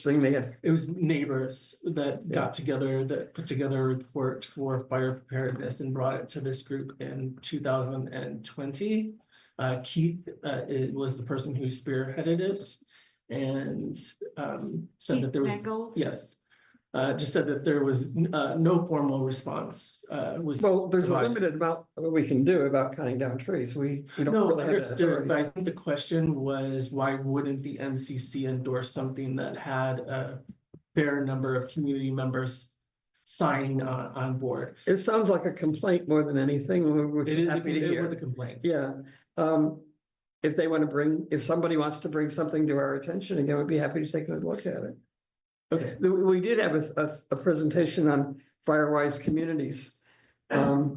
thing they had. It was neighbors that got together, that put together a report for fire preparedness and brought it to this group in 2020. Keith was the person who spearheaded it, and said that there was, Mangold? yes, just said that there was no formal response. Well, there's a provided. limited amount of what we can do about cutting down trees. We don't No, really have that understood, authority. but I think the question was, why wouldn't the MCC endorse something that had a fair number of community members signing on board? It sounds like a complaint more than anything. We're It happy to was hear. a complaint. Yeah, if somebody wants to bring something to our attention, again, we'd be happy to take a look at it. Okay, We did have a presentation on Firewise communities. Or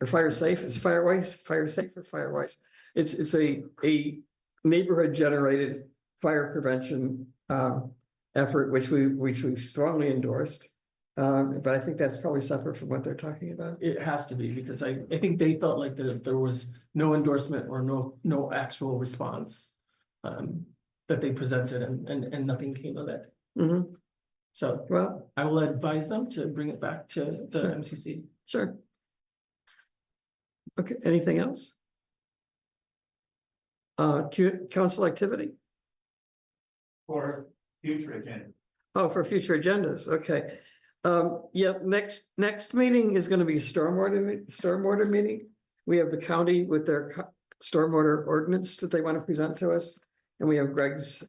fire safe, is Firewise, fire safe or Firewise? It's a neighborhood generated fire prevention effort, which we strongly endorsed. But I think that's probably separate from what they're talking about. it has to be, because I think they felt like there was no endorsement or no actual response that they presented, and nothing came of it. Mhm. So Well, I will advise them to bring it back to the Sure. MCC. sure. Okay, anything else? Council activity? For future agenda. Oh, for future agendas, okay. Yeah, next meeting is gonna be stormwater meeting. We have the county with their stormwater ordinance that they want to present to us. And we have Greg's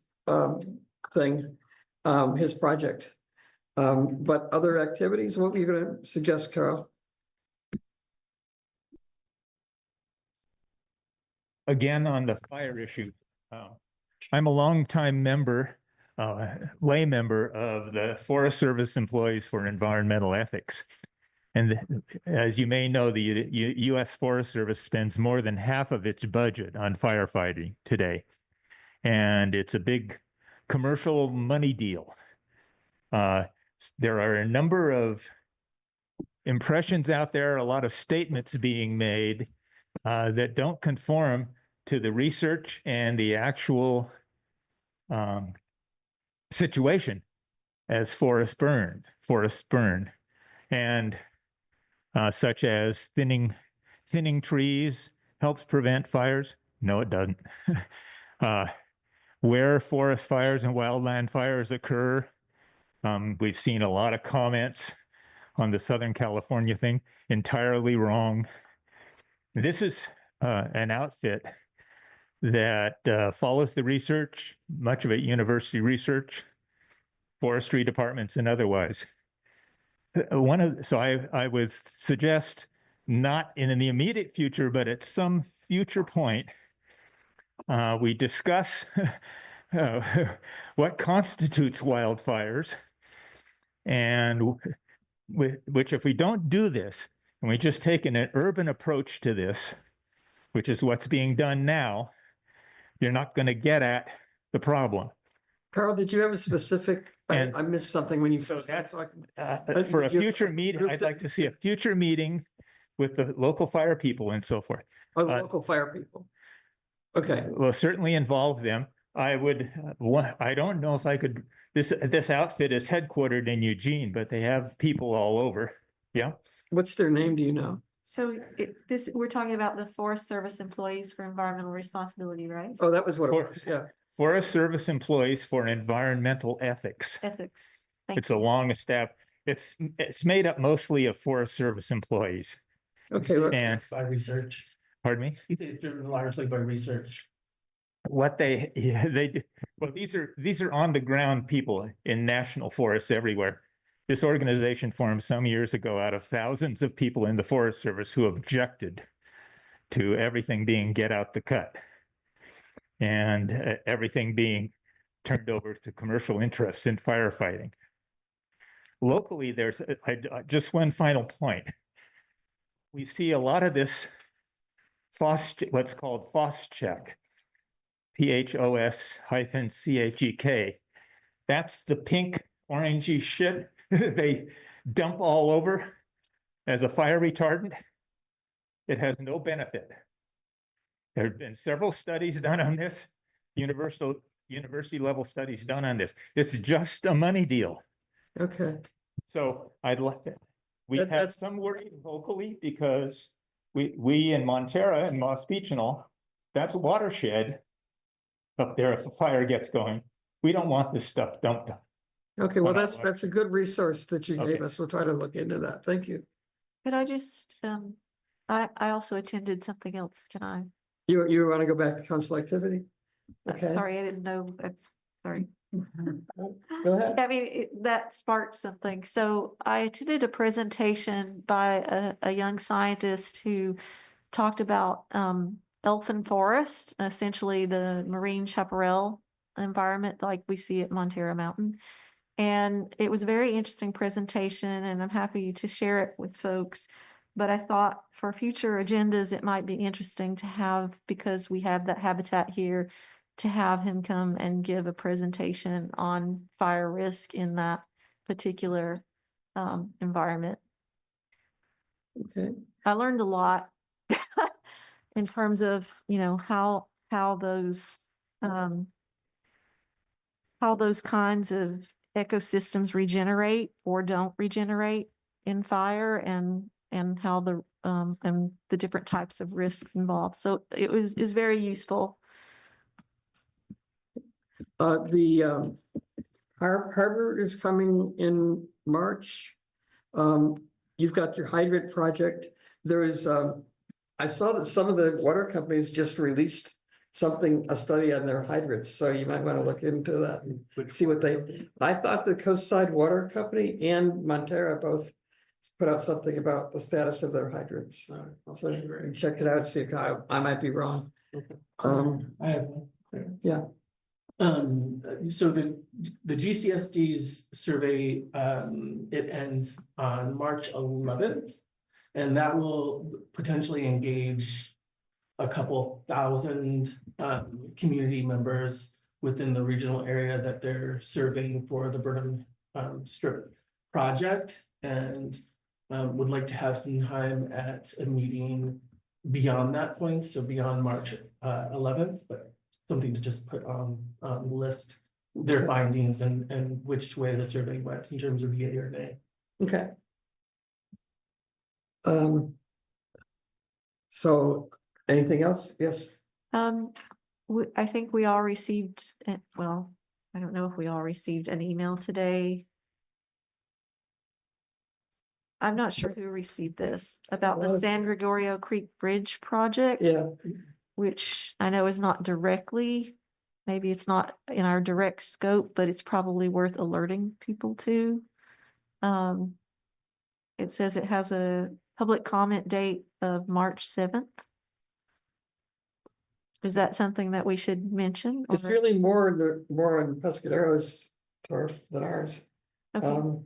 thing, his project. But other activities, what were you gonna suggest, Carol? Again, on the fire issue, I'm a longtime member, lay member of the Forest Service Employees for Environmental Ethics. And as you may know, the U.S. Forest Service spends more than half of its budget on firefighting today. And it's a big commercial money deal. There are a number of impressions out there, a lot of statements being made that don't conform to the research and the actual situation as forests burn, and such as thinning trees helps prevent fires. No, it doesn't. Where forest fires and wildland fires occur, we've seen a lot of comments on the Southern California thing, entirely wrong. This is an outfit that follows the research, much of it university research, forestry departments and otherwise. So I would suggest, not in the immediate future, but at some future point, we discuss what constitutes wildfires, and which, if we don't do this, and we just take an urban approach to this, which is what's being done now, you're not going to get at the problem. Carl, did you have a specific, I And- missed something when you. So that's talking. for a did you- future meeting, I'd like to see a future meeting with the local fire people and so forth. Oh, local fire people. Okay, will certainly involve them. I would, I don't know if I could, this outfit is headquartered in Eugene, but they have people all over. Yeah. what's their name, do you know? So we're talking about the Forest Service employees for environmental responsibility, right? Oh, that was what it For- was, yeah. Forest Service Employees for Environmental Ethics. Ethics. Thank It's a you. long established, it's made up mostly of Forest Service employees. Okay, well, And, By research. pardon me? It's driven largely by research. What they do, well, these are on the ground people in national forests everywhere. This organization formed some years ago out of thousands of people in the Forest Service who objected to everything being get out the cut and everything being turned over to commercial interests in firefighting. Locally, there's just one final point. We see a lot of this what's called FOS check. PHOS-CHEK. That's the pink orangey shit they dump all over as a fire retardant. It has no benefit. There have been several studies done on this, university level studies done on this. It's just a money deal. okay, So I'd like that. We have that's- some worry locally because we in Montera and Moss Beach and all, that's a watershed up there if a fire gets going. We don't want this stuff dumped. okay, well, Well, that's a good resource that you gave Okay. us. We'll try to look into that. Thank you. Could I just, I also attended something else. Can I? You want to go back to council activity? Okay. Sorry, I didn't know. Sorry. Go ahead. I mean, that sparked something. So I attended a presentation by a young scientist who talked about elfin forest, essentially the marine chaparral environment like we see at Montera Mountain. And it was a very interesting presentation, and I'm happy to share it with folks. But I thought for future agendas, it might be interesting to have, because we have that habitat here, to have him come and give a presentation on fire risk in that particular environment. Okay, I learned a lot in terms of, how those kinds of ecosystems regenerate or don't regenerate in fire, and how the different types of risks involved. So it was very useful. the harbor is coming in March. You've got your hydrant project. There is, I saw that some of the water companies just released a study on their hydrants, so you might want to look into that and see what I thought the Coastside Water Company and Montera both put out something about the status of their hydrants. So you can check it out, see if I might be wrong. I have one. Yeah. So the GCSD's survey, it ends on March 11th. And that will potentially engage a couple thousand community members within the regional area that they're surveying for the Burnham Strip project, and would like to have some time at a meeting beyond that point, so beyond March 11th, but something to just put on the list, their findings and which way the survey went in terms of yay or nay. Okay. So anything else? Yes. I think we all received, well, I don't know if we all received an email today. I'm not sure who received this, about the San Gregorio Creek Bridge project. Yeah. Which I know is not directly, maybe it's not in our direct scope, but it's probably worth alerting people to. It says it has a public comment date of March 7th. Is that something that we should mention? It's or- really more on Pescadero's turf than ours. Okay.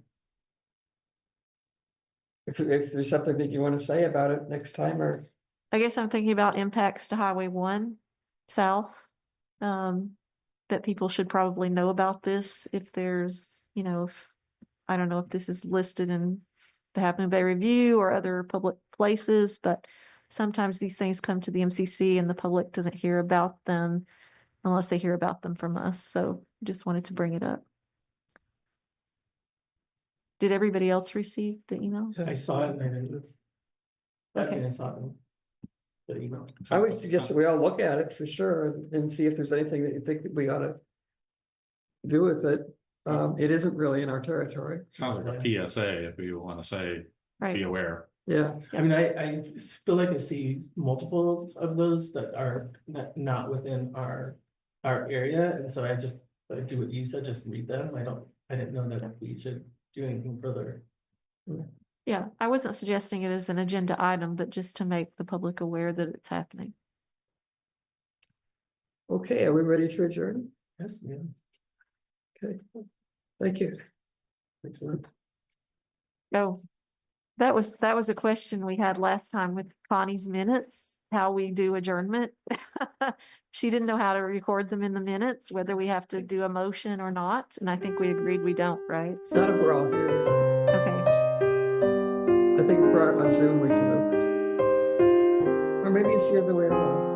If there's something that you want to say about it next time, or I guess I'm thinking about impacts to Highway 1 South. That people should probably know about this if there's, if, I don't know if this is listed in the Half Moon Bay Review or other public places, but sometimes these things come to the MCC and the public doesn't hear about them unless they hear about them from us. So just wanted to bring it up. Did everybody else receive the email? I saw it and I didn't. I Okay. mean, I saw it. in The email. I would suggest that we all look at it for sure and see if there's anything that you think that we ought to do with it. It isn't really in our territory. Sounds like a PSA if we want to say, Right. be aware. Yeah. I mean, I feel like I see multiples of those that are not within our area, and so I do what you said, just read them. I didn't know that we should do anything further. Yeah, I wasn't suggesting it as an agenda item, but just to make the public aware that it's happening. Okay, are we ready to adjourn? Yes, yeah. Okay, thank you. Thanks, man. Oh, that was a question we had last time with Connie's minutes, how we do adjournment. She didn't know how to record them in the minutes, whether we have to do a motion or not, and I think we agreed we don't, right? So, Not if we're all here. okay, I think for on Zoom we can. Or maybe it's the other way around.